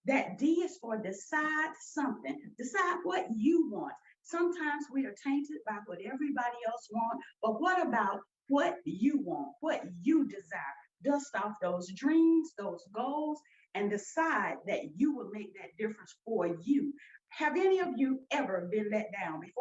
That D is for decide something. Decide what you want. Sometimes we are tainted by what everybody else wants, but what about what you want, what you desire? Dust off those dreams, those goals, and decide that you will make that difference for you. Have any of you ever been let down before?